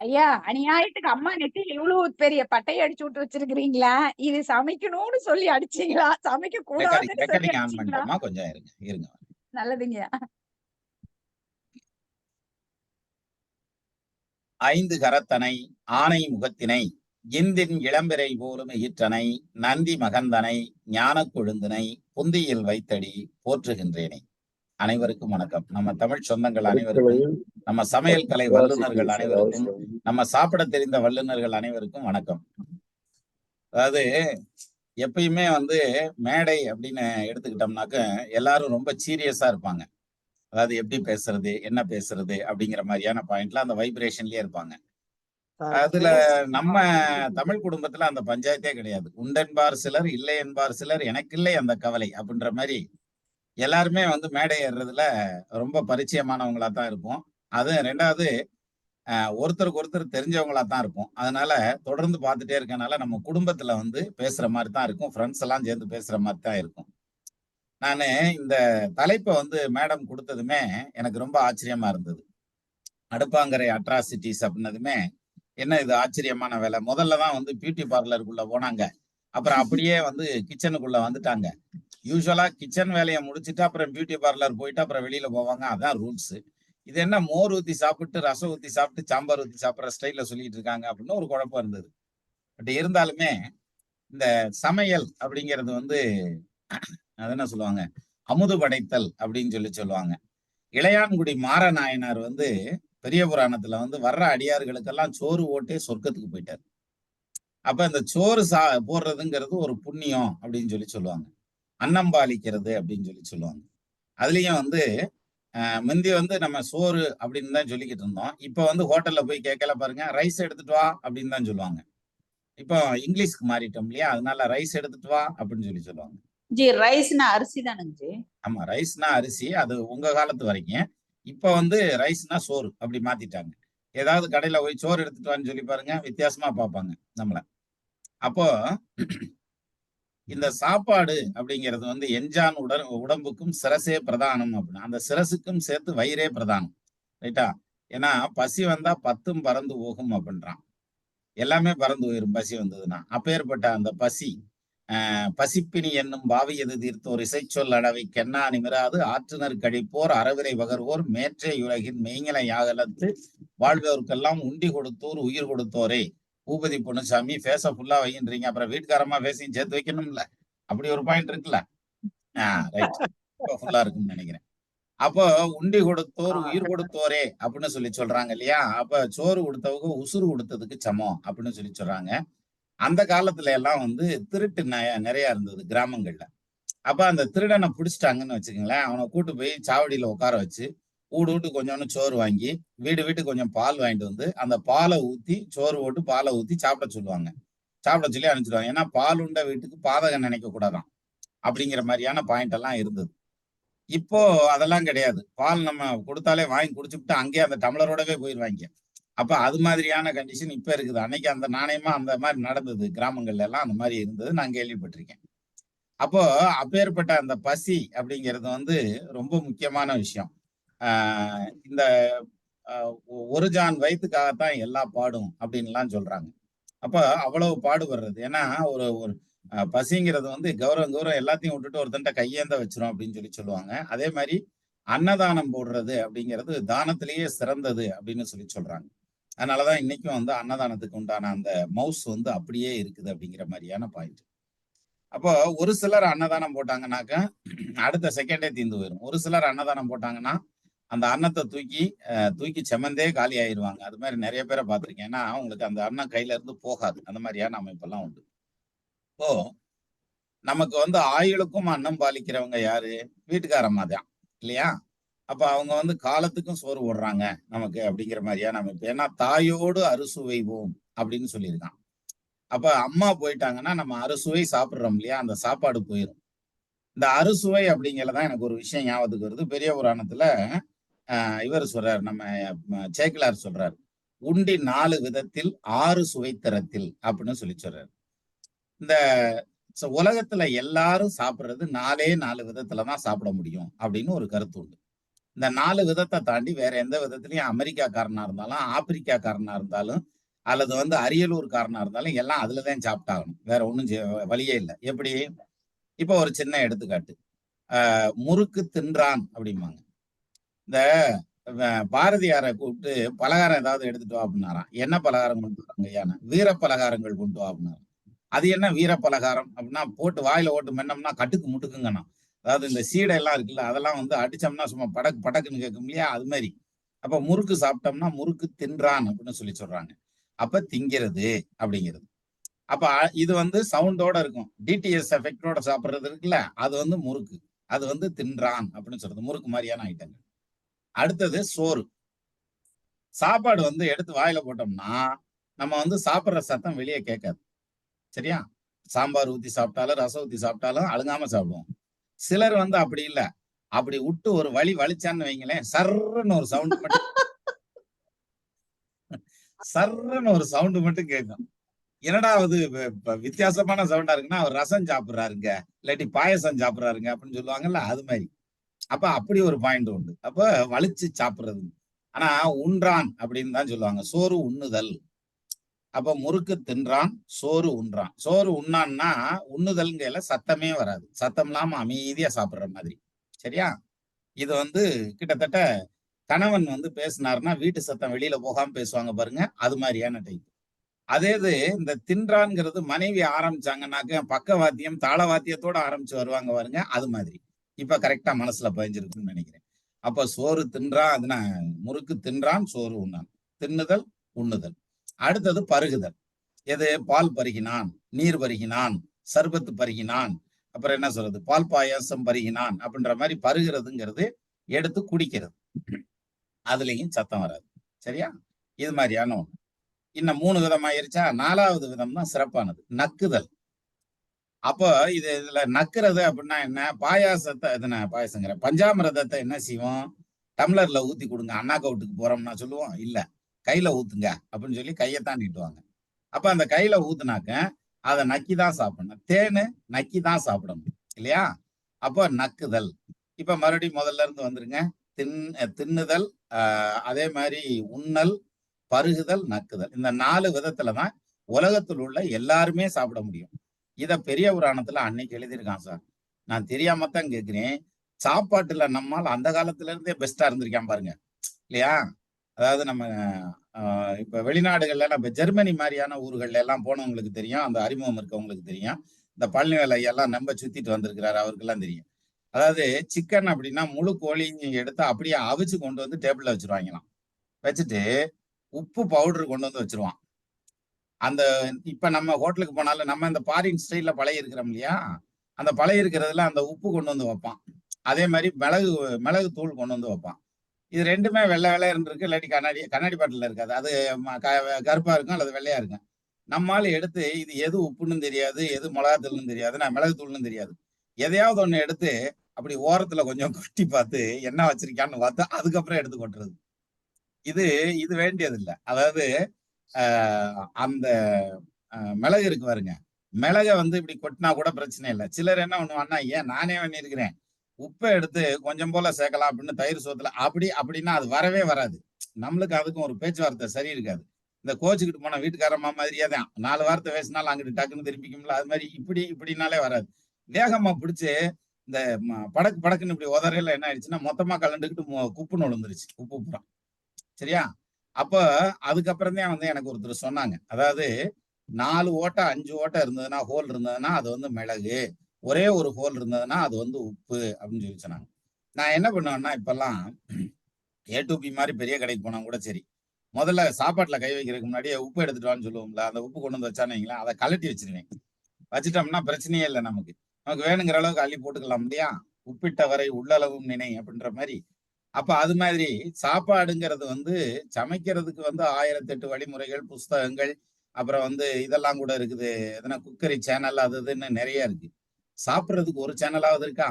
ஐயா, அநியாயத்துக்கு அம்மா நெத்தியில இவ்வளவு பெரிய பட்டைய அடிச்சு விட்டு வச்சிருக்கிறீங்களா? இது சமைக்கணும்னு சொல்லி அடிச்சீங்களா? சமைக்க கூடாதுன்னு சொல்லி ரெக்கார்டிங் ஆன் அடிச்சீங்களா? பண்ணிட்டோமா? கொஞ்சம் இருங்க. நல்லதுங்கய்யா. 5 கரத்தனை ஆனை முகத்தினை இந்தின் இளம்பிறை போலும் ஈற்றனை நந்தி மகந்தனை ஞானக் கொழுந்தினை புந்தியில் வைத்தடி போற்றுகின்றேனே. அனைவருக்கும் வணக்கம். நம்ம தமிழ் சொந்தங்கள் அனைவருக்கும், நம்ம சமையல் கலை வல்லுநர்கள் அனைவருக்கும், நம்ம சாப்பிட தெரிந்த வல்லுநர்கள் அனைவருக்கும் வணக்கம். அதாவது எப்பயுமே மேடை அப்படின்னு எடுத்துக்கிட்டோம்னாக்க எல்லாரும் ரொம்ப சீரியஸா இருப்பாங்க. அதாவது எப்படி பேசுறது, என்ன பேசுறது அப்படிங்கிற மாதிரியான பாயிண்ட்ல அந்த வைப்ரேஷன்லயே இருப்பாங்க. அதுல நம்ம தமிழ் குடும்பத்துல அந்த பஞ்சாயத்தே கிடையாது. உண்டென்பார் சிலர், இல்லை என்பார் சிலர், எனக்கில்லை அந்த கவலை அப்படின்ற மாதிரி எல்லாருமே மேடை ஏறுறதுல ரொம்ப பரிச்சயமானவங்களா தான் இருப்போம். அது 2வது ஒருத்தருக்கு ஒருத்தர் தெரிஞ்சவங்களா தான் இருப்போம். அதனால தொடர்ந்து பார்த்துட்டே இருக்கனால நம்ம குடும்பத்துல பேசுற மாதிரி தான் இருக்கும். ஃப்ரெண்ட்ஸ் எல்லாம் சேர்ந்து பேசுற மாதிரி தான் இருக்கும். நானு இந்த தலைப்பை மேடம் கொடுத்ததுமே எனக்கு ரொம்ப ஆச்சரியமா இருந்தது. அடுப்பாங்கரை அட்ராசிட்டிஸ் அப்படின்னதுமே என்ன இது ஆச்சரியமான வேலை. முதல்ல தான் பியூட்டி பார்லருக்குள்ள போனாங்க. அப்புறம் அப்படியே கிச்சனுக்குள்ள வந்துட்டாங்க. யூஸ்வலா கிச்சன் வேலையை முடிச்சுட்டு அப்புறம் பியூட்டி பார்லர் போயிட்டு அப்புறம் வெளியில போவாங்க. அதான் ரூல்ஸ். இது என்ன மோர் ஊத்தி சாப்பிட்டு, ரசம் ஊத்தி சாப்பிட்டு, சாம்பார் ஊத்தி சாப்பிட்ற ஸ்டைல்ல சொல்லிட்டு இருக்காங்க அப்படின்னு ஒரு குழப்பம் இருந்தது. பட் இருந்தாலுமே இந்த சமையல் அப்படிங்கிறது அது என்ன சொல்லுவாங்க, அமுது படைத்தல் அப்படின்னு சொல்லுவாங்க. இளையான்குடி மாரநாயனார் பெரிய புராணத்துல வர்ற அடியார்களுக்கெல்லாம் சோறு ஓட்டே சொர்க்கத்துக்கு போயிட்டார். அப்ப இந்த சோறு போடுறதுங்கிறது ஒரு புண்ணியம் அப்படின்னு சொல்லுவாங்க. அன்னம்பாலிக்கிறது அப்படின்னு சொல்லுவாங்க. அதுலயும் முந்தி நம்ம சோறு அப்படின்னு தான் சொல்லிக்கிட்டு இருந்தோம். இப்ப ஹோட்டல்ல போய் கேட்கல பாருங்க, ரைஸ் எடுத்துட்டு வா அப்படின்னு தான் சொல்லுவாங்க. இப்போ இங்கிலீஷ்க்கு மாறிட்டோம் இல்லையா, அதனால ரைஸ் எடுத்துட்டு வா அப்படின்னு சொல்லுவாங்க. ஜி, ரைஸ்னா அரிசி தானுங்க ஜி? ஆமா, ரைஸ்னா அரிசி. அது உங்க காலத்து வரைக்கும். இப்ப ரைஸ்னா சோறு அப்படி மாத்திட்டாங்க. ஏதாவது கடையில போய் சோறு எடுத்துட்டு வான்னு சொல்லி பாருங்க, வித்தியாசமா பார்ப்பாங்க நம்மள. அப்போ இந்த சாப்பாடு அப்படிங்கிறது எஞ்சான் உடம்புக்கும் சிரசே பிரதானம் அப்படின்னு, அந்த சிரசுக்கும் சேர்த்து வயிறே பிரதானம். ரைட்டா? ஏன்னா பசி வந்தா 10ம் பறந்து போகும் அப்படின்றான். எல்லாமே பறந்து போயிரும் பசி வந்ததுன்னா. அப்பேற்பட்ட அந்த பசி, பசிப்பினி என்னும் பாவியது தீர்த்தோர் இசைச்சொல் அடவை கென்னா நிமிராது ஆற்றுனர் கழிப்போர் அறவிரை பகர்வோர் மேற்றை உலகின் மெய்ஞலை யாகலத்து வாழ்வோருக்கெல்லாம் உண்டி கொடுத்தோர் உயிர் கொடுத்தோரே. பூபதி பொன்னுசாமி ஃபேஸ ஃபுல்லா வைக்கின்றீங்க, அப்புறம் வீட்டுக்காரமா ஃபேஸையும் சேர்த்து வைக்கணும்ல. அப்படி ஒரு பாயிண்ட் இருக்குல்ல. ரைட், இப்போ ஃபுல்லா இருக்குன்னு நினைக்கிறேன். அப்போ உண்டி கொடுத்தோர் உயிர் கொடுத்தோரே அப்படின்னு சொல்றாங்க இல்லையா. அப்ப சோறு கொடுத்தவங்க உசுறு கொடுத்ததுக்கு சமம் அப்படின்னு சொல்றாங்க. அந்த காலத்துல எல்லாம் திருட்டு நிறைய இருந்தது கிராமங்கள்ல. அப்ப அந்த திருடனை பிடிச்சிட்டாங்கன்னு வச்சுக்கோங்களேன், அவனை கூட்டு போய் சாவடியில உட்கார வச்சு வீட்டு கொஞ்சோன்னு சோறு வாங்கி வீட்டுக்கு கொஞ்சம் பால் வாங்கிட்டு அந்த பாலை ஊத்தி சோறு போட்டு பாலை ஊத்தி சாப்பிட சொல்லுவாங்க. சாப்பிட சொல்லி அனுப்பிச்சிடுவாங்க. ஏன்னா பால் உண்ட வீட்டுக்கு பாதகம் நினைக்க கூடாதான் அப்படிங்கிற மாதிரியான பாயிண்ட் எல்லாம் இருந்தது. இப்போ அதெல்லாம் கிடையாது. பால் நம்ம கொடுத்தாலே வாங்கி குடிச்சுட்டு அங்கேயே அந்த டம்ளரோடவே போயிடுவாங்க. அப்ப அது மாதிரியான கண்டிஷன் இப்ப இருக்குது. அன்னைக்கு அந்த நாணயமா அந்த மாதிரி நடந்தது. கிராமங்கள்ல எல்லாம் அந்த மாதிரி இருந்தது, நான் கேள்விப்பட்டிருக்கேன். அப்போ அப்பேற்பட்ட அந்த பசி அப்படிங்கிறது ரொம்ப முக்கியமான விஷயம். இந்த ஒரு ஜான் வயிற்றுக்காகத்தான் எல்லா பாடும் அப்படின்லாம் சொல்றாங்க. அப்ப அவ்வளவு பாடுபடுறது. ஏன்னா ஒரு ஒரு பசிங்கிறது கௌரவம் எல்லாத்தையும் விட்டுட்டு ஒருத்தன்ட்ட கையேந்த வச்சிரும் அப்படின்னு சொல்லுவாங்க. அதே மாதிரி அன்னதானம் போடுறது அப்படிங்கிறது தானத்திலேயே சிறந்தது அப்படின்னு சொல்றாங்க. அதனாலதான் இன்னைக்கும் அன்னதானத்துக்கு உண்டான அந்த மவுஸ் அப்படியே இருக்குது அப்படிங்கிற மாதிரியான பாயிண்ட். அப்போ ஒரு சிலர் அன்னதானம் போட்டாங்கன்னாக்க அடுத்த செகண்டே தீர்ந்து போயிடும். ஒரு சிலர் அன்னதானம் போட்டாங்கன்னா அந்த அன்னத்தை தூக்கி செமந்தே காலி ஆயிடுவாங்க. அது மாதிரி நிறைய பேரை பார்த்திருக்கேன். ஏன்னா அவங்களுக்கு அந்த அன்னம் கையில இருந்து போகாது. அந்த மாதிரியான அமைப்பெல்லாம் உண்டு. இப்போ நமக்கு ஆயுளுக்கும் அன்னம் பாலிக்கிறவங்க யாரு? வீட்டுக்காரம்மா தான் இல்லையா? அப்ப அவங்க காலத்துக்கும் சோறு போடுறாங்க நமக்கு அப்படிங்கிற மாதிரியான அமைப்பு. ஏன்னா தாயோடு அறுசுவைவோம் அப்படின்னு சொல்லியிருக்கான். அப்ப அம்மா போயிட்டாங்கன்னா நம்ம அறுசுவை சாப்பிடுறோம் இல்லையா, அந்த சாப்பாடு போயிடும். இந்த அறுசுவை அப்படிங்கிறதான் எனக்கு ஒரு விஷயம் ஞாபகத்துக்கு வருது. பெரிய புராணத்துல இவர் சொல்றாரு, நம்ம சேக்கிலார் சொல்றாரு, உண்டி 4 விதத்தில் 6 சுவைத்தரத்தில் அப்படின்னு சொல்றாரு. இந்த உலகத்துல எல்லாரும் சாப்பிடுறது 4 விதத்துலதான் சாப்பிட முடியும் அப்படின்னு ஒரு கருத்து உண்டு. இந்த 4 விதத்தை தாண்டி வேற எந்த விதத்திலயும் அமெரிக்காக்காரனா இருந்தாலும், ஆப்பிரிக்காக்காரனா இருந்தாலும், அல்லது வந்து அரியலூர்காரனா இருந்தாலும் எல்லாம் அதுலதான் சாப்பிட்டாகணும். வேற ஒண்ணும் வழியே இல்ல. எப்படி? இப்ப ஒரு சின்ன எடுத்துக்காட்டு. முறுக்கு தின்றான் அப்படிம்பாங்க. இந்த பாரதியாரை கூப்பிட்டு பலகாரம் ஏதாவது எடுத்துட்டு வா அப்படின்னாராம். என்ன பலகாரம் கொண்டு வராங்க ஐயான்னு? வீர பலகாரங்கள் கொண்டு வா அப்படின்னாராம். அது என்ன வீர பலகாரம் அப்படின்னா, போட்டு வாயில ஓட்டு மென்னோம்னா கட்டுக்கு முட்டுக்குங்கண்ணா. அதாவது இந்த சீடை எல்லாம் இருக்குல்ல, அதெல்லாம் வந்து அடிச்சோம்னா சும்மா படக்கு படக்குன்னு கேட்கும் இல்லையா? அது மாதிரி. அப்ப முறுக்கு சாப்பிட்டோம்னா முறுக்கு தின்றான் அப்படின்னு சொல்லி சொல்றாங்க. அப்ப திங்கிறது அப்படிங்கிறது. அப்ப இது வந்து சவுண்டோட இருக்கும். டிடிஎஸ் எஃபெக்டோட சாப்பிடுறது இருக்குல்ல, அது வந்து முறுக்கு. அது வந்து தின்றான் அப்படின்னு சொல்றது. முறுக்கு மாதிரியான ஐட்டங்கள். அடுத்தது சோறு. சாப்பாடு வந்து எடுத்து வாயில போட்டோம்னா, நம்ம வந்து சாப்பிடுற சத்தம் வெளியே கேட்காது. சரியா? சாம்பார் ஊத்தி சாப்பிட்டாலும், ரசம் ஊத்தி சாப்பிட்டாலும் அழுங்காம சாப்பிடுவோம். சிலர் வந்து அப்படி இல்ல. அப்படி விட்டு ஒரு வழி வலிச்சான்னு வைங்களேன், சர்ன்னு ஒரு சவுண்ட் மட்டும் சர்ன்னு ஒரு சவுண்ட் மட்டும் கேட்கும். என்னடா அது வித்தியாசமான சவுண்டா இருக்குன்னா, அவர் ரசம் சாப்பிடுறாருங்க, இல்லாட்டி பாயசம் சாப்பிடுறாருங்க அப்படின்னு சொல்லுவாங்கல்ல, அது மாதிரி. அப்ப அப்படி ஒரு பாயிண்ட் உண்டு. அப்ப வலிச்சு சாப்பிடுறது. ஆனா உண்றான் அப்படின்னு தான் சொல்லுவாங்க. சோறு உண்ணுதல். அப்ப முறுக்கு தின்றான், சோறு உண்றான். சோறு உண்ணான்னா உண்ணுதல்ங்கையில சத்தமே வராது. சத்தம் இல்லாம அமைதியா சாப்பிடுற மாதிரி. சரியா? இது வந்து கிட்டத்தட்ட கணவன் வந்து பேசினாருன்னா வீட்டு சத்தம் வெளியில போகாம பேசுவாங்க பாருங்க. அது மாதிரியான டைப். அதே இது இந்த தின்றான்ங்கிறது மனைவி ஆரம்பிச்சாங்கன்னாக்க பக்கவாத்தியம், தாளவாத்தியத்தோட ஆரம்பிச்சு வருவாங்க பாருங்க. அது மாதிரி. இப்ப கரெக்டா மனசுல பதிஞ்சிருக்குன்னு நினைக்கிறேன். அப்ப சோறு தின்றான், அதுனா முறுக்கு தின்றான், சோறு உண்ணான். தின்னுதல், உண்ணுதல். அடுத்தது பருகுதல். எது? பால் பருகினான், நீர் பருகினான், சர்பத்து பருகினான், அப்புறம் என்ன சொல்றது? பால் பாயாசம் பருகினான் அப்படின்ற மாதிரி பருகிறதுங்கிறது எடுத்து குடிக்கிறது. அதுலயும் சத்தம் வராது. சரியா? இது மாதிரியான ஒண்ணு. இன்னும் 3 விதம் ஆயிருச்சா? 4வது விதம் தான் சிறப்பானது. நக்குதல். அப்போ இதுல நக்குறது அப்படின்னா என்ன? பாயாசத்தை பாயாசங்கிற பஞ்சாமிரதத்தை என்ன செய்வோம்? டம்ளர்ல ஊத்தி கொடுங்க. அண்ணா கவுட்டுக்கு போறோம்னா சொல்லுவோம். இல்ல, கையில ஊத்துங்க அப்படின்னு சொல்லி கையத்தான் நீட்டுவாங்க. அப்ப அந்த கையில ஊத்துனாக்க அதை நக்கி தான் சாப்பிடணும். தேனு நக்கி தான் சாப்பிடணும் இல்லையா? அப்போ நக்குதல். இப்ப மறுபடியும் முதல்ல இருந்து வந்துருங்க. தின்னுதல், அதே மாதிரி உண்ணல், பருகுதல், நக்குதல். இந்த 4 விதத்துலதான் உலகத்தில் உள்ள எல்லாருமே சாப்பிட முடியும். இத பெரிய புராணத்துல அன்னைக்கு எழுதியிருக்கான் சார். நான் தெரியாமத்தான் கேட்கிறேன். சாப்பாட்டுல நம்மால் அந்த காலத்துல இருந்தே பெஸ்டா இருந்திருக்கான் பாருங்க. இல்லையா? அதாவது நம்ம இப்ப வெளிநாடுகள்ல எல்லாம் இப்ப ஜெர்மனி மாதிரியான ஊர்கள்ல எல்லாம் போனவங்களுக்கு தெரியும். அந்த அறிமுகம் இருக்கவங்களுக்கு தெரியும். இந்த பழனிவேலை எல்லாம் நம்ப சுத்திட்டு வந்திருக்கிறாரு. அவருக்கெல்லாம் தெரியும். அதாவது சிக்கன் அப்படின்னா முழு கோழியும் எடுத்து அப்படியே அவிச்சு கொண்டு வந்து டேபிள்ல வச்சிருவாங்களாம். வச்சுட்டு உப்பு பவுடர் கொண்டு வந்து வச்சிருவான். அந்த இப்ப நம்ம ஹோட்டலுக்கு போனாலும் நம்ம இந்த ஃபாரின் ஸ்டைல்ல பழகி இருக்கிறோம் இல்லையா? அந்த பழகி இருக்கிறதுல அந்த உப்பு கொண்டு வந்து வைப்பான். அதே மாதிரி மிளகு தூள் கொண்டு வந்து வைப்பான். இது 2மே வெள்ளை வெள்ளையர்ன்னு இருக்கு. இல்லாட்டி கண்ணாடி பாட்டில்ல இருக்காது. அது கருப்பா இருக்கும் அல்லது வெள்ளையா இருக்கும். நம்மால எடுத்து இது எது உப்புன்னு தெரியாது, எது மிளகாத்தூள்னு தெரியாது, நான் மிளகு தூள்னு தெரியாது. எதையாவது ஒண்ணு எடுத்து அப்படி ஓரத்துல கொஞ்சம் கொட்டி பார்த்து என்ன வச்சிருக்கான்னு பார்த்தா அதுக்கப்புறம் எடுத்து கொட்டுறது. இது இது வேண்டியது இல்ல. அதாவது அந்த மிளகு இருக்கு பாருங்க. மிளக வந்து இப்படி கொட்டினா கூட பிரச்சனை இல்ல. சிலர் என்ன பண்ணுவான்னா, ஏன் நானே பண்ணியிருக்கிறேன். உப்ப எடுத்து கொஞ்சம் போல சேர்க்கலாம் அப்படின்னு தயிர் சோத்துல அப்படின்னா அது வரவே வராது. நம்மளுக்கு அதுக்கும் ஒரு பேச்சுவார்த்தை சரி இருக்காது. இந்த கோச்சுக்கிட்டு போன வீட்டுக்காரம்மா மாதிரியே தான். 4 வார்த்தை பேசினாலும் அங்கிட்டு டக்குன்னு திருப்பிக்கும்ல. அது மாதிரி இப்படினாலே வராது. வேகமா பிடிச்சு இந்த படக்கு படக்குன்னு இப்படி உதறையில என்ன ஆயிடுச்சுன்னா மொத்தமா கலண்டுக்கிட்டு குப்புன்னு விழுந்துருச்சு. உப்பு பூரா. சரியா? அப்ப அதுக்கப்புறம் தான் வந்து எனக்கு ஒருத்தர் சொன்னாங்க. அதாவது 4 ஓட்டை, 5 ஓட்டை இருந்ததுன்னா, ஹோல் இருந்ததுன்னா அது வந்து மிளகு. ஒரே ஒரு ஹோல் இருந்ததுன்னா அது வந்து உப்பு அப்படின்னு சொல்லி சொன்னாங்க. நான் என்ன பண்ணுவேன்னா இப்பெல்லாம் ஏ டு பி மாதிரி பெரிய கடைக்கு போனா கூட சரி. முதல்ல சாப்பாட்டுல கை வைக்கிறதுக்கு முன்னாடியே உப்பு எடுத்துட்டு வான்னு சொல்லுவோம்ல. அந்த உப்பு கொண்டு வந்து வச்சான்னு வைங்களேன், அதை கழட்டி வச்சிருவேன். வச்சுட்டோம்னா பிரச்சனையே இல்லை நமக்கு. நமக்கு வேணுங்கிற அளவுக்கு அள்ளி போட்டுக்கலாம் இல்லையா? உப்பிட்ட வரை உள்ளளவும் நினை அப்படின்ற மாதிரி. அப்ப அது மாதிரி சாப்பாடுங்கிறது வந்து சமைக்கிறதுக்கு வந்து 1008 வழிமுறைகள், புஸ்தகங்கள், அப்புறம் வந்து இதெல்லாம் கூட இருக்குது. எதனா குக்கரி சேனல் அது இதுன்னு நிறைய இருக்கு. சாப்பிடுறதுக்கு ஒரு சேனலாவது இருக்கா?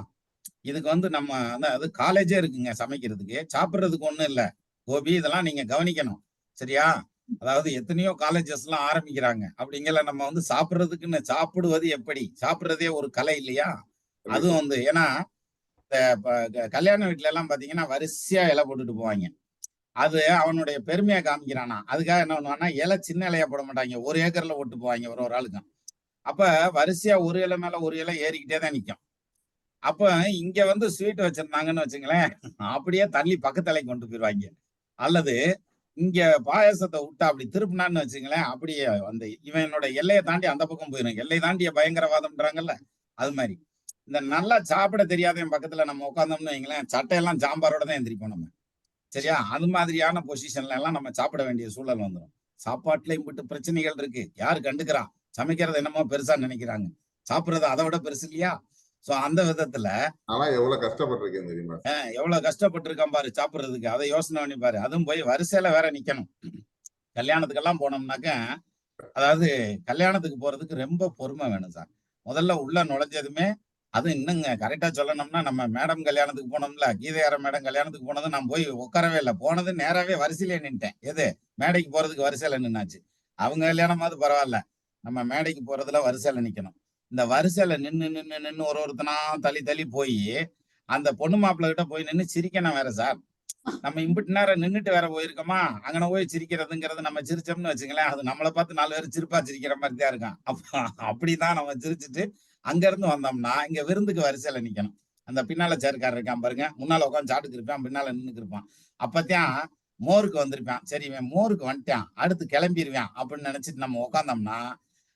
இதுக்கு வந்து நம்ம அது காலேஜே இருக்குங்க சமைக்கிறதுக்கு. சாப்பிடுறதுக்கு ஒண்ணும் இல்ல. கோபி இதெல்லாம் நீங்க கவனிக்கணும். சரியா? அதாவது எத்தனையோ காலேஜஸ் எல்லாம் ஆரம்பிக்கிறாங்க. அப்படிங்கல நம்ம வந்து சாப்பிடுறதுக்குன்னு சாப்பிடுவது எப்படி? சாப்பிடுறதே ஒரு கலை இல்லையா? அதுவும் வந்து ஏன்னா கல்யாண வீட்டுல எல்லாம் பாத்தீங்கன்னா வரிசையா இலை போட்டுட்டு போவாங்க. அது அவனுடைய பெருமையை காமிக்கிறானா. அதுக்காக என்ன பண்ணுவான்னா இலை சின்ன இலையா போட மாட்டாங்க, 1 ஏக்கர்ல போட்டு போவாங்க ஒரு ஆளுக்கும். அப்ப வரிசையா ஒரு இலை மேல ஒரு இலை ஏறிக்கிட்டே தான் நிக்கும். அப்ப இங்க வந்து ஸ்வீட் வச்சிருந்தாங்கன்னு வச்சுங்களேன், அப்படியே தள்ளி பக்கத்தலைக்கு கொண்டு போயிருவாங்க. அல்லது இங்க பாயாசத்தை விட்டா அப்படி திருப்பினான்னு வச்சுங்களேன், அப்படியே அந்த இவனோட எல்லையை தாண்டி அந்த பக்கம் போயிடும். எல்லை தாண்டிய பயங்கரவாதம்ன்றாங்கல்ல, அது மாதிரி. இந்த நல்லா சாப்பிட தெரியாதவன் பக்கத்துல நம்ம உட்கார்ந்தோம்னு வைங்களேன், சட்டையெல்லாம் சாம்பாரோட தான் எந்திரிப்போம் நம்ம. சரியா? அது மாதிரியான பொசிஷன்ல எல்லாம் நம்ம சாப்பிட வேண்டிய சூழல் வந்துடும். சாப்பாட்டுல இம்புட்டு பிரச்சனைகள் இருக்கு. யாரு கண்டுக்கிறா? சமைக்கிறது என்னமோ பெருசா நினைக்கிறாங்க. சாப்பிடுறது அதை விட பெருசு இல்லையா? சோ அந்த விதத்துல ஆனா எவ்வளவு கஷ்டப்பட்டிருக்கேன் தெரியுமா? எவ்வளவு கஷ்டப்பட்டிருக்கான் பாரு சாப்பிடுறதுக்கு. அதை யோசனை பண்ணி பாரு. அதுவும் போய் வரிசையில வேற நிக்கணும். கல்யாணத்துக்கெல்லாம் போனோம்னாக்க, அதாவது கல்யாணத்துக்கு போறதுக்கு ரொம்ப பொறுமை வேணும் சார். முதல்ல உள்ள நுழைஞ்சதுமே, அது இன்னுங்க கரெக்டா சொல்லணும்னா, நம்ம மேடம் கல்யாணத்துக்கு போனோம்ல, கீதையார மேடம் கல்யாணத்துக்கு போனது நான் போய் உட்காரவே இல்லை. போனது நேராவே வரிசையிலே நின்ட்டேன். எது மேடைக்கு போறதுக்கு வரிசையில நின்னாச்சு. அவங்க கல்யாணமாவது பரவாயில்ல, நம்ம மேடைக்கு போறதுல வரிசையில நிக்கணும். இந்த வரிசையில நின்னு நின்னு நின்னு ஒருத்தனா தள்ளி தள்ளி போய் அந்த பொண்ணு மாப்பிள்ளை கிட்ட போய் நின்னு சிரிக்கணும் வேற சார். நம்ம இம்பிட்டு நேரம் நின்னுட்டு வேற போயிருக்கோமா, அங்கன போய் சிரிக்கிறதுங்கிறது, நம்ம சிரிச்சோம்னு வச்சுங்களேன், அது நம்மளை பார்த்து 4 பேர் சிரிப்பா சிரிக்கிற மாதிரி தான் இருக்கான். அப்படிதான் நம்ம சிரிச்சுட்டு அங்க இருந்து வந்தோம்னா இங்க விருந்துக்கு வரிசையில நிக்கணும். அந்த பின்னால சேர்க்காரர் இருக்கான் பாருங்க, முன்னால உட்காந்து சாப்பிட்டுக்கு இருப்பான், பின்னால நின்னுக்கு இருப்பான். அப்பத்தான் மோருக்கு வந்திருப்பான். சரி இவன் மோருக்கு வந்துட்டான், அடுத்து கிளம்பிடுவான் அப்படின்னு நினைச்சிட்டு நம்ம உட்காந்தோம்னா,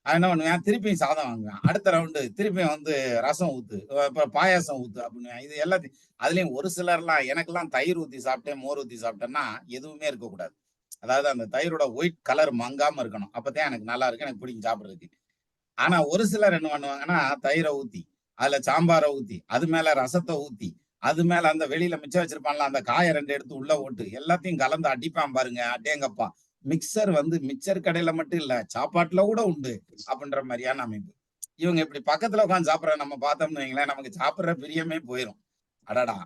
அவன் என்ன பண்ணுவான், திருப்பியும் சாதம் வாங்குவான். அடுத்த ரவுண்டு திருப்பியும் வந்து ரசம் ஊத்து, அப்புறம் பாயாசம் ஊத்து அப்படின்னு. இது எல்லாத்தையும் அதுலயும் ஒரு சிலர்லாம், எனக்கெல்லாம் தயிர் ஊத்தி சாப்பிட்டேன், மோர் ஊத்தி சாப்பிட்டேன்னா எதுவுமே இருக்கக்கூடாது. அதாவது அந்த தயிரோட ஒயிட் கலர் மங்காம இருக்கணும். அப்பதான் எனக்கு நல்லா இருக்கு, எனக்கு பிடிக்கும் சாப்பிடுறதுக்கு. ஆனா ஒரு சிலர் என்ன பண்ணுவாங்கன்னா, தயிரை ஊத்தி, அதுல சாம்பாரை ஊத்தி, அது மேல ரசத்தை ஊத்தி, அது மேல அந்த வெளியில மிச்சம் வச்சிருப்பான்ல அந்த காயை 2 எடுத்து உள்ள போட்டு எல்லாத்தையும் கலந்து அடிப்பான் பாருங்க. அடேங்கப்பா! மிக்சர் வந்து மிக்சர் கடையில மட்டும் இல்ல, சாப்பாட்டுல கூட உண்டு அப்படின்ற மாதிரியான அமைப்பு. இவங்க இப்படி பக்கத்துல உட்காந்து சாப்பிடுற நம்ம பார்த்தோம்னு வைங்களேன், நமக்கு சாப்பிடுற பிரியமே போயிரும். அடடா!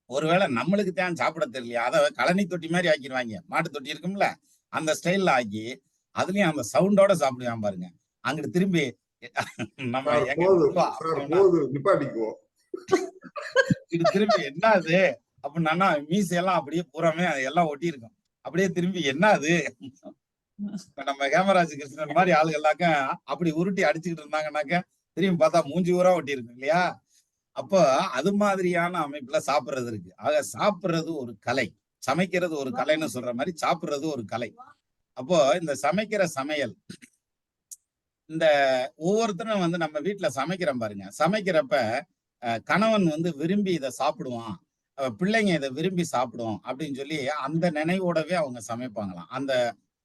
ஒருவேளை நம்மளுக்கு தான் சாப்பிட தெரியலையா, அதை கழனி தொட்டி மாதிரி ஆக்கிடுவாங்க. மாட்டு தொட்டி இருக்கும்ல, அந்த ஸ்டைல்ல ஆக்கி அதுலயும் அந்த சவுண்டோட சாப்பிடுவான் பாருங்க. அங்கிட்டு திரும்பி நம்ம சார் எங்க போதும் வா சார், அப்படின்னா, போதும் நிப்பாட்டிக்குவோம். இது திரும்பி என்ன அது அப்படின்னா, மீசையெல்லாம் அப்படியே பூராமே எல்லாம் ஒட்டி இருக்கும். அப்படியே திரும்பி என்ன அது, இப்ப நம்ம ஹேமராஜ் கிருஷ்ணன் மாதிரி ஆளுகள்லாக்க அப்படி உருட்டி அடிச்சுக்கிட்டு இருந்தாங்கன்னாக்க, திரும்பி பார்த்தா மூஞ்சி ஊரா ஒட்டி இருக்கு இல்லையா? அப்போ அது மாதிரியான அமைப்புல சாப்பிடுறது இருக்கு. ஆக சாப்பிடுறது ஒரு கலை, சமைக்கிறது ஒரு கலைன்னு சொல்ற மாதிரி சாப்பிடுறது ஒரு கலை. அப்போ இந்த சமைக்கிற சமையல், இந்த ஒவ்வொருத்தரும் வந்து நம்ம வீட்டுல சமைக்கிறோம் பாருங்க. சமைக்கிறப்ப கணவன் வந்து விரும்பி இதை சாப்பிடுவான், பிள்ளைங்க இதை விரும்பி சாப்பிடும் அப்படின்னு சொல்லி அந்த நினைவோடவே அவங்க சமைப்பாங்களாம். அந்த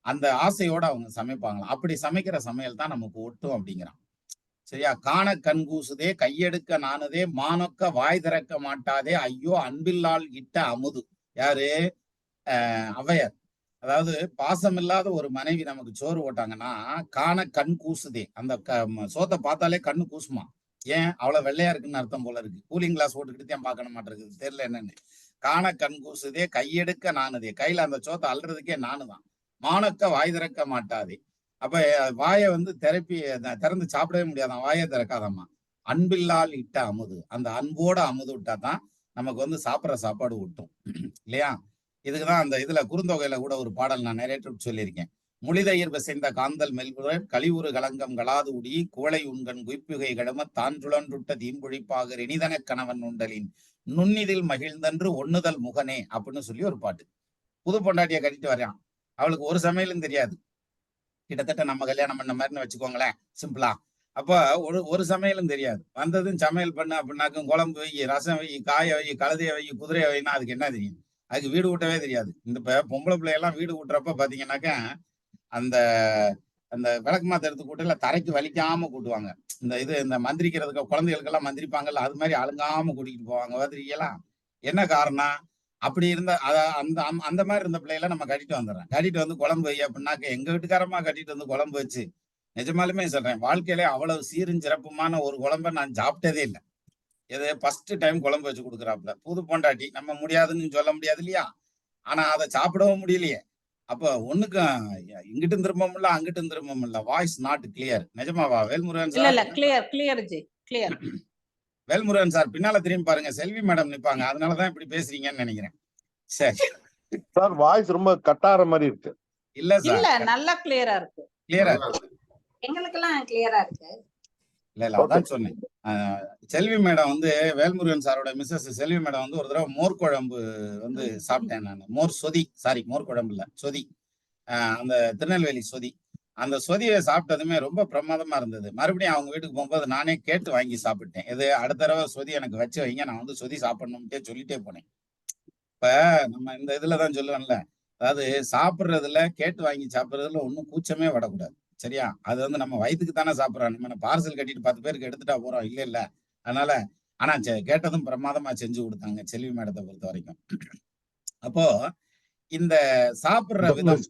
அந்த ஆசையோட அவங்க சமைப்பாங்களாம். அப்படி சமைக்கிற சமையல் தான் நமக்கு ஒட்டும் அப்படிங்கிறான். சரியா? காண கண் கூசுதே, கையெடுக்க நாணுதே, மானொக்க வாய் திறக்க மாட்டாதே, ஐயோ அன்பில்லால் இட்ட அமுது. யாரு? ஔவையார். அதாவது பாசமில்லாத ஒரு மனைவி நமக்கு சோறு போட்டாங்கன்னா, காண கண் கூசுதே, அந்த சோத்தை பார்த்தாலே கண்ணு கூசுமா. ஏன்? அவ்வளவு வெள்ளையா இருக்குன்னு அர்த்தம் போல இருக்கு. கூலிங் கிளாஸ் போட்டுக்கிட்டு தான் பார்க்கணும் மாட்டிருக்கு, தெரியல என்னன்னு. காண கண் கூசுதே, கையெடுக்க நாணுதே, கையில அந்த சோத்தை அள்ளுறதுக்கே நானுதான். மானொக்க வாய் திறக்க மாட்டாதே, அப்ப வாயை வந்து திறந்து சாப்பிடவே முடியாதான், வாயை திறக்காதாம்மா. அன்பில்லால் இட்ட அமுது, அந்த அன்போட அமுது விட்டாதான் நமக்கு வந்து சாப்பிட்ற சாப்பாடு விட்டும் இல்லையா? இதுக்குதான் அந்த இதுல குறுந்தொகையில கூட ஒரு பாடல் நான் நிறைய ட்ரிப் சொல்லியிருக்கேன். முளிதயிர் பிசைந்த காந்தல் மெல்புறன் கழிவுறு களங்கம் களாது உடி குவளை உண்கண் குய்ப்புகை கடம தான் சுழன்றுட்ட தீம்பொழிப்பாக இனிதன கணவன் உண்டலின் நுண்ணிதில் மகிழ்ந்தன்று ஒண்ணுதல் முகனே அப்படின்னு சொல்லி ஒரு பாட்டு. புது பொண்டாட்டியை கட்டிட்டு வர்றான், அவளுக்கு ஒரு சமையலும் தெரியாது. கிட்டத்தட்ட நம்ம கல்யாணம் பண்ண மாதிரின்னு வச்சுக்கோங்களேன், சிம்பிளா. அப்ப ஒரு சமையலும் தெரியாது. வந்ததும் சமையல் பண்ணு அப்படின்னாக்கும், குழம்பு வை, ரசம் வை, காய வை, கழுதைய வை, குதிரையை வைனா அதுக்கு என்ன தெரியும்? அதுக்கு வீடு ஊட்டவே தெரியாது. இந்த பொம்பளை பிள்ளையெல்லாம் வீடு ஊட்டுறப்ப பாத்தீங்கன்னாக்க, அந்த அந்த விளக்கு மாத்த எடுத்து கூட்டல தரைக்கு வலிக்காம கூட்டுவாங்க. இந்த மந்திரிக்கிறதுக்கு குழந்தைகளுக்கெல்லாம் மந்திரிப்பாங்கல்ல, அது மாதிரி அழுங்காம கூட்டிகிட்டு போவாங்க பாத்திருக்கீங்களா? என்ன காரணம்? அப்படி இருந்த அந்த அந்த மாதிரி இருந்த பிள்ளைகளை நம்ம கட்டிட்டு வந்துடுறோம். கட்டிட்டு வந்து குழம்பு வை அப்படின்னாக்க, எங்க வீட்டுக்காரமா கட்டிட்டு வந்து குழம்பு வச்சு, நிஜமாலுமே சொல்றேன், வாழ்க்கையிலே அவ்வளவு சீரும் சிறப்புமான ஒரு குழம்பை நான் சாப்பிட்டதே இல்லை. இது ஃபர்ஸ்ட் டைம் குழம்பு வச்சு கொடுக்குறாப்புல. புது பொண்டாட்டி, நம்ம முடியாதுன்னு சொல்ல முடியாது இல்லையா? ஆனா அதை சாப்பிடவும் முடியலையே. அப்ப ஒண்ணுக்கும் இங்கிட்டும் திரும்ப முடியல, அங்கிட்டும் திரும்ப முடியல. Voice not clear. நிஜமாவா வேல்முருகன் இல்ல சார்? இல்ல clear clear G clear. Velmurugan sir பின்னால திரும்பி பாருங்க, செல்வி மேடம் நிப்பாங்க, அதனாலதான் இப்படி பேசுறீங்கன்னு நினைக்கிறேன். சரி சார் வாய்ஸ் ரொம்ப கட்டார மாதிரி இருக்கு. இல்ல இல்ல சார், நல்லா கிளியரா இருக்கு. கிளியரா நல்லா இருக்கு. இருக்கு. எங்களுக்கு எல்லாம் கிளியரா இருக்கு. இல்ல அதான் சொன்னேன். செல்வி மேடம் வந்து வேல்முருகன் சாரோட மிஸ்ஸஸ் செல்வி மேடம் வந்து ஒரு தடவை மோர் குழம்பு வந்து சாப்பிட்டேன் நான். மோர் குழம்பு இல்ல, சொதி. அந்த திருநெல்வேலி சொதி. அந்த சொதியை சாப்பிட்டதுமே ரொம்ப பிரமாதமா இருந்தது. மறுபடியும் அவங்க வீட்டுக்கு போகும்போது நானே கேட்டு வாங்கி சாப்பிட்டேன். இது அடுத்த தடவை சொதி எனக்கு வச்சு வைங்க, நான் வந்து சொதி சாப்பிடணும்ட்டே சொல்லிட்டே போனேன். இப்ப நம்ம இந்த இதுலதான் சொல்லுவேன்ல, அதாவது சாப்பிடுறதுல கேட்டு வாங்கி சாப்பிடுறதுல ஒன்றும் கூச்சமே விடக்கூடாது. சரியா? அது வந்து நம்ம வயிற்றுக்கு தானே சாப்பிடுறோம். நம்ம பார்சல் கட்டிட்டு 10 பேருக்கு எடுத்துட்டா போறோம், இல்ல இல்ல. அதனால ஆனா கேட்டதும் பிரமாதமா செஞ்சு கொடுத்தாங்க செல்வி மேடத்தை பொறுத்த வரைக்கும். அப்போ இந்த சாப்பிடுற விதம்,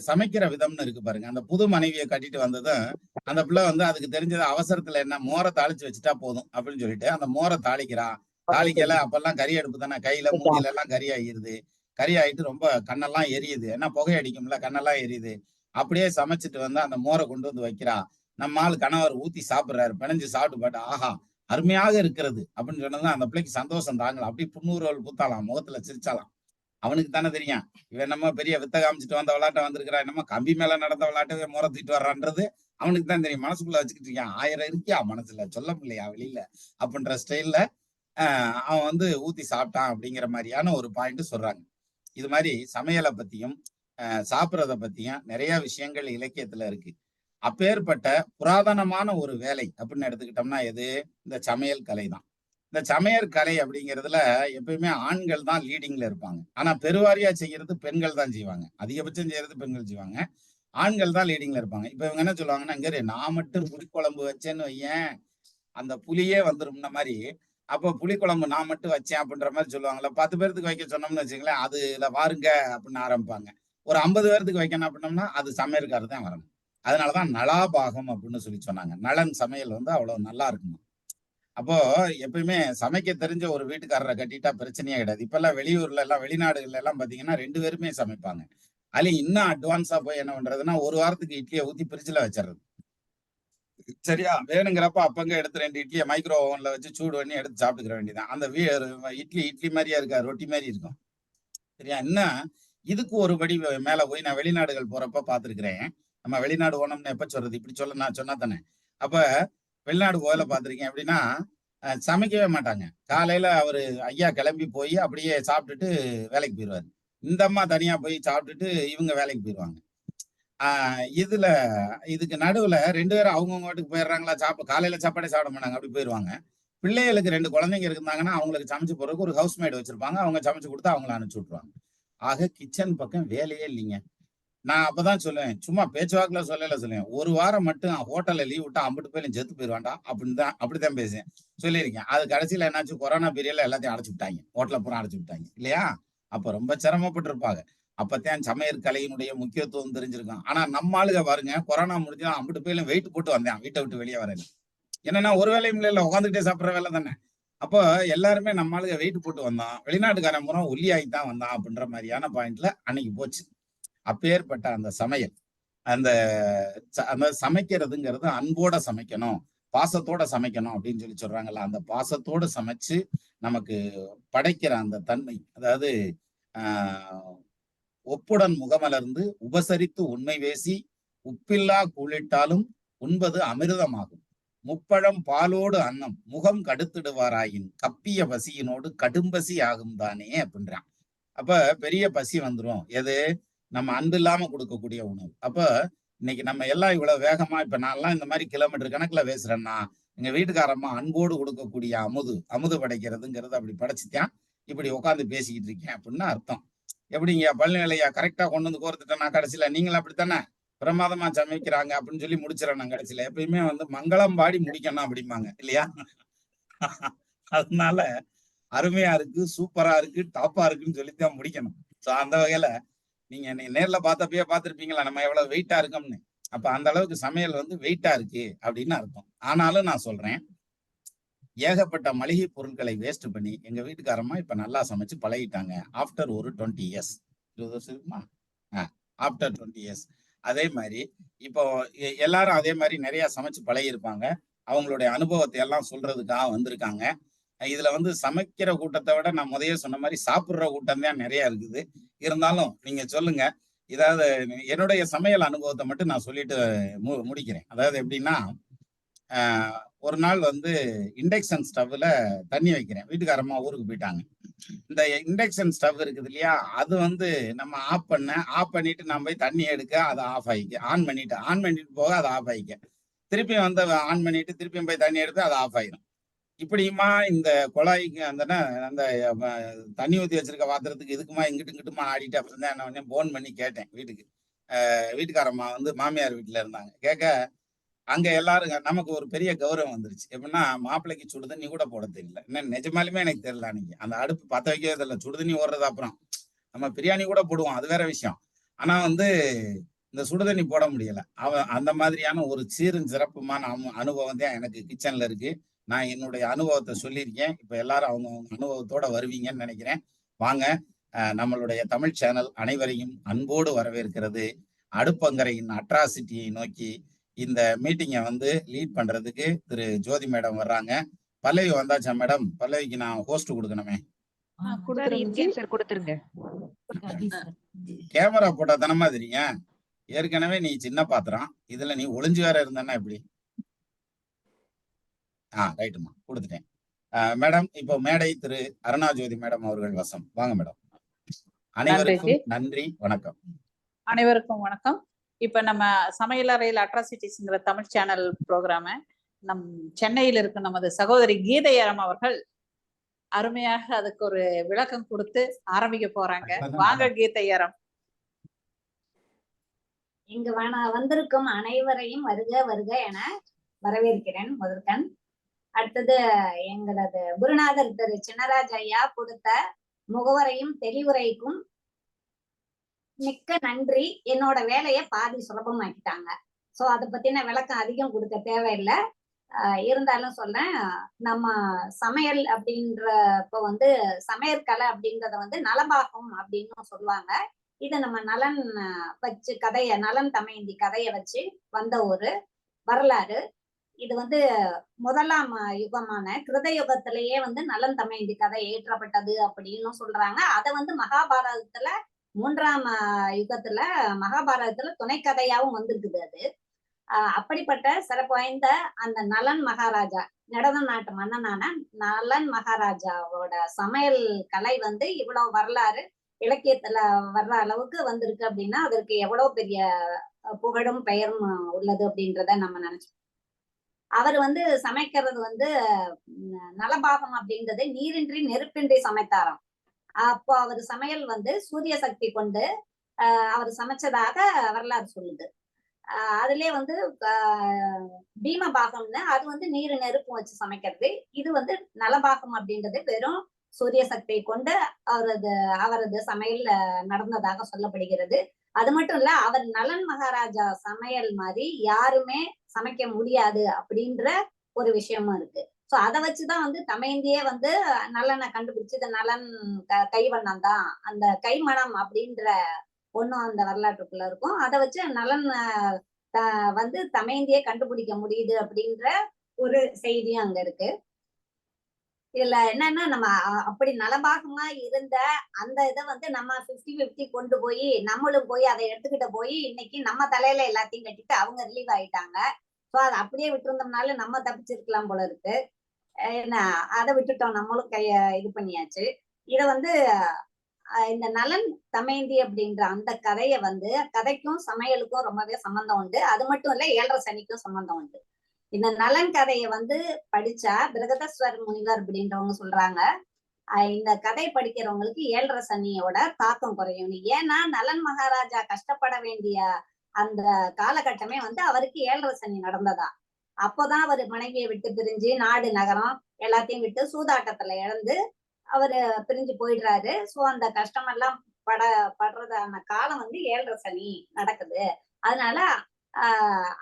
சமைக்கிற விதம்னு இருக்கு பாருங்க. அந்த புது மனைவியை கட்டிட்டு வந்ததும் அந்த பிள்ளை வந்து அதுக்கு தெரிஞ்சது அவசரத்துல என்ன மோரை தாளிச்சு வச்சுட்டா போதும் அப்படின்னு சொல்லிட்டு அந்த மோரை தாளிக்கிறா. தாளிக்கல, அப்பெல்லாம் கறி அடுப்பு தானே, கையில மூஞ்சில எல்லாம் கறி ஆகிருது. கறி ஆயிட்டு ரொம்ப கண்ணெல்லாம் எரியுது. ஏன்னா புகை அடிக்கும்ல, கண்ணெல்லாம் எரியுது. அப்படியே சமைச்சிட்டு வந்து அந்த மோரை கொண்டு வந்து வைக்கிறா. நம்ம ஆள் கணவர் ஊத்தி சாப்பிடுறாரு, பிணைஞ்சு சாப்பிட்டு பாட்டு ஆஹா அருமையாக இருக்கிறது அப்படின்னு சொன்னதும் அந்த பிள்ளைக்கு சந்தோஷம் தாங்கலாம். அப்படியே புன்னூறுவல் பூத்தாலாம், முகத்துல சிரிச்சாலாம். அவனுக்கு தானே தெரியும் இவன் என்னமோ பெரிய வித்த காமிச்சிட்டு வந்த விளையாட்ட வந்திருக்கிறா, என்னமோ கம்பி மேல நடந்த விளையாட்டவே முறை தூக்கிட்டு வர்றான்றது அவனுக்கு தான் தெரியும். மனசுக்குள்ள வச்சுக்கிட்டு இருக்கான், 1000 இருக்கியா மனசுல, சொல்ல முடியலையா வெளியில அப்படின்ற ஸ்டைல்ல அவன் வந்து ஊத்தி சாப்பிட்டான் அப்படிங்கிற மாதிரியான ஒரு பாயிண்ட் சொல்றாங்க. இது மாதிரி சமையலை பத்தியும் சாப்பிட்றத பத்தியும் நிறைய விஷயங்கள் இலக்கியத்துல இருக்கு. அப்பேற்பட்ட புராதனமான ஒரு வேலை அப்படின்னு எடுத்துக்கிட்டோம்னா எது? இந்த சமையல் கலை தான். இந்த சமையல் கலை அப்படிங்கிறதுல எப்பயுமே ஆண்கள் தான் லீடிங்ல இருப்பாங்க. ஆனா பெருவாரியா செய்யறது பெண்கள் தான் செய்வாங்க. அதிகபட்சம் செய்யறது பெண்கள் செய்வாங்க, ஆண்கள் தான் லீடிங்ல இருப்பாங்க. இப்ப இவங்க என்ன சொல்லுவாங்கன்னா, இங்க நான் மட்டும் புளிக்குழம்பு வச்சேன்னு வையேன், அந்த புளியே வந்துரும்ன மாதிரி. அப்போ புளிக்குழம்பு நான் மட்டும் வச்சேன் அப்படின்ற மாதிரி சொல்லுவாங்கல்ல. 10 பேர்த்துக்கு வைக்க சொன்னோம்னு வச்சுங்களேன், அதுல பாருங்க அப்படின்னு ஆரம்பிப்பாங்க. ஒரு 50 பேர்த்துக்கு வைக்கணும் அப்படின்னோம்னா அது சமையல்காரர் தான் வரணும். அதனாலதான் நலாபாகம் அப்படின்னு சொல்லி சொன்னாங்க. நலன் சமையல் வந்து அவ்வளவு நல்லா இருக்கணும். அப்போ எப்பயுமே சமைக்க தெரிஞ்ச ஒரு வீட்டுக்காரரை கட்டிட்டா பிரச்சனையே கிடையாது. இப்ப எல்லாம் வெளியூர்ல எல்லாம் வெளிநாடுகள்ல எல்லாம் பாத்தீங்கன்னா 2 பேருமே சமைப்பாங்க. அதுலயும் இன்னும் அட்வான்ஸா போய் என்ன பண்றதுன்னா, ஒரு வாரத்துக்கு இட்லியை ஊத்தி பிரிட்ஜ்ல வச்சிடறது. சரியா? வேணுங்கிறப்ப அப்பங்க எடுத்து 2 இட்லியை மைக்ரோ ஓவன்ல வச்சு சூடு பண்ணி எடுத்து சாப்பிட்டுக்கிற வேண்டியதான். அந்த இட்லி மாதிரியா இருக்கா, ரொட்டி மாதிரி இருக்கும். சரியா? இன்னும் இதுக்கு ஒரு படி மேல போய் நான் வெளிநாடுகள் போறப்ப பார்த்திருக்கிறேன். நம்ம வெளிநாடு போனோம்னு எப்ப சொல்றது? இப்படி சொல்ல நான் சொன்னா தானே. அப்ப வெளிநாடு போகல பார்த்திருக்கேன். எப்படின்னா சமைக்கவே மாட்டாங்க. காலையில அவரு ஐயா கிளம்பி போய் அப்படியே சாப்பிட்டுட்டு வேலைக்கு போயிடுவாரு. இந்த அம்மா தனியா போய் சாப்பிட்டுட்டு இவங்க வேலைக்கு போயிடுவாங்க. இதுல இதுக்கு நடுவுல 2 பேரும் அவங்கவுங்க வீட்டுக்கு போயிடுறாங்களா, காலையில சாப்பாடே சாப்பிட மாட்டாங்க, அப்படி போயிடுவாங்க. பிள்ளைகளுக்கு 2 குழந்தைங்க இருந்தாங்கன்னா அவங்களுக்கு சமைச்சு போறதுக்கு ஒரு ஹவுஸ் மேட் வச்சிருப்பாங்க. அவங்க சமைச்சு கொடுத்து அவங்கள அனுப்பிச்சு விட்டுருவாங்க. ஆக கிச்சன் பக்கம் வேலையே இல்லைங்க. நான் அப்பதான் சொல்லுவேன், சும்மா பேச்சுவாக்குல சொல்லுவேன், ஒரு வாரம் மட்டும் ஹோட்டல்ல லீவ் விட்டா அம்பிட்டு போய் செத்து போயிடுவான்டா அப்படித்தான் பேசுவேன், சொல்லியிருக்கேன். அது கடைசியில என்னாச்சு, கொரோனா பீரியட்ல எல்லாத்தையும் அடைச்சு விட்டாங்க, ஹோட்டல பூரா அடைச்சு விட்டாங்க இல்லையா? அப்ப ரொம்ப சிரமப்பட்டு இருப்பாங்க. அப்பத்தான் சமையல் கலையினுடைய முக்கியத்துவம் தெரிஞ்சிருக்கும். ஆனா நம்ம ஆளுக பாருங்க, கொரோனா முடிஞ்சா அம்பிட்டு போய் வெயிட் போட்டு வந்தேன், வீட்டை விட்டு வெளியே வரேன். என்னன்னா ஒரு வேலையும் இல்ல, உட்காந்துக்கிட்டே சாப்பிடுற வேலை தானே. அப்போ எல்லாருமே நம்ம ஆளுக வெயிட் போட்டு வந்தான், வெளிநாட்டுக்காரன் பூரா ஒல்லியாகித்தான் வந்தான் அப்படின்ற மாதிரியான பாயிண்ட்ல அன்னைக்கு போச்சு. அப்பேற்பட்ட அந்த சமையல், அந்த அந்த சமைக்கிறதுங்கிறது அன்போட சமைக்கணும், பாசத்தோட சமைக்கணும் அப்படின்னு சொல்லி சொல்றாங்கல்ல. அந்த பாசத்தோட சமைச்சு நமக்கு படைக்கிற அந்த தன்மை, அதாவது ஒப்புடன் முகமலர்ந்து உபசரித்து உண்மை பேசி உப்பில்லா கூழிட்டாலும் உண்பது அமிர்தமாகும். முப்பழம் பாலோடு அன்னம் முகம் கடுத்திடுவாராயின் கப்பிய பசியினோடு கடும்பசி ஆகும் தானே அப்படின்றான். அப்ப பெரிய பசி வந்துடும் எது? நம்ம அன்பு இல்லாம கொடுக்கக்கூடிய உணவு. அப்ப இன்னைக்கு நம்ம எல்லாம் இவ்வளவு வேகமா, இப்ப நான்லாம் இந்த மாதிரி கிலோமீட்டர் கணக்குல பேசுறேன்னா, எங்க வீட்டுக்காரம்மா அன்போடு கொடுக்கக்கூடிய அமுது படைக்கிறதுங்கிறது அப்படி படைச்சுதான் இப்படி உட்காந்து பேசிக்கிட்டு இருக்கேன் அப்படின்னு அர்த்தம். எப்படிங்க பல்நிலையா கரெக்டா கொண்டு வந்து கோர்த்துட்டேன் நான். கடைசியில நீங்களும் அப்படித்தானே பிரமாதமா சமைக்கிறாங்க அப்படின்னு சொல்லி முடிச்சிடறேன் நான். கடைசியில எப்பயுமே வந்து மங்களம் பாடி முடிக்கணும் அப்படிம்பாங்க இல்லையா? அதனால அருமையா இருக்கு, சூப்பரா இருக்கு, டாப்பா இருக்குன்னு சொல்லித்தான் முடிக்கணும். சோ அந்த வகையில நீங்க நேர்ல பார்த்தப்பயே பார்த்திருப்பீங்களா நம்ம எவ்வளவு வெயிட்டா இருக்கோம்னு. அப்ப அந்த அளவுக்கு சமையல் வந்து வெயிட்டா இருக்கு அப்படின்னு அர்த்தம். ஆனாலும் நான் சொல்றேன், ஏகப்பட்ட மளிகை பொருட்களை வேஸ்ட் பண்ணி எங்க வீட்டுக்காரம்மா இப்ப நல்லா சமைச்சு பழகிட்டாங்க. ஆஃப்டர் ஒரு 20 இயர்ஸ், 20 வருஷம் இருக்குமா, ஆஃப்டர் 20 இயர்ஸ். அதே மாதிரி இப்போ எல்லாரும் அதே மாதிரி நிறைய சமைச்சு பழகி இருப்பாங்க. அவங்களுடைய அனுபவத்தை எல்லாம் சொல்றதுக்காக வந்திருக்காங்க. இதுல வந்து சமைக்கிற கூட்டத்தை விட நான் முதைய சொன்ன மாதிரி சாப்பிடுற கூட்டம் தான் நிறைய இருக்குது. இருந்தாலும் நீங்க சொல்லுங்க. இதாவது என்னுடைய சமையல் அனுபவத்தை மட்டும் நான் சொல்லிட்டு முடிக்கிறேன். அதாவது எப்படின்னா, ஒரு நாள் வந்து இண்டக்ஷன் ஸ்டவ்ல தண்ணி வைக்கிறேன். வீட்டுக்காரம்மா ஊருக்கு போயிட்டாங்க. இந்த இண்டக்ஷன் ஸ்டவ் இருக்குது இல்லையா, அது வந்து நம்ம ஆஃப் பண்ணிட்டு நான் போய் தண்ணி எடுக்க அது ஆஃப் ஆகிக்க, ஆன் பண்ணிட்டு போக அது ஆஃப் ஆகிக்க, திருப்பியும் வந்து ஆன் பண்ணிட்டு திருப்பியும் போய் தண்ணி எடுத்து அது ஆஃப் ஆயிரும். இப்படியுமா இந்த குழாய்க்கு அந்த தண்ணி ஊற்றி வச்சிருக்க பாத்திரத்துக்கு இதுக்குமா இங்கிட்டுமா ஆடிட்டு அப்புறம் தான் என்ன போன் பண்ணி கேட்டேன் வீட்டுக்கு. வீட்டுக்காரம்மா வந்து மாமியார் வீட்டுல இருந்தாங்க. கேட்க அங்க எல்லாரும் நமக்கு ஒரு பெரிய கௌரவம் வந்துருச்சு. எப்படின்னா, மாப்பிள்ளைக்கு சுடுதண்ணி கூட போட தெரியல. என்ன நிஜமாலுமே எனக்கு தெரியல அன்னைக்கு. அந்த அடுப்பு பத்த வைக்கவே தெரியல. சுடுதண்ணி ஓடுறது அப்புறம் நம்ம பிரியாணி கூட போடுவோம், அது வேற விஷயம். ஆனா வந்து இந்த சுடுதண்ணி போட முடியல. அந்த மாதிரியான ஒரு சீரும் சிறப்புமான அனுபவம் தான் எனக்கு கிச்சன்ல இருக்கு. நான் என்னுடைய அனுபவத்தை சொல்லியிருக்கேன். இப்ப எல்லாரும் அவங்க அனுபவத்தோட வருவீங்கன்னு நினைக்கிறேன். வாங்க, நம்மளுடைய தமிழ் சேனல் அனைவரையும் அன்போடு வரவேற்கிறது. அடுப்பங்கரையின் அட்ராசிட்டியை நோக்கி இந்த மீட்டிங்கை வந்து லீட் பண்றதுக்கு திரு ஜோதி மேடம் வர்றாங்க. பல்லவி வந்தாச்சா மேடம்? பல்லவிக்கு நான் ஹோஸ்ட் கொடுக்கணுமே. கேமரா போட்டா தானமா தெரியும். ஏற்கனவே நீ சின்ன பாத்திரம், இதுல நீ ஒளிஞ்சு வேற இருந்தா எப்படி? ரைட்டுமா, கொடுத்துட்டேன். மேடம், இப்போ மேடை திரு அருணா ஜோதி மேடம் அவர்கள் வசம். வாங்க மேடம். அனைவருக்கும் நன்றி, வணக்கம். அனைவருக்கும் வணக்கம். இப்ப நம்ம சமையலறையில் அட்ராசிட்டிஸ்ங்கிற தமிழ் சேனல் ப்ரோக்ராம நம் சென்னையில் இருக்கும் நமது சகோதரி கீதையரம் அவர்கள் அருமையாக அதுக்கு ஒரு விளக்கம் கொடுத்து ஆரம்பிக்க போறாங்க. வாங்க கீதையரம். இங்கு வந்திருக்கும் அனைவரையும் வருக வருக என வரவேற்கிறேன் முதற்கண். அடுத்தது எங்களது குருநாதர் திரு சின்னராஜ் ஐயா கொடுத்த முகவரையும் தெளிவுரைக்கும் மிக்க நன்றி. என்னோட வேலையை பாதி சுலபமாக்கிட்டாங்க. சோ அதை பத்தின விளக்கம் அதிகம் கொடுக்க தேவையில்லை. இருந்தாலும் சொல்றேன், நம்ம சமையல் அப்படின்றப்ப வந்து சமையற்கலை அப்படின்றத வந்து நலபாகம் அப்படின்னு சொல்லுவாங்க. இது நம்ம நலன் வச்சு நலன் தமயந்தி கதையை வச்சு வந்த ஒரு வரலாறு. இது வந்து முதலாம் யுகமான கிருத யுகத்திலேயே வந்து நலன் தமயந்தி கதை ஏற்றப்பட்டது அப்படின்னு சொல்றாங்க. அதை வந்து மகாபாரதத்துல 3ஆம் யுகத்துல மகாபாரதத்துல துணைக்கதையாவும் வந்திருக்குது அது. அப்படிப்பட்ட சிறப்பு வாய்ந்த அந்த நலன் மகாராஜா, நடன நாட்டு மன்னனான நலன் மகாராஜாவோட சமையல் கலை வந்து இவ்வளவு வரலாறு இலக்கியத்துல வர்ற அளவுக்கு வந்திருக்கு அப்படின்னா அதற்கு எவ்வளவு பெரிய புகழும் பெயரும் உள்ளது அப்படின்றத நம்ம நினைச்சோம். அவர் வந்து சமைக்கிறது வந்து நலபாகம் அப்படின்றது நீரின்றி நெருப்பின்றி சமைத்தாராம். அப்போ அவர் சமையல் வந்து சூரிய சக்தி கொண்டு அவர் சமைச்சதாக வரலாறு சொல்லுது. அதுலயே வந்து பீமபாகம்னு அது வந்து நீர் நெருப்பு வச்சு சமைக்கிறது. இது வந்து நலபாகம் அப்படின்றது வெறும் சூரிய சக்தியை கொண்டு அவரது சமையல் நடந்ததாக சொல்லப்படுகிறது. அது மட்டும் இல்ல, அவர் நலன் மகாராஜா சமையல் மாதிரி யாருமே சமைக்க முடியாது அப்படின்ற ஒரு விஷயமும் இருக்கு. சோ அதை வச்சுதான் வந்து தமயந்தியே வந்து நலனை கண்டுபிடிச்சு இது நலன் கைவண்ணம் தான், அந்த கைமணம் அப்படின்ற ஒண்ணும் அந்த வரலாற்றுக்குள்ள இருக்கும். அதை வச்சு நலன் வந்து தமயந்தியே கண்டுபிடிக்க முடியுது அப்படின்ற ஒரு செய்தியும் அங்க இருக்கு. இதுல என்னன்னா, நம்ம அப்படி நலபாகமா இருந்த அந்த இதை வந்து நம்ம 50-50 கொண்டு போய் நம்மளும் போய் அதை எடுத்துக்கிட்ட போய் இன்னைக்கு நம்ம தலையில எல்லாத்தையும் கட்டிட்டு அவங்க ரிலீவ் ஆயிட்டாங்க. சோ அதை அப்படியே விட்டுருந்தோம்னால நம்ம தப்பிச்சிருக்கலாம் போல இருக்கு. என்ன அதை விட்டுட்டோம், நம்மளும் இது பண்ணியாச்சு. இத வந்து இந்த நலன் தமயந்தி அப்படின்ற அந்த கதையை வந்து கதைக்கும் சமையலுக்கும் ரொம்பவே சம்பந்தம் உண்டு. அது மட்டும் இல்ல, 7.5 சனிக்கும் சம்பந்தம் உண்டு. இந்த நலன் கதையை வந்து படிச்சா பிரகதஸ்வர் முனிவர் அப்படின்றவங்க சொல்றாங்க, இந்த கதை படிக்கிறவங்களுக்கு 7.5 சனியோட தாக்கம் குறையும். ஏன்னா நலன் மகாராஜா கஷ்டப்பட வேண்டிய அந்த காலகட்டமே வந்து அவருக்கு 7.5 சனி நடந்ததா. அப்போதான் அவர் மனைவியை விட்டு பிரிஞ்சு நாடு நகரம் எல்லாத்தையும் விட்டு சூதாட்டத்துல இழந்து அவரு பிரிஞ்சு போயிடுறாரு. சோ அந்த கஷ்டமெல்லாம் படுறதான காலம் வந்து 7.5 சனி நடக்குது. அதனால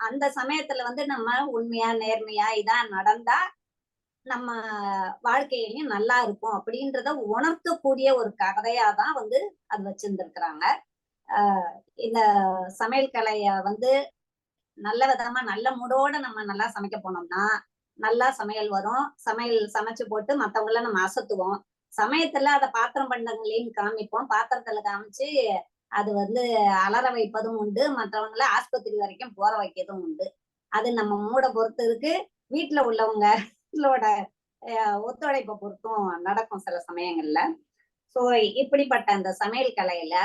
அந்த சமயத்துல வந்து நம்ம உண்மையா நேர்மையா இதான் நடந்தா நம்ம வாழ்க்கையிலையும் நல்லா இருக்கும் அப்படின்றத உணர்த்தக்கூடிய ஒரு கதையாதான் வந்து அது வச்சிருந்திருக்கிறாங்க. இந்த சமையல் கலைய வந்து நல்ல விதமா நல்ல மூடோட நம்ம நல்லா சமைக்க போனோம்னா நல்லா சமையல் வரும். சமையல் சமைச்சு போட்டு மத்தவங்கள நம்ம அசத்துவோம். சமயத்துல அத பாத்திரம் பண்டங்களையும் காமிப்போம். பாத்திரத்துல காமிச்சு அது வந்து அலற வைப்பதும் உண்டு. மற்றவங்கள ஆஸ்பத்திரி வரைக்கும் போற வைக்கிறதும் உண்டு. அது நம்ம மூட பொறுத்து இருக்கு. வீட்டுல உள்ளவங்களோட ஒத்துழைப்பை பொறுத்தும் நடக்கும் சில சமயங்கள்ல. சோ இப்படிப்பட்ட அந்த சமையல் கலையில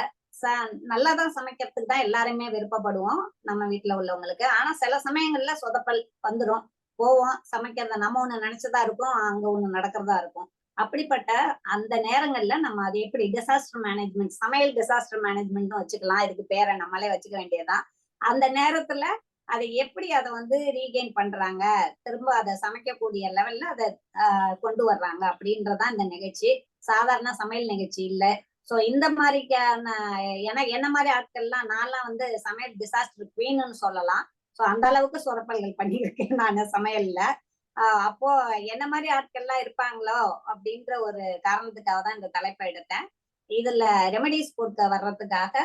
நல்லாதான் சமைக்கிறதுக்கு தான் எல்லாருமே விருப்பப்படுவோம் நம்ம வீட்டுல உள்ளவங்களுக்கு. ஆனா சில சமயங்கள்ல சொதப்பல் வந்துடும். போவோம் சமைக்கிறத நம்ம ஒண்ணு நினைச்சதா இருக்கும், அங்க ஒண்ணு நடக்கிறதா இருக்கும். அப்படிப்பட்ட அந்த நேரங்கள்ல நம்ம அது எப்படி டிசாஸ்டர் மேனேஜ்மெண்ட், சமையல் டிசாஸ்டர் மேனேஜ்மெண்ட் வச்சுக்கலாம். இதுக்கு பேரை நம்மளே வச்சுக்க வேண்டியதுதான். அந்த நேரத்துல அதை எப்படி அதை வந்து ரீகெயின் பண்றாங்க, திரும்ப அதை சமைக்கக்கூடிய லெவல்ல அதை கொண்டு வர்றாங்க அப்படின்றதான் இந்த நிகழ்ச்சி. சாதாரண சமையல் நிகழ்ச்சி இல்ல. சோ இந்த மாதிரிக்கான என்ன மாதிரி ஆட்கள்லாம் நான்லாம் வந்து சமையல் டிசாஸ்டர் குவீன்னு சொல்லலாம். சோ அந்த அளவுக்கு சொதப்பல்கள் பண்ணியிருக்கேன் நான் சமையல்ல. அப்போ என்ன மாதிரி ஆட்கள்லாம் இருப்பாங்களோ அப்படின்ற ஒரு காரணத்துக்காக தான் இந்த தலைப்பை எடுத்தேன். இதுல ரெமடிஸ் கொடுக்க வர்றதுக்காக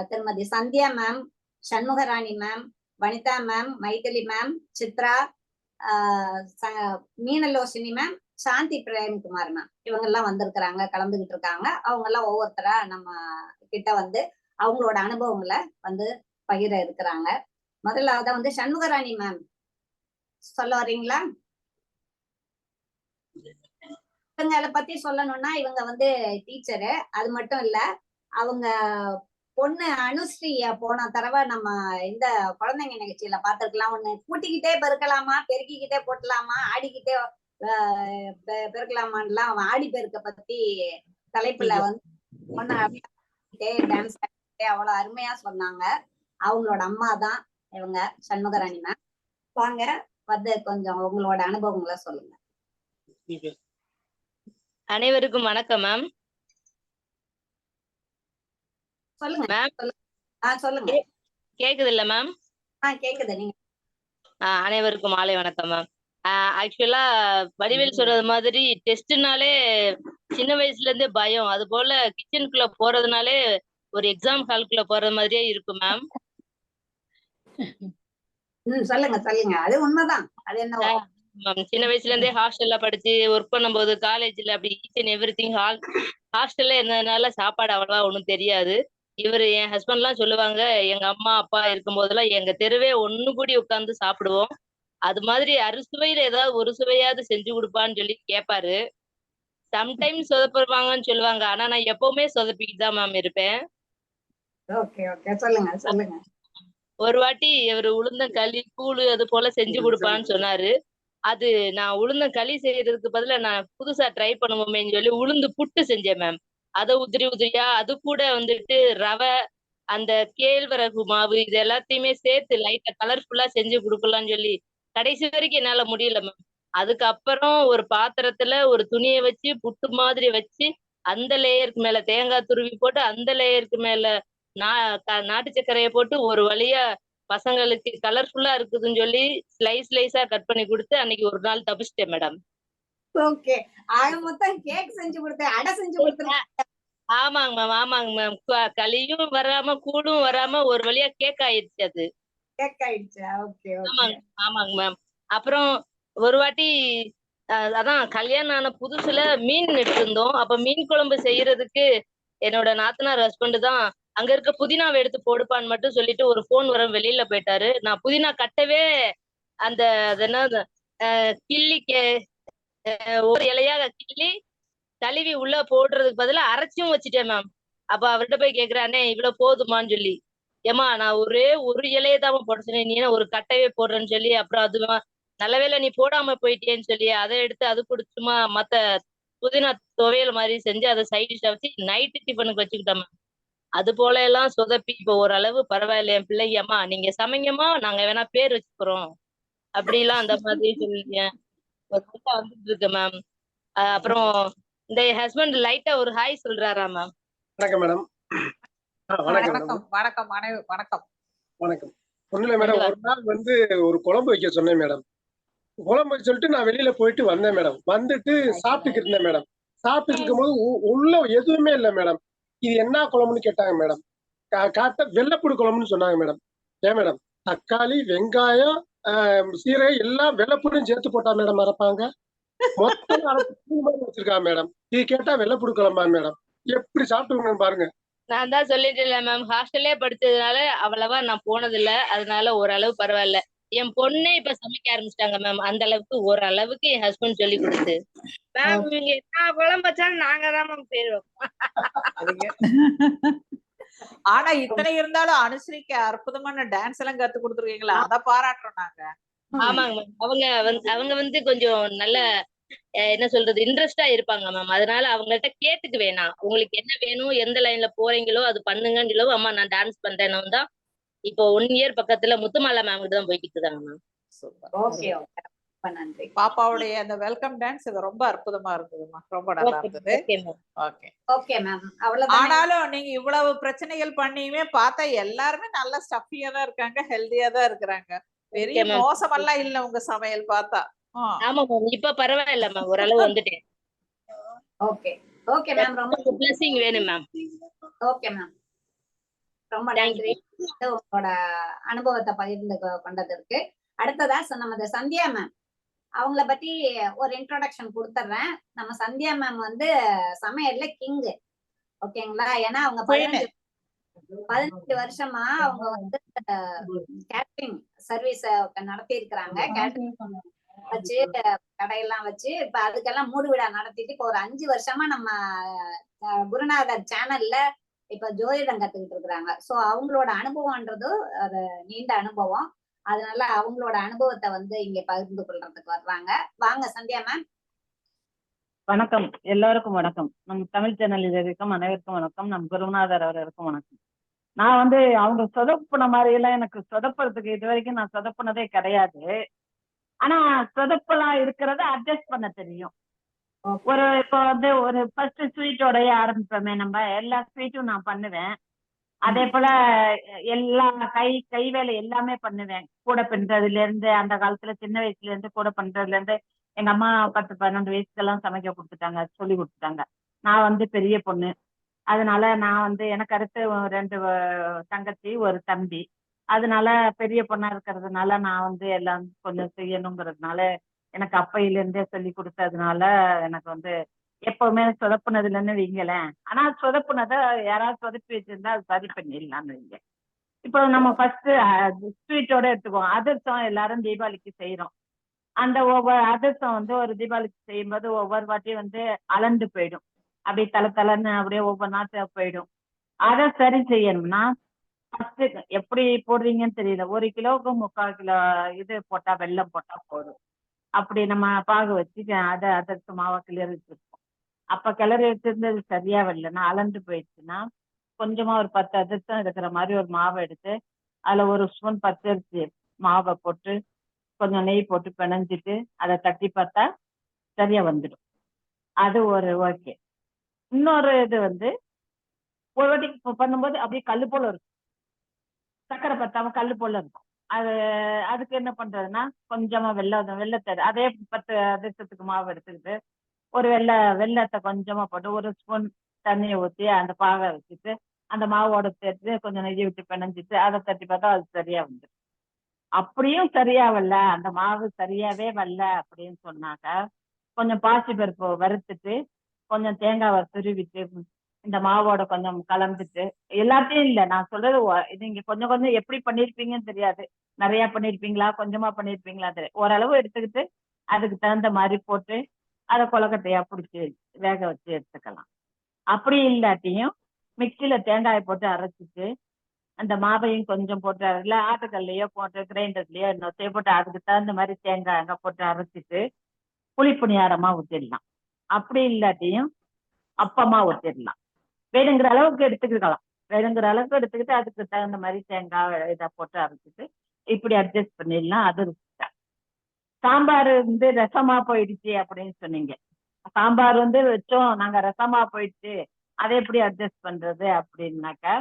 திருமதி Sandhya ma'am, Shanmugarani ma'am, Vanitha ma'am, Mythili ma'am, Chitra, Meenalochini ma'am, Shanthi Premkumar ma'am, இவங்க எல்லாம் வந்திருக்கிறாங்க, கலந்துகிட்டு இருக்காங்க. அவங்க எல்லாம் ஒவ்வொருத்தரா நம்ம கிட்ட வந்து அவங்களோட அனுபவங்களை வந்து பகிர இருக்கிறாங்க. முதலாவது வந்து சண்முகராணி மேம் சொல்ல வரீங்களா? இவங்களை பத்தி சொல்லணும்னா இவங்க வந்து டீச்சரு. அது மட்டும் இல்ல, அவங்க பொண்ணு அனுஸ்ரீய போன தடவை நம்ம இந்த குழந்தைங்க நிகழ்ச்சியில பாத்துருக்கலாம். ஒண்ணு கூட்டிக்கிட்டே பெருக்கலாமா, பெருக்கிக்கிட்டே போட்டலாமா, ஆடிக்கிட்டே பெருக்கலாமான்லாம் ஆடி பெருக்க பத்தி தலைப்புல வந்து டான்ஸ் அவ்வளவு அருமையா சொன்னாங்க. அவங்களோட அம்மா தான் இவங்க சண்முகராணி மேம். வாங்க வந்து கொஞ்சம் உங்களோட அனுபவங்களை சொல்லுங்க. அனைவருக்கும் வணக்கம் மேம். சொல்லுங்க மேம். சொல்லுங்க. கேக்குது இல்ல மேம்? கேக்குது. நீங்க அனைவருக்கும் மாலை வணக்கம் மேம். ஆக்சுவலா வடிவேல் சொல்றது மாதிரி டெஸ்ட்னாலே சின்ன வயசுல இருந்தே பயம். அது போல கிச்சனுக்குள்ள போறதுனாலே ஒரு எக்ஸாம் ஹாலுக்குள்ள போறது மாதிரியே இருக்கும் மேம். சொல்லுங்க சொல்லுங்க. அது உண்மைதான். அது என்ன சின்ன வயசுல இருந்தே ஹாஸ்டல்ல படிச்சு ஒர்க் பண்ணும்போது காலேஜ்ல அப்படி ஈச் அண்ட் எவ்ரி திங் ஹாஸ்டல்ல இருந்ததுனால சாப்பாடு அவ்வளவா ஒண்ணும் தெரியாது. இவரு என் ஹஸ்பண்ட் எல்லாம் சொல்லுவாங்க, எங்க அம்மா அப்பா இருக்கும் போதெல்லாம் எங்க தெருவே ஒண்ணு கூடி உட்கார்ந்து சாப்பிடுவோம். அது மாதிரி அறுசுவையில ஏதாவது ஒரு சுவையாவது செஞ்சு கொடுப்பான்னு சொல்லி கேட்பாரு. சம்டைம்ஸ் சொதப்பிடுவாங்கன்னு சொல்லுவாங்க. ஆனா நான் எப்பவுமே சொதப்பிக்கிட்டு தான் மேம் இருப்பேன். சொல்லுங்க சொல்லுங்க. ஒரு வாட்டி இவரு உளுந்தங்களி கூழு அது போல செஞ்சு கொடுப்பான்னு சொன்னாரு. அது நான் உளுந்தங்களி செய்யறதுக்கு பதிலா நான் புதுசா ட்ரை பண்ணுவோமேன்னு சொல்லி உளுந்து புட்டு செஞ்சேன் மேம். அதை உதிரியா அது கூட வந்துட்டு ரவை, அந்த கேழ்வரகு மாவு, இது எல்லாத்தையுமே சேர்த்து லைட்டா கலர்ஃபுல்லா செஞ்சு கொடுக்கலாம்னு சொல்லி கடைசி வரைக்கும் என்னால முடியல மேம். அதுக்கப்புறம் ஒரு பாத்திரத்துல ஒரு துணியை வச்சு புட்டு மாதிரி வச்சு அந்த லேயருக்கு மேல தேங்காய் துருவி போட்டு அந்த லேயருக்கு மேல நாட்டு சர்க்கரையை போட்டு ஒரு வழியா பசங்களுக்கு கலர்ஃபுல்லா இருக்குதுன்னு சொல்லி ஸ்லைஸா கட் பண்ணி கொடுத்து அன்னைக்கு ஒரு நாள் தப்பிச்சிட்டேன் மேடம். ஓகே. ஆக மொத்தம் கேக் செஞ்சு கொடுத்தேன், அடை செஞ்சு கொடுத்தேன். ஆமாங்க மேம், ஆமாங்க மேம். களியும் வராம கூடும் வராம ஒரு வழியா கேக் ஆயிடுச்சு. அது கேக் ஆயிடுச்சு. ஓகே. ஆமாங்க மேம். அப்புறம் ஒரு வாட்டி அதான் கல்யாணம் ஆன புதுசுல மீன் எடுத்திருந்தோம். அப்ப மீன் குழம்பு செய்யறதுக்கு என்னோட நாத்தனார் ஹஸ்பண்ட் தான் அங்க இருக்க புதினாவை எடுத்து போடுப்பான்னு மட்டும் சொல்லிட்டு ஒரு போன் வர வெளியில போயிட்டாரு. நான் புதினா கட்டவே அந்த என்ன கிள்ளி ஒரு இலையாக கிள்ளி கழுவி உள்ள போடுறதுக்கு பதிலா அரைச்சும் வச்சுட்டேன் மேம். அப்ப அவர்கிட்ட போய் கேக்குறானே இவ்வளவு போதுமான்னு சொல்லி, ஏமா நான் ஒரே ஒரு இலையை தான் போட சொன்னேன், நீ ஒரு கட்டையே போடுறேன்னு சொல்லி, அப்புறம் அதுவா நல்லவேளை நீ போடாம போயிட்டேன்னு சொல்லி அதை எடுத்து அது குடிச்சுமா மத்த புதினா துவையல் மாதிரி செஞ்சு அதை சைட் டிஷ்ஷா வச்சு நைட்டு டிஃபனுக்கு வச்சுக்கிட்டேன் மேம். அது போல எல்லாம் சொதப்பி இப்ப ஓரளவு பரவாயில்ல. என் பிள்ளைங்க அம்மா நீங்க சமைங்கம்மா, நாங்க வேணா பேர் வச்சுக்கிறோம் அப்படிலாம் அந்த மாதிரி சொல்லிருக்கேன். ஒரு வந்துட்டு இருக்கு மேம். அப்புறம் இந்த ஹஸ்பண்ட் லைட்டா ஒரு ஹாய் சொல்றாரா மேம்? வணக்கம் மேடம். வணக்கம் வணக்கம் வணக்கம் வணக்கம். ஒண்ணுல மேடம், ஒரு நாள் வந்து ஒரு குழம்பு வைக்க சொன்னேன் மேடம். குழம்பு வைக்க சொல்லிட்டு நான் வெளியில போயிட்டு வந்தேன் மேடம். வந்துட்டு சாப்பிட்டுக்கிட்டு இருந்தேன் மேடம். சாப்பிட்டு இருக்கும் போது உள்ள எதுவுமே இல்லை மேடம். இது என்ன குழம்புன்னு கேட்டாங்க மேடம். காட்ட வெள்ளைப்பூடு குழம்புன்னு சொன்னாங்க மேடம். ஏன் மேடம், தக்காளி வெங்காயம் சீரகம் எல்லாம் வெள்ளைப்பூடும் சேர்த்து போட்டா மேடம் அரைப்பாங்க. மொத்தம் வச்சிருக்கா மேடம். இது கேட்டா வெள்ளைப்பூடு குழம்பா மேடம்? எப்படி சாப்பிட்டுருக்கணும் பாருங்க. நான் தான் சொல்லிட்டேன்ல மேம், ஹாஸ்டல்லே படிச்சதுனால அவ்வளவா நான் போனதில்ல. அதனால ஓரளவு பரவாயில்ல. என் பொண்ணே இப்ப சமைக்க ஆரம்பிச்சிட்டாங்க மேம். அந்த அளவுக்கு ஓரளவுக்கு என் ஹஸ்பண்ட் சொல்லி கொடுத்து. மேம் இவங்க என்ன குழம்பு வச்சாலும் நாங்க தான் மேம் பேர் ஆனா இத்தனை இருந்தாலும் அனுஸ்ரீக்கு அற்புதமான டான்ஸ் எல்லாம் கத்து கொடுத்துருக்கீங்களா? அத பாராட்டுறோம் நாங்க. ஆமாங்க மேம். அவங்க வந்து கொஞ்சம் நல்ல என்ன சொல்றது, இன்ட்ரெஸ்டா இருப்பாங்க மேம். அதனால அவங்கள்ட்ட கேட்டுக்கு வேணாம், உங்களுக்கு என்ன வேணும், எந்த லைன்ல போறீங்களோ அது பண்ணுங்கன்னு சொல்லவும், அம்மா நான் டான்ஸ் பண்றேன்னு தான் இப்போ 1 இயர் பக்கத்துல முத்துமாலா மேம் கிட்ட தான் போய்கிட்டு இருக்காங்க மேம். ஓகே ஓகே, ரொம்ப நன்றி. பாப்பாவுடைய அந்த வெல்கம் டான்ஸ் இது ரொம்ப அற்புதமா இருந்ததுமா, ரொம்ப நல்லா இருந்தது. ஓகே ஓகே மேம், அவ்வளவுதான். ஆனாலும் நீங்க இவ்வளவு பிரச்சனைகள் பண்ணியுமே பார்த்தா எல்லாருமே நல்ல ஸ்டஃபியா தான் இருக்காங்க, ஹெல்தியா தான் இருக்கிறாங்க. பெரிய மோசமெல்லாம் இல்ல உங்க சமையல் பார்த்தா. ஆமா மேம், இப்ப பரவாயில்ல மேம், ஓரளவு வந்துட்டேன். ஓகே ஓகே மேம், ரொம்ப பிளஸிங் வேணும் மேம். ஓகே மேம், ரொம்ப நன்றி உங்களோட அனுபவத்தை பகிர்ந்து கொண்டதற்கு. அடுத்ததா நமது சந்தியா மேம், அவங்கள பத்தி ஒரு இன்ட்ரோடக்ஷன் கொடுத்துட்றேன். நம்ம சந்தியா மேம் வந்து சமையல்ல கிங், ஓகேங்களா? ஏன்னா அவங்க 18 வருஷமா அவங்க வந்து கேட்டரிங் சர்வீஸ் நடத்தி இருக்கிறாங்க. கேட்டரிங் வச்சு கடையெல்லாம் வச்சு இப்ப அதுக்கெல்லாம் மூடு விழா நடத்திட்டு இப்ப ஒரு 5 வருஷமா நம்ம குருநாதர் சேனல்ல இப்ப ஜோதிடம் கத்துக்கிட்டு இருக்கிறாங்க. சோ அவங்களோட அனுபவம்ன்றது அது நீண்ட அனுபவம். அதனால அவங்களோட அனுபவத்தை வந்து இங்க பகிர்ந்து கொள்றதுக்கு வர்றாங்க. வாங்க சந்தியா மேம். வணக்கம், எல்லாருக்கும் வணக்கம். நம் தமிழ் சேனலில் இருக்கும் அனைவருக்கும் வணக்கம். நம் குருநாதர் அவர்களுக்கும் வணக்கம். நான் வந்து அவங்க சொதப்புன மாதிரி எல்லாம் எனக்கு சொதப்புறதுக்கு இது வரைக்கும் நான் சொதப்புனதே கிடையாது. ஆனா சொதப்பெல்லாம் இருக்கிறத அட்ஜஸ்ட் பண்ண தெரியும். இப்ப வந்து ஒரு ஃபர்ஸ்ட் ஸ்வீட்டோடய ஆரம்பிப்போமே, நம்ம எல்லா ஸ்வீட்டும் நான் பண்ணுவேன். அதே போல எல்லா கை வேலை எல்லாமே பண்ணுவேன். கூட பின்றதுல இருந்து, அந்த காலத்துல சின்ன வயசுல இருந்து கூட பண்றதுல இருந்து, எங்க அம்மா 10-12 வயசுக்கெல்லாம் சமைக்க கொடுத்துட்டாங்க, சொல்லி கொடுத்துட்டாங்க. நான் வந்து பெரிய பொண்ணு, அதனால நான் வந்து எனக்கு அடுத்து 2 தங்கச்சி, ஒரு தம்பி. அதனால பெரிய பொண்ணா இருக்கிறதுனால நான் வந்து எல்லாம் கொஞ்சம் செய்யணுங்கிறதுனால எனக்கு அப்பையில இருந்தே சொல்லி கொடுத்ததுனால எனக்கு வந்து எப்பவுமே சொதப்புனதுலன்னு வைங்களேன். ஆனா சொதப்புனதை யாராவது சொதப்பி வச்சிருந்தா அது சரி பண்ணிடலாம்னு வைங்க. இப்போ நம்ம ஃபர்ஸ்ட் ஸ்வீட்டோட எடுத்துக்குவோம். அதிர்ஷ்டம் எல்லாரும் தீபாவளிக்கு செய்யறோம். அந்த ஒவ்வொரு அதிர்ஷ்டம் வந்து ஒரு தீபாவளிக்கு செய்யும்போது ஒவ்வொரு வாட்டியும் வந்து அளந்து போயிடும், அப்படியே தலை அப்படியே ஒவ்வொரு நாட்டு போயிடும். அதை சரி செய்யணும்னா ஃபர்ஸ்ட் எப்படி போடுறீங்கன்னு தெரியல, 1 கிலோவுக்கு 3/4 கிலோ இது போட்டா, வெல்லம் போட்டா போதும். அப்படி நம்ம பாகு வச்சு அதை அதிர்ஷ்ட மாவா கிளறி வச்சிருக்கோம். அப்ப கிளறி வச்சிருந்தது சரியா வரலன்னா, அளந்து போயிடுச்சுன்னா கொஞ்சமா ஒரு 10 அதிர்ஷ்டம் இருக்கிற மாதிரி ஒரு மாவை எடுத்து அதுல 1 ஸ்பூன் பச்சரிசி மாவை போட்டு கொஞ்சம் நெய் போட்டு பிணைஞ்சிட்டு அதை தட்டி பார்த்தா சரியா வந்துடும். அது ஒரு ஓகே. இன்னொரு இது வந்து ஒரு வாட்டி பண்ணும்போது அப்படியே கல்லு போல இருக்கும், சக்கரை பத்தாம கல்லு போல இருக்கும். அதுக்கு என்ன பண்றதுன்னா, கொஞ்சமா வெள்ளத்தை அதே 10 அதிர்ஷ்டத்துக்கு மாவு எடுத்துக்கிட்டு ஒரு வெள்ளத்தை கொஞ்சமா போட்டு 1 ஸ்பூன் தண்ணியை ஊற்றி அந்த பாகை வச்சுட்டு அந்த மாவோட சேர்த்து கொஞ்சம் நெய்யை விட்டு பிணைஞ்சிட்டு அதை தட்டி பார்த்தா அது சரியா வந்துடும். அப்படியும் சரியா வரல, அந்த மாவு சரியாவே வரல அப்படின்னு சொன்னாக்க கொஞ்சம் பாசி பருப்பு வறுத்துட்டு கொஞ்சம் தேங்காவை துருவிட்டு இந்த மாவோட கொஞ்சம் கலந்துட்டு, எல்லாத்தையும் இல்லை நான் சொல்றது, நீங்க கொஞ்சம் கொஞ்சம் எப்படி பண்ணிருப்பீங்கன்னு தெரியாது, நிறைய பண்ணிருப்பீங்களா கொஞ்சமா பண்ணிருப்பீங்களா தெரியாது, ஓரளவு எடுத்துக்கிட்டு அதுக்கு தகுந்த மாதிரி போட்டு அதை கொலக்கட்டையா பிடிச்சி வேக வச்சு எடுத்துக்கலாம். அப்படி இல்லாட்டியும் மிக்சியில தேங்காயை போட்டு அரைச்சிட்டு அந்த மாவையும் கொஞ்சம் போட்டு, இல்லை ஆட்டுக்கல்லையோ போட்டு கிரைண்டர்லயோ இன்னொத்தையோ போட்டு அதுக்கு தகுந்த மாதிரி தேங்காய் அங்கே போட்டு அரைச்சிட்டு புளிப்புணியாரமா ஊற்றிடலாம். அப்படி இல்லாட்டியும் அப்பமா ஊற்றிடலாம். வேணுங்கிற அளவுக்கு எடுத்துக்கலாம், வேணுங்கிற அளவுக்கு எடுத்துக்கிட்டு அதுக்கு தகுந்த மாதிரி தேங்காய் இதை போட்டு அரைச்சிட்டு இப்படி அட்ஜஸ்ட் பண்ணிடலாம். அது சாம்பார் வந்து ரசமா போயிடுச்சு அப்படின்னு சொன்னீங்க. சாம்பார் வந்து வச்சோம் நாங்க, ரசமா போயிடுச்சு, அதை எப்படி அட்ஜஸ்ட் பண்றது அப்படின்னாக்கா,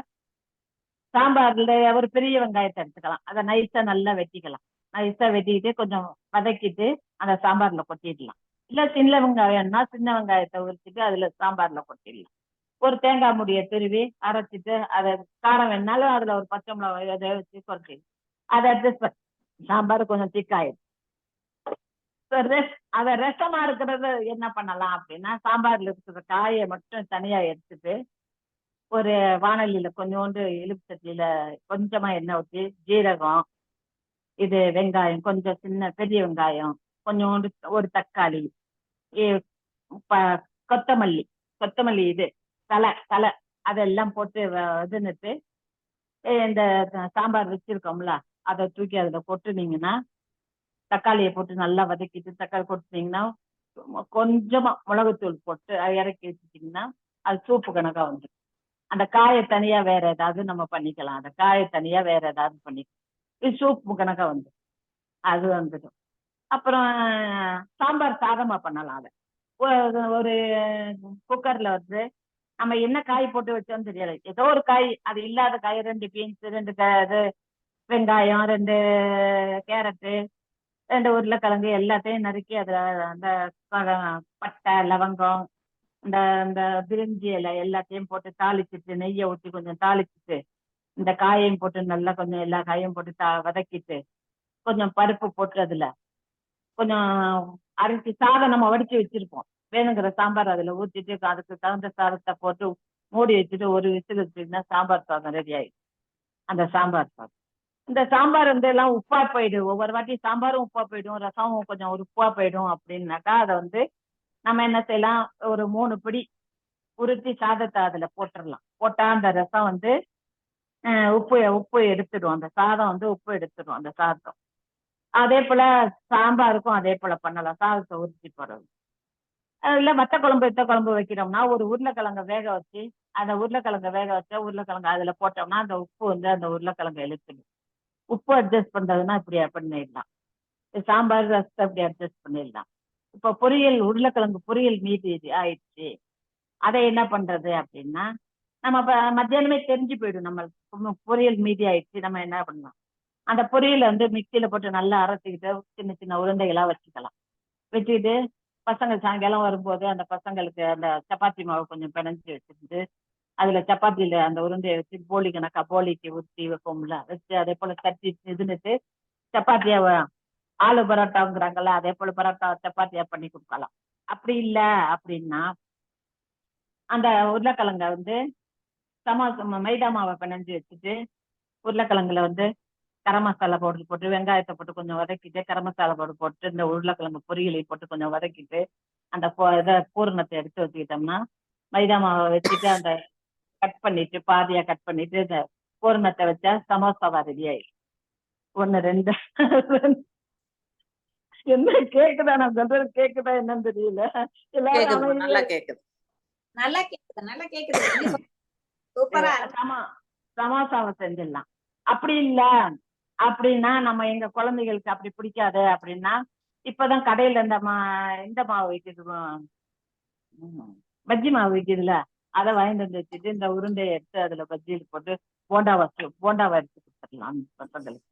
சாம்பார்ல ஒரு பெரிய வெங்காயத்தை எடுத்துக்கலாம், அதை நைஸா நல்லா வெட்டிக்கலாம். நைஸா வெட்டிக்கிட்டு கொஞ்சம் வதக்கிட்டு அந்த சாம்பார்ல கொட்டிடலாம். இல்ல சின்ன வெங்காயம்னா சின்ன வெங்காயத்தை உரிச்சிட்டு அதுல சாம்பார்ல கொட்டிடலாம். ஒரு தேங்காய் முடியை துருவி அரைச்சிட்டு அதை காரம் வேணாலும் அதுல ஒரு பச்சை மிளகாய் அதை வச்சு கொட்டிடலாம். அதை அட்ஜஸ்ட் சாம்பார் கொஞ்சம் திக்காயிடும். அத ரசமா இருக்கிறது என்ன பண்ணலாம் அப்படின்னா, சாம்பார்ல இருக்கிற காயை மட்டும் தனியா எடுத்துட்டு ஒரு வாணலியில கொஞ்சோண்டு எலுமிச்சட்டியில கொஞ்சமா எண்ணெய் ஊற்றி ஜீரகம், இது வெங்காயம், கொஞ்சம் சின்ன பெரிய வெங்காயம், கொஞ்சோண்டு ஒரு தக்காளி, இ- ப- கொத்தமல்லி, கொத்தமல்லி இது தலை அதெல்லாம் போட்டு இதுன்னுட்டு இந்த சாம்பார் வச்சிருக்கோம்ல அதை தூக்கி அதுல கொட்டுனீங்கன்னா, தக்காளியை போட்டு நல்லா வதக்கிட்டு தக்காளி கொட்டினீங்கன்னா, கொஞ்சமா மிளகுத்தூள் போட்டு இறக்கி வச்சுட்டீங்கன்னா அது சூப்பு கணக்கா வந்துடும். அந்த காயை தனியா வேற ஏதாவது நம்ம பண்ணிக்கலாம். அந்த காயை தனியா வேற ஏதாவது பண்ணிக்கலாம். இது சூப்பு கணக்கா வந்துடும். அது வந்துடும். அப்புறம் சாம்பார் சாதமா பண்ணலாம். அதை ஒரு குக்கர்ல வந்து நம்ம என்ன காய் போட்டு வச்சோம்னு தெரியல, ஏதோ ஒரு காய், அது இல்லாத காய், 2 பீன்ஸ், 2 இது வெங்காயம், 2 கேரட்டு, 2 உருளைக்கிழங்கு எல்லாத்தையும் நறுக்கி அதுல அந்த பட்டை, லவங்கம், இந்த இந்த பிரிஞ்சி இலை எல்லாத்தையும் போட்டு தாளிச்சிட்டு, நெய்யை ஊற்றி கொஞ்சம் தாளிச்சிட்டு, இந்த காயையும் போட்டு நல்லா கொஞ்சம் எல்லா காயும் போட்டு வதக்கிட்டு, கொஞ்சம் பருப்பு போட்டு அதுல கொஞ்சம் அரிசி சாதம் நம்ம வடிச்சு வச்சிருப்போம், வேணுங்கிற சாம்பார் அதுல ஊற்றிட்டு அதுக்கு தகுந்த சாதத்தை போட்டு மூடி வச்சுட்டு ஒரு விசில் வச்சுன்னா சாம்பார் சாதம் ரெடி ஆயிடும். அந்த சாம்பார் சாதம், இந்த சாம்பார் வந்து எல்லாம் உப்பா போயிடும். ஒவ்வொரு வாட்டி சாம்பாரும் உப்பா போயிடும், ரசமும் கொஞ்சம் ஒரு உப்பா போயிடும் அப்படின்னாக்கா அதை வந்து நம்ம என்ன செய்யலாம், ஒரு 3 பிடி உருட்டி சாதத்தை அதுல போட்டுடலாம். போட்டா அந்த ரசம் வந்து உப்பு எடுத்துடும், அந்த சாதம் வந்து உப்பு எடுத்துடும் அந்த சாதம். அதே போல சாம்பாருக்கும் அதே போல பண்ணலாம், சாதத்தை உருட்டி போடுறது. இல்ல வத்த குழம்பு வைக்கிறோம்னா ஒரு உருளைக்கிழங்க வேக வச்சு, அந்த உருளைக்கிழங்க வேக வச்சா உருளைக்கிழங்கு அதுல போட்டோம்னா அந்த உப்பு வந்து அந்த உருளைக்கிழங்கு இழுத்துடும். உப்பு அட்ஜஸ்ட் பண்றதுன்னா இப்படி பண்ணிடலாம். சாம்பார் ரசத்தை அப்படி அட்ஜஸ்ட் பண்ணிடலாம். இப்ப பொரியல், உருளைக்கிழங்கு பொரியல் மீதி ஆயிடுச்சு, அதை என்ன பண்றது அப்படின்னா, நம்ம மத்தியானமே தெரிஞ்சு போயிடும் நம்ம பொரியல் மீதி ஆயிடுச்சு, நம்ம என்ன பண்ணலாம், அந்த பொரியலை வந்து மிக்சியில போட்டு நல்லா அரைச்சிக்கிட்டு சின்ன சின்ன உருண்டைகளா வச்சுக்கலாம். வச்சுக்கிட்டு பசங்க சாயங்காலம் வரும்போது அந்த பசங்களுக்கு அந்த சப்பாத்தி மாவு கொஞ்சம் பிணைஞ்சு வச்சுக்கிட்டு அதுல சப்பாத்தியில அந்த உருண்டையை வச்சு போலி கணக்கா போலிக்கு ஊற்றி வைப்போம்ல, வச்சு அதே போல தட்டி இதுன்னுட்டு சப்பாத்தியா ஆலு பரோட்டாங்கிறாங்கல்ல, அதே போல பரோட்டா சப்பாத்தியா பண்ணி கொடுக்கலாம். அப்படி இல்லை அப்படின்னா அந்த உருளைக்கிழங்க வந்து மைதா மாவை பிணைஞ்சு வச்சுட்டு உருளைக்கிழங்குல வந்து கரம் மசாலா பவுடர் போட்டு வெங்காயத்தை போட்டு கொஞ்சம் வதக்கிட்டு கரம் மசாலா பவுடர் போட்டு இந்த உருளைக்கிழங்கு பொரியலை போட்டு கொஞ்சம் வதக்கிட்டு அந்த இதை பூரணத்தை எடுத்து வச்சுக்கிட்டோம்னா, மைதா மாவை வச்சுட்டு அந்த கட் பண்ணிட்டு பாதியா கட் பண்ணிட்டு இந்த பூரணத்தை வச்சா சமோசாவா ரெடி ஆயிடும். 1 2 என்ன கேக்குதா, நான் சொல்றது கேக்குதா என்னன்னு தெரியல. எல்லாரும் நல்லா கேக்குது. நல்லா கேக்குது, நல்லா கேக்குது. சூப்பரா சமோசாவை செஞ்சிடலாம். அப்படி இல்ல அப்படின்னா நம்ம எங்க குழந்தைகளுக்கு அப்படி பிடிக்காது அப்படின்னா, இப்பதான் கடையில இந்த மாவு விற்கிது, பஜ்ஜி மாவு விற்கிதுல, அதை வாங்கிட்டு வந்து வச்சுட்டு இந்த உருண்டையை எடுத்து அதுல பஜ்ஜியில் போட்டு போண்டாவை எடுத்து கொடுத்துடலாம் பசங்களுக்கு.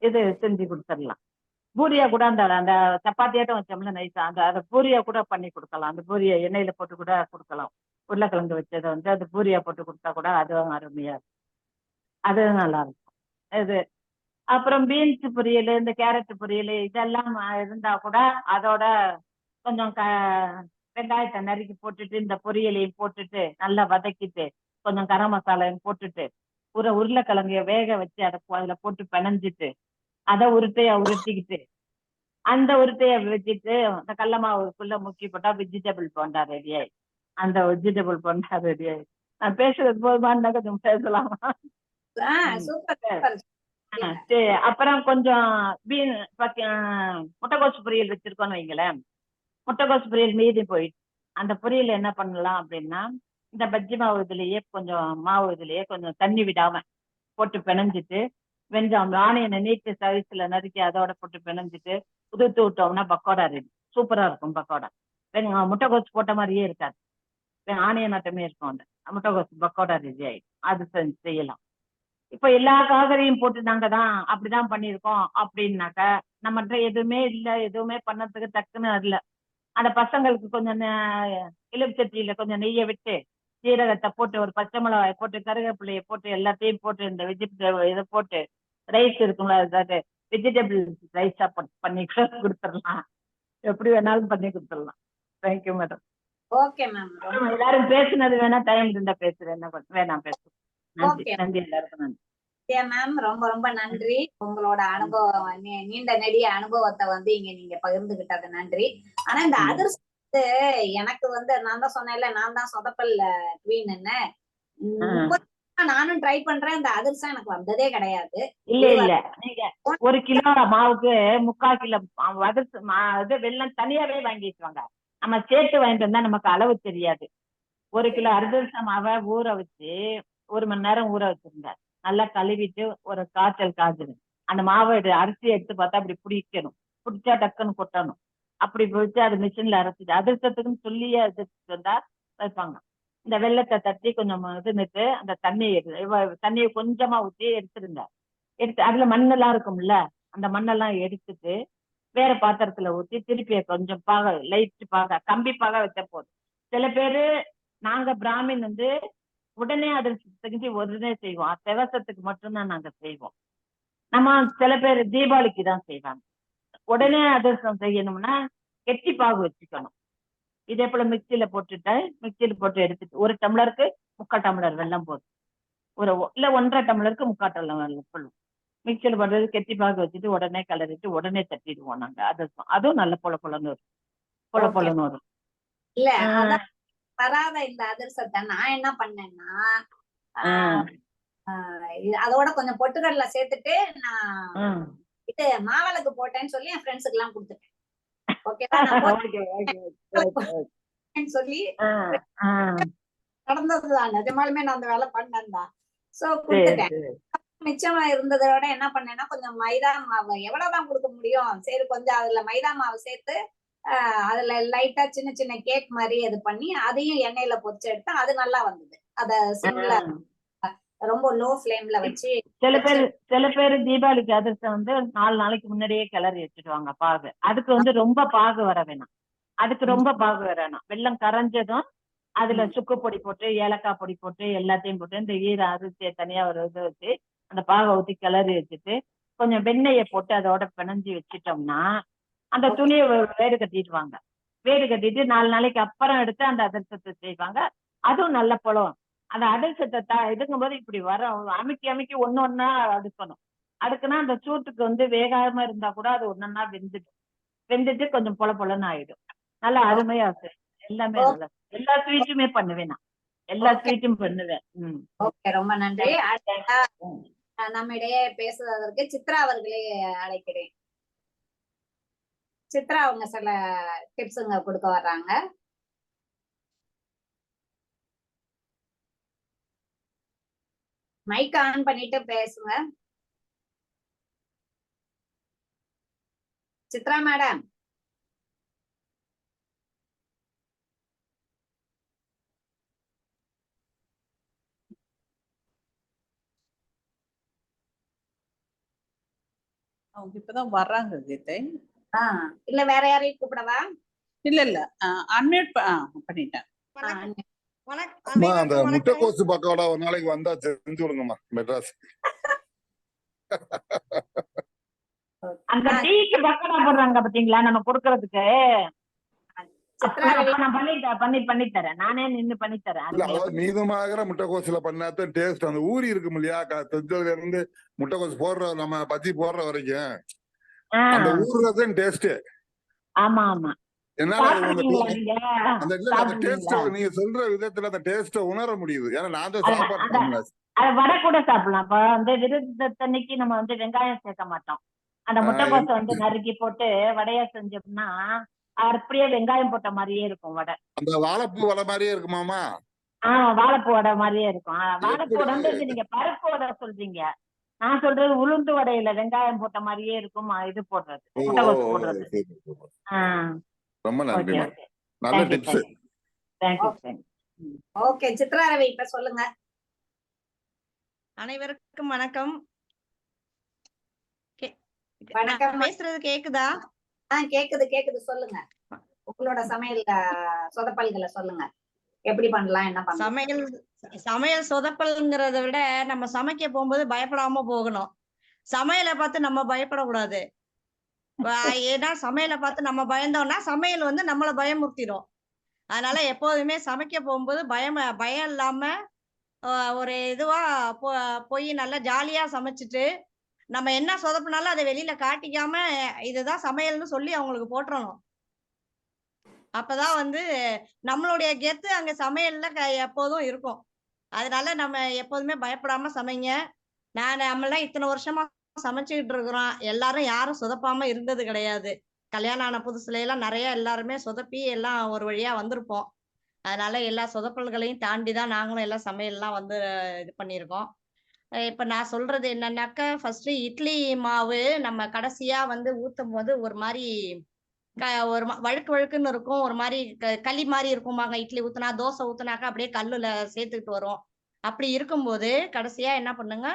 இது செஞ்சு கொடுத்துடலாம். பூரியா கூட அந்த சப்பாத்தியாட்டம் வச்சோம்ல நைஸா, அதை பூரியா கூட பண்ணி கொடுக்கலாம். அந்த பூரியை எண்ணெயில போட்டு கூட கொடுக்கலாம். உருளைக்கிழங்கு வச்சதை வந்து அது பூரியா போட்டு கொடுத்தா கூட அதுவும் அருமையா இருக்கும், அது நல்லா இருக்கும். இது அப்புறம் பீன்ஸ் பொரியல், இந்த கேரட் பொரியல் இதெல்லாம் இருந்தா கூட அதோட கொஞ்சம் வெங்காயத்தை நறுக்கி போட்டுட்டு இந்த பொரியலையும் போட்டுட்டு நல்லா வதக்கிட்டு கொஞ்சம் கரம் மசாலையும் போட்டுட்டு உருளைக்கிழங்கைய வேக வச்சு அதை அதுல போட்டு பிணைஞ்சிட்டு அதை உருட்டிக்கிட்டு அந்த உருட்டையை வச்சுட்டு அந்த கடல மாவுக்குள்ள முக்கி போட்டா வெஜிடபிள் போண்டா ரெடி ஆயி. அந்த வெஜிடபிள் போண்டா ரெடி ஆயி. நான் பேசுறது போதுமானா கொஞ்சம் பேசலாமா? சரி, அப்புறம் கொஞ்சம் முட்டைகோசு பொரியல் வச்சிருக்கோன்னு வைங்களேன். முட்டைகோசு பொரியல் மீதி போயிட்டு அந்த பொரியல் என்ன பண்ணலாம் அப்படின்னா, இந்த பஜ்ஜி மாவு இதுலயே கொஞ்சம் தண்ணி விடாம போட்டு பிணைஞ்சிட்டு வெஞ்சம் ஆனியனை நீட்டு சைஸ்ல நறுக்கி அதோட போட்டு பிணைஞ்சிட்டு உதுத்து விட்டோம்னா பக்கோடா ரெடி. சூப்பரா இருக்கும் பக்கோடா. முட்டைகோசு போட்ட மாதிரியே இருக்காது, ஆனியன் மட்டுமே இருக்கும். அந்த முட்டைகோசு பக்கோடா ரெடி ஆயிடும். அது செய்யலாம். இப்ப எல்லா காய்கறியும் போட்டு நாங்க தான் அப்படிதான் பண்ணியிருக்கோம் அப்படின்னாக்க நம்மகிட்ட எதுவுமே இல்லை, எதுவுமே பண்ணதுக்கு டக்குன்னு இல்ல, அந்த பசங்களுக்கு கொஞ்சம் எலுமிச்சட்டியில கொஞ்சம் நெய்யை விட்டு சீரகத்தை போட்டு ஒரு பச்சை மிளகாய் போட்டு கருவேப்பிலையை போட்டு எல்லாத்தையும் போட்டு இந்த வெஜிடபிள் இதை போட்டு ரைஸ் இருக்கும்ல, அதாவது வெஜிடபிள் ரைஸா பண்ணி கொடுத்துடலாம். எப்படி வேணாலும் பண்ணி கொடுத்துடலாம். Thank you madam. Okay ma'am. எல்லாரும் பேசுனது வேணா டைம் இருந்தா பேசுறேன். என்ன வேணாம் பேசுறேன். நன்றி ஓகே நன்றி எல்லாருக்கும் நன்றி. மேம், ரொம்ப ரொம்ப நன்றி. உங்களோட அனுபவம், நீண்ட நெடிய அனுபவத்தை வந்து இங்க நீங்க பகிர்ந்துகிட்டது நன்றி. ஆனா இந்த அதிர்ஷ்டம் வந்து எனக்கு வந்து நான் தான் சொன்னேன்ல, நான் தான் சொதப்பல் குவீன்னு. நானும் ட்ரை பண்றேன். இந்த அதிர்ஷ்டம் எனக்கு வந்ததே கிடையாது. இல்ல நீங்க 1 கிலோ மாவுக்கு 3/4 கிலோ அதிர்ஷ்டம் இது வெல்லம் தனியாவே வாங்கிட்டு வாங்க. நம்ம சேர்த்து வாங்கிட்டு வந்தா நமக்கு அளவு தெரியாது. 1 கிலோ அதிர்ஷ்ட மாவை ஊற வச்சு 1 மணி நேரம் ஊற வச்சிருங்க. நல்லா கழுவிட்டு ஒரு காய்ச்சல் காய்ச்சல் அந்த மாவை அரிசி எடுத்து பார்த்தா அப்படி பிடிக்கணும். பிடிச்சா டக்குன்னு கொட்டணும். அப்படி வச்சு அது மிஷின்ல அரைச்சிட்டு அதிர்ஷ்டத்துக்குன்னு சொல்லியே அதிர்ஷ்டம் வந்தா வைப்பாங்க. இந்த வெள்ளத்தை தட்டி கொஞ்சம் இதுன்னுட்டு அந்த தண்ணியை கொஞ்சமா ஊற்றி எடுத்துருங்க. எடுத்து அதுல மண்ணெல்லாம் இருக்கும்ல, அந்த மண்ணெல்லாம் எடுத்துட்டு வேற பாத்திரத்துல ஊற்றி திருப்பி கொஞ்சம் லைட் கம்பி பாக வச்ச போதும். சில பேரு நாங்க பிராமின் வந்து உடனே அதிர்ஷ்டத்துக்கு உடனே செய்வோம். செவசத்துக்கு மட்டும்தான் நாங்க செய்வோம். நம்ம சில பேர் தீபாவளிக்கு தான் செய்வாங்க. உடனே அதிர்ஷ்டம் செய்யணும்னா கெட்டி பாகு வச்சுக்கணும். இதே போல மிக்சியில போட்டு எடுத்துட்டு 1 டம்ளருக்கு 3/4 டம்ளர் வெல்லம் போதும். இல்ல 1.5 டம்ளருக்கு 3/4 டம்ளர் வெல்லம் சொல்லுவோம். மிக்சியில போடுறது கெட்டி பாகு வச்சுட்டு உடனே கலரிட்டு உடனே தட்டிடுவோம் நாங்க. அதிர்ஷ்டம் அதுவும் நல்ல பொலன்னு வரும். இல்ல வராத இந்த அதிர்ஷ்டத்தை நான் என்ன பண்ணேன்னா, அதோட கொஞ்சம் பொட்டுக்கடலை சேர்த்துட்டு நான் இது மாவிளக்கு போட்டேன்னு சொல்லி என் ஃப்ரெண்ட்ஸுக்கு எல்லாம் கொடுத்துட்டேன். சொல்லி நடந்ததுதான். நிஜமாலுமே நான் அந்த வேலை பண்ணேன்தான். சோ கொடுத்துட்டேன். மிச்சமா இருந்ததோட என்ன பண்ணேன்னா, கொஞ்சம் மைதா மாவு எவ்வளவுதான் கொடுக்க முடியும், சரி கொஞ்சம் அதுல மைதா மாவு சேர்த்து அதுல லைட்டா சின்ன சின்ன கேக் மாதிரி இது பண்ணி அதையும் எண்ணெயில பொரிச்சு எடுத்தா அது நல்லா வந்தது. அத சிம்ல ரொம்ப லோ ஃப்ளேம்ல வச்சு சில பேர் தீபாவளிக்கு அதிர்ஷ்டம் வந்து 4 நாளைக்கு முன்னாடியே கிளறி வச்சுடுவாங்க பாகு. அதுக்கு வந்து ரொம்ப பாகு வர வேணாம். வெல்லம் கரைஞ்சதும் அதுல சுக்கு பொடி போட்டு ஏலக்காய் பொடி போட்டு எல்லாத்தையும் போட்டு இந்த அரிசியை தனியா ஒரு இது வச்சு அந்த பாகை ஊற்றி கிளறி வச்சுட்டு கொஞ்சம் வெண்ணெயை போட்டு அதோட பிணைஞ்சு வச்சுட்டோம்னா அந்த துணியை வேடு கட்டிடுவாங்க. வேடு கட்டிட்டு 4 நாளைக்கு அப்புறம் எடுத்து அந்த அதிர்ஷ்டத்தை செய்வாங்க. அதுவும் நல்ல பழம். அந்த அதிர்ஷ்டத்தை இதுங்கும் போது இப்படி அமைக்கி ஒண்ணு அடுக்கணும். அடுக்குனா அந்த சூட்டுக்கு வந்து வேகாம இருந்தா கூட அது ஒன்னொன்னா வெந்துட்டு கொஞ்சம் பொலன்னு ஆயிடும். நல்லா அருமையா எல்லாமே நல்லா எல்லா ஸ்வீட்டுமே பண்ணுவேன் நான். எல்லா ஸ்வீட்டும் பண்ணுவேன். ஓகே, ரொம்ப நன்றி. நம்மிடையே பேசுவதற்கு சித்ரா அவர்களே அழைக்கிறேன். சித்ரா அவங்க சில டிப்ஸுங்க கொடுக்க வர்றாங்க. மைக் ஆன் பண்ணிட்டு பேசுங்க சித்ரா மேடம். அவங்க இப்பதான் வர்றாங்க கீதை. இல்ல வேற யாரையும் கூப்பிடவா? இல்ல அன்மியூட் பண்ணிட்டேன். அந்த முட்டைக்கோசு பக்கோடா ஒரு நாளைக்கு வந்தா செஞ்சு விடுங்கம்மா மெட்ராஸ். அந்த டீக்கு பக்கோடா போடுறாங்க பாத்தீங்களா நம்ம கொடுக்கறதுக்கு. பண்ணி தரேன் நானே நின்னு பண்ணி தரேன். மீதமாகிற முட்டைக்கோசுல பண்ணாதான் டேஸ்ட். அந்த ஊறி இருக்கும் இல்லையா, செஞ்சதுல இருந்து முட்டைக்கோசு போடுற நம்ம பஜ்ஜி போடுற வரைக்கும் அந்த ஊறுறதுதான் டேஸ்ட். ஆமா ஆமா. அந்த டேஸ்ட் நீங்க சொல்ற விதத்துல அந்த டேஸ்ட உணர முடியுது. ஏன்னா நான் தான் சாப்பாடு வடை கூட சாப்பிடலாம். இப்ப வந்து விருந்தன்னைக்கு நம்ம வந்து வெங்காயம் சேர்க்க மாட்டோம். அந்த முட்டைக்கோசை வந்து நறுக்கி போட்டு வடையா செஞ்சோம்னா அப்படியே வெங்காயம் போட்ட மாதிரியே இருக்கும் வடை. அந்த வாழைப்பூ வடை மாதிரியே இருக்குமாமா? வாழைப்பூ வடை மாதிரியே இருக்கும். வாழைப்பூ வடை வந்து நீங்க பருப்பு வடை சொல்றீங்க, நான் சொல்றது உளுந்து வடையில வெங்காயம் போட்ட மாதிரியே இருக்கும். இது போடுறது முட்டைக்கோசு போடுறது. ரொம்ப நன்றி. நல்ல டிப்ஸ். ஓகே சித்ரா ரவி இப்ப சொல்லுங்க. அனைவருக்கும் வணக்கம். வணக்கம். பேசுறது கேக்குதா? கேக்குது சொல்லுங்க. உங்களோட சமையல் சொதப்பல்களை சொல்லுங்க. எப்படி பண்ணலாம், என்ன பண்ணலாம்? சமையல் சொதப்பல்ங்கிறத விட நம்ம சமைக்க போகும்போது பயப்படாம போகணும். சமையலை பார்த்து நம்ம பயப்படக்கூடாது. ஏன்னா சமையலை பார்த்து நம்ம பயந்தோம்னா சமையல் வந்து நம்மளை பயமுறுத்திடும். அதனால எப்போதுமே சமைக்க போகும்போது பயம் இல்லாம ஒரு இதுவா போய் நல்லா ஜாலியா சமைச்சிட்டு நம்ம என்ன சொதப்பினாலும் அதை வெளியில காட்டிக்காம இதுதான் சமையல்னு சொல்லி அவங்களுக்கு போட்டுறணும். அப்பதான் வந்து நம்மளுடைய கெத்து அங்க சமையல்ல எப்போதும் இருக்கும். அதனால நம்ம எப்போதுமே பயப்படாம சமைங்க. நம்மளாம் இத்தனை வருஷமா சமைச்சுக்கிட்டு இருக்கிறோம். எல்லாரும் யாரும் சொதப்பாம இருந்தது கிடையாது. கல்யாணம் ஆன புதுசுல எல்லாம் நிறைய எல்லாருமே சொதப்பி எல்லாம் ஒரு வழியா வந்திருப்போம். அதனால எல்லா சொதப்பல்களையும் தாண்டி தான் நாங்களும் எல்லாம் சமையல்லாம் வந்து இது பண்ணியிருக்கோம். இப்ப நான் சொல்றது என்னன்னாக்கா ஃபர்ஸ்ட் இட்லி மாவு நம்ம கடைசியா வந்து ஊத்தும் போது ஒரு மாதிரி ஒரு வழுக்கு வழுக்குன்னு இருக்கும். ஒரு மாதிரி களி மாதிரி இருக்குமாங்க. இட்லி ஊத்துனா தோசை ஊத்துனாக்கா அப்படியே கல்லுல சேர்த்துக்கிட்டு வரும். அப்படி இருக்கும்போது கடைசியா என்ன பண்ணுங்க,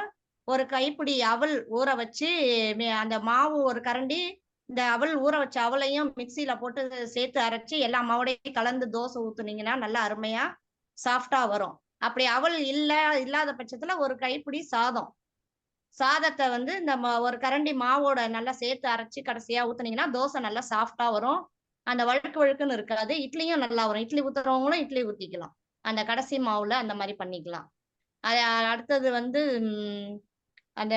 ஒரு கைப்பிடி அவல் ஊற வச்சு அந்த மாவு ஒரு கரண்டி இந்த அவல் ஊற வச்ச அவளையும் மிக்சியில போட்டு சேர்த்து அரைச்சு எல்லா மாவோடையும் கலந்து தோசை ஊத்துனீங்கன்னா நல்லா அருமையா சாஃப்டா வரும். அப்படி அவல் இல்லாத பட்சத்துல ஒரு கைப்பிடி சாதத்தை வந்து இந்த ஒரு கரண்டி மாவோட நல்லா சேர்த்து அரைச்சு கடைசியா ஊத்துனீங்கன்னா தோசை நல்லா சாஃப்டா வரும். அந்த வழுக்கு வழுக்குன்னு இருக்காது. இட்லியும் நல்லா வரும். இட்லி ஊத்துறவங்களும் இட்லி ஊத்திக்கலாம். அந்த கடைசி மாவுல அந்த மாதிரி பண்ணிக்கலாம். அடுத்தது வந்து அந்த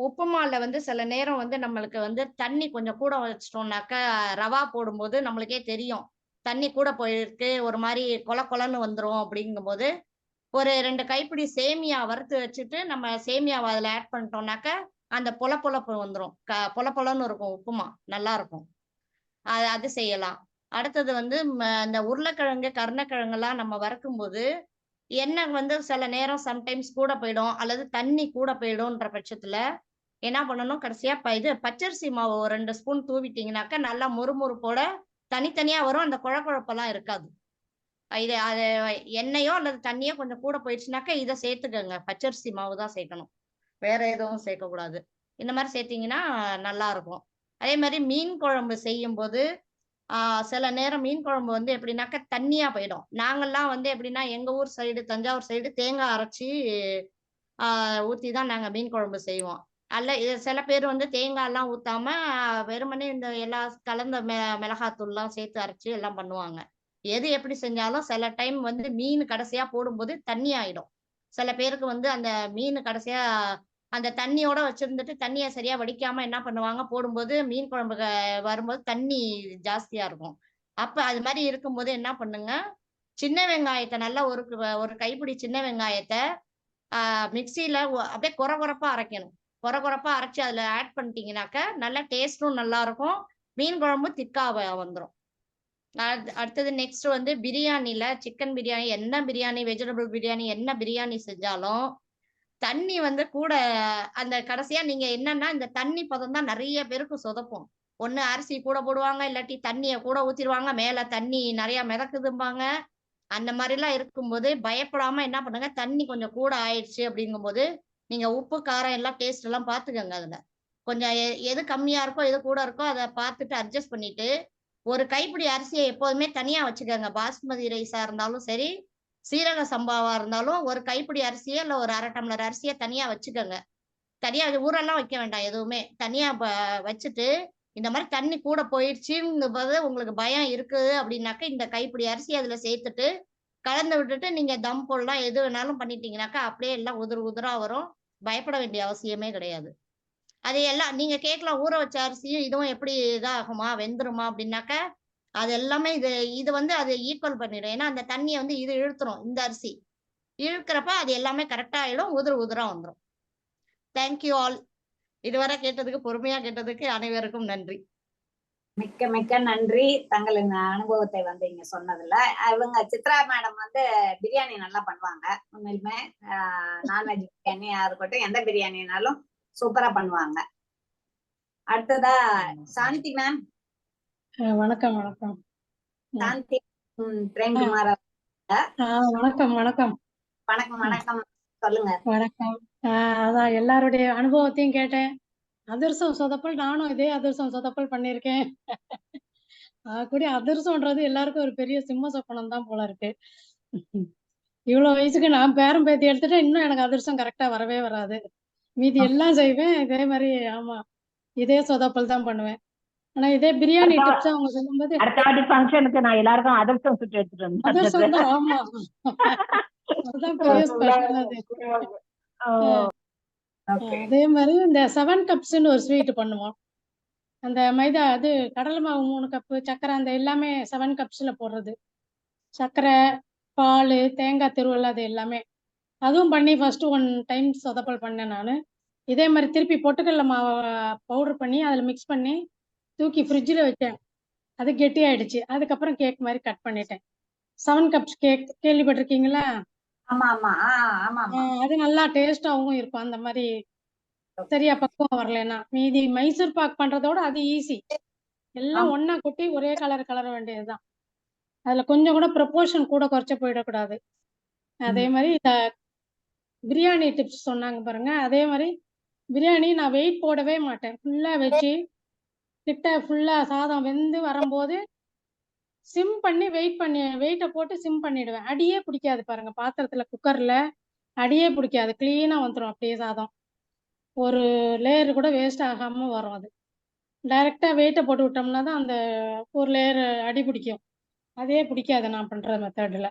உப்புமால வந்து சில நேரம் வந்து நம்மளுக்கு வந்து தண்ணி கொஞ்சம் கூட வச்சிட்டோம்னாக்கா ரவா போடும்போது நம்மளுக்கே தெரியும் தண்ணி கூட போயிருக்கு, ஒரு மாதிரி கொலன்னு வந்துரும். அப்படிங்கும்போது ஒரு 2 கைப்பிடி சேமியா வறுத்து வச்சுட்டு நம்ம சேமியாவை அதுல ஆட் பண்ணிட்டோம்னாக்க அந்த பொலப்பு வந்துடும். பொலன்னு இருக்கும் உப்புமா, நல்லா இருக்கும். அது செய்யலாம். அடுத்தது வந்து இந்த உருளைக்கிழங்கு கருணக்கிழங்கெல்லாம் நம்ம வறுக்கும்போது எண்ணெய் வந்து சில நேரம் சம்டைம்ஸ் கூட போயிடும் அல்லது தண்ணி கூட போயிடும்ன்ற பட்சத்துல என்ன பண்ணணும், கடைசியா பச்சரிசி மாவு ஒரு 2 ஸ்பூன் தூவிட்டீங்கன்னாக்கா நல்லா முறுமுறுப்போட தனித்தனியா வரும். அந்த குழப்பெல்லாம் இருக்காது. அது எண்ணெயோ அல்லது தண்ணியோ கொஞ்சம் கூட போயிடுச்சுனாக்கா இதை சேர்த்துக்கோங்க. பச்சரிசி மாவு தான் சேர்க்கணும், வேற எதுவும் சேர்க்கக்கூடாது. இந்த மாதிரி சேர்த்தீங்கன்னா நல்லா இருக்கும். அதே மாதிரி மீன் குழம்பு செய்யும் போது சில நேரம் மீன் குழம்பு வந்து எப்படின்னாக்கா தண்ணியா போயிடும். நாங்கெல்லாம் வந்து எப்படின்னா எங்க ஊர் சைடு தஞ்சாவூர் சைடு தேங்காய் அரைச்சி ஊத்தி தான் நாங்க மீன் குழம்பு செய்வோம். சில பேர் வந்து தேங்காய் எல்லாம் ஊத்தாம வெறுமனே இந்த எல்லா கலந்த மிளகாத்தூள்லாம் சேர்த்து அரைச்சி எல்லாம் பண்ணுவாங்க. எது எப்படி செஞ்சாலும் சில டைம் வந்து மீன் கடைசியா போடும்போது தண்ணி ஆயிடும். சில பேருக்கு வந்து அந்த மீன் கடைசியா அந்த தண்ணியோட வச்சிருந்துட்டு தண்ணியை சரியா வடிக்காம என்ன பண்ணுவாங்க, போடும்போது மீன் குழம்பு வரும்போது தண்ணி ஜாஸ்தியா இருக்கும். அப்ப அது மாதிரி இருக்கும்போது என்ன பண்ணுங்க, சின்ன வெங்காயத்தை நல்லா ஒரு கைப்பிடி சின்ன வெங்காயத்தை மிக்சியில அப்படியே குறகுறப்பா அரைக்கணும். குறகுறப்பா அரைச்சு அதுல ஆட் பண்ணிட்டீங்கன்னாக்க நல்ல டேஸ்டும் நல்லா இருக்கும். மீன் குழம்பு திக்கா வந்துடும். அடுத்தது நெக்ஸ்ட் வந்து பிரியாணில சிக்கன் பிரியாணி, என்ன பிரியாணி, வெஜிடபிள் பிரியாணி, என்ன பிரியாணி செஞ்சாலும் தண்ணி வந்து கூட அந்த கடைசியா நீங்க என்னன்னா இந்த தண்ணி பதம் தான் நிறைய பேருக்கு சொதப்போம். ஒண்ணு அரிசி கூட போடுவாங்க, இல்லாட்டி தண்ணிய கூட ஊத்திடுவாங்க, மேல தண்ணி நிறைய மிதக்குதும்பாங்க. அந்த மாதிரி எல்லாம் இருக்கும்போது பயப்படாம என்ன பண்ணுங்க, தண்ணி கொஞ்சம் கூட ஆயிடுச்சு அப்படிங்கும்போது நீங்க உப்பு காரம் எல்லாம் டேஸ்ட் எல்லாம் பாத்துக்கோங்க. அதுல கொஞ்சம் எது கம்மியா இருக்கோ எது கூட இருக்கோ அதை பார்த்துட்டு அட்ஜஸ்ட் பண்ணிட்டு ஒரு கைப்பிடி அரிசியை எப்போதுமே தனியா வச்சுக்கோங்க. பாஸ்மதி ரைஸா இருந்தாலும் சரி, சீரக சம்பாவா இருந்தாலும் ஒரு கைப்பிடி அரிசியை இல்ல ஒரு 1/2 டம்ளர் அரிசியை தனியா வச்சுக்கோங்க. தனியா ஊரெல்லாம் வைக்க வேண்டாம், எதுவுமே தனியா வச்சுட்டு இந்த மாதிரி தண்ணி கூட போயிடுச்சுங்கும்போது உங்களுக்கு பயம் இருக்குது அப்படின்னாக்கா இந்த கைப்பிடி அரிசி அதுல சேர்த்துட்டு கலந்து விட்டுட்டு நீங்க தம் போடலாம், எது வேணாலும் பண்ணிட்டீங்கன்னாக்கா அப்படியே எல்லாம் உதிரா வரும். பயப்பட வேண்டிய அவசியமே கிடையாது. அது எல்லாம் நீங்க கேட்கலாம், ஊற வச்ச அரிசியும் இதுவும் எப்படி இதாகுமா, வெந்துருமா அப்படின்னாக்க அது எல்லாமே இது வந்து அது ஈக்குவல் பண்ணிடும். ஏன்னா அந்த தண்ணியை வந்து இது இழுத்துரும். இந்த அரிசி இழுக்கிறப்ப அது எல்லாமே கரெக்டா ஆயிடும், உதிரா வந்துடும். Thank you all. இதுவரை கேட்டதுக்கு, பொறுமையா கேட்டதுக்கு அனைவருக்கும் நன்றி. மிக்க மிக்க நன்றி தங்களின் அனுபவத்தை வந்து இங்க சொன்னதுல. இவங்க சித்ரா மேடம் வந்து பிரியாணி நல்லா பண்ணுவாங்க. உண்மையிலுமே நான்வெஜ் பிரியாணி இருக்கட்டும், எந்த பிரியாணினாலும் சூப்பரா பண்ணுவாங்க. அடுத்ததா சாந்தி மேம். வணக்கம். வணக்கம் சாந்தி பிரேம்குமார். வணக்கம். வணக்கம். வணக்கம். வணக்கம். சொல்லுங்க. வணக்கம். அதான் எல்லாருடைய அனுபவத்தையும் கேட்டேன். அதிர்சம் சொதப்பல், நானும் இதே அதிர்சம் சொதப்பல் பண்ணியிருக்கேன். கூடிய அதிர்சம்ன்றது எல்லாருக்கும் ஒரு பெரிய சிம்ம சொப்பனம் தான் போல இருக்கு. இவ்வளவு வயசுக்கு நான் பேரம் பேத்தி எடுத்துட்டு இன்னும் எனக்கு அதிர்சம் கரெக்டா வரவே வராது. மீதி எல்லாம் செய்வேன். இதே மாதிரி ஆமா இதே சொதப்பல் தான் பண்ணுவேன். ஆனா இதே பிரியாணி டிப்ஸ் அவங்க சொல்லும்போது அடுத்த வாட்டி ஃபங்க்ஷனுக்கு நான் எல்லாருக்கும் அதிர்ஷ்டம் சுட்டு எடுத்துட்டு வந்தேன். அதிர்ஷ்டம் தான். ஆமா அதுதான் பெரிய ஸ்பெஷல் அது. அதே மாதிரி இந்த 7 கப்ஸ்ன்னு ஒரு ஸ்வீட் பண்ணுவோம். அந்த மைதா அது கடலை மாவு 3 கப்பு, சர்க்கரை அந்த எல்லாமே 7 கப்ஸ்ல போடுறது. சர்க்கரை, பால், தேங்காய் திருவல் அது எல்லாமே. அதுவும் பண்ணி ஃபர்ஸ்ட் 1 டைம் சொதப்பல் பண்ணேன் நானு. இதே மாதிரி திருப்பி பொட்டுக்கடலை மாவை பவுடர் பண்ணி அதில் மிக்ஸ் பண்ணி தூக்கி ஃப்ரிட்ஜில் வச்சேன். அது கெட்டி ஆயிடுச்சு. அதுக்கப்புறம் கேக் மாதிரி கட் பண்ணிட்டேன். 7 கப்ஸ் கேக் கேள்விப்பட்டிருக்கீங்களா? ஆமா ஆமா ஆமா ஆமா அது நல்லா டேஸ்டாவும் இருக்கும். அந்த மாதிரி சரியா பக்குவம் வரலன்னா. மீதி மைசூர் பாக் பண்றதோட அது ஈஸி. எல்லாம் ஒண்ணா கொட்டி ஒரே கலர் கலர வேண்டியதுதான். அதுல கொஞ்சம் கூட ப்ரொபோர்ஷன் கூட குறைச்ச போயிடக்கூடாது. அதே மாதிரி பிரியாணி டிப்ஸ் சொன்னாங்க பாருங்க. அதே மாதிரி பிரியாணி நான் வெயிட் போடவே மாட்டேன். ஃபுல்லா வச்சு கிட்ட ஃபுல்லா சாதம் வெந்து வரும்போது சிம் பண்ணி வெயிட்டை போட்டு சிம் பண்ணிடுவேன். அடியே பிடிக்காது பாருங்க. பாத்திரத்துல குக்கர்ல அடியே பிடிக்காது. கிளீனா வந்துடும் அப்படியே சாதம். ஒரு லேயர் கூட வேஸ்ட் ஆகாம வரும் அது. டைரக்டா வெயிட்டை போட்டு விட்டோம்னா தான் அந்த ஒரு லேயர் அடி பிடிக்கும். அதே பிடிக்காது நான் பண்ற மெத்தட்ல.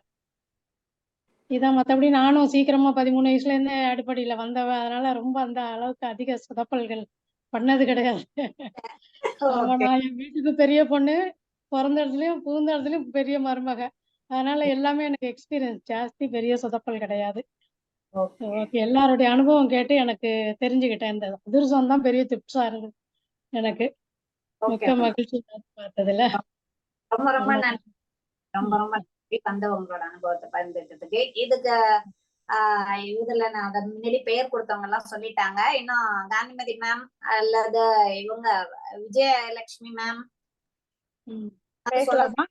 இதான் மற்றபடி நானும் சீக்கிரமா 13 வயசுல இருந்தே அடிப்படையில வந்தவ. அதனால ரொம்ப அந்த அளவுக்கு அதிக சொதப்பல்கள் பண்ணது கிடையாது. ஆமா நான் என் வீட்டுக்கு பெரிய பொண்ணு, பிறந்த இடத்துலயும் புகுந்த இடத்துலயும் பெரிய மருமக. அதனால எல்லாமே எனக்கு எக்ஸ்பீரியன்ஸ் ஜாஸ்தி. பெரிய சொதப்பல் கிடையாது. ஓகே எல்லாருடைய அனுபவம் கேட்டு எனக்கு தெரிஞ்சுக்கிட்டேன். இந்த அதிர்ஷ்டம் தான் பெரிய டிப்ஸா இருந்தது எனக்கு. மிக்க மகிழ்ச்சி பார்த்ததுல. ரொம்ப ரொம்ப நன்றி. ரொம்ப ரொம்ப நன்றி வந்து உங்களோட அனுபவத்தை பகிர்ந்துட்டதுக்கு. இதுக்கு இதுல நான் அதை முன்னாடி பெயர் கொடுத்தவங்க எல்லாம் சொல்லிட்டாங்க. இன்னும் காந்திமதி மேம் அல்லது இவங்க விஜயலட்சுமி மேம் பேசலாமா?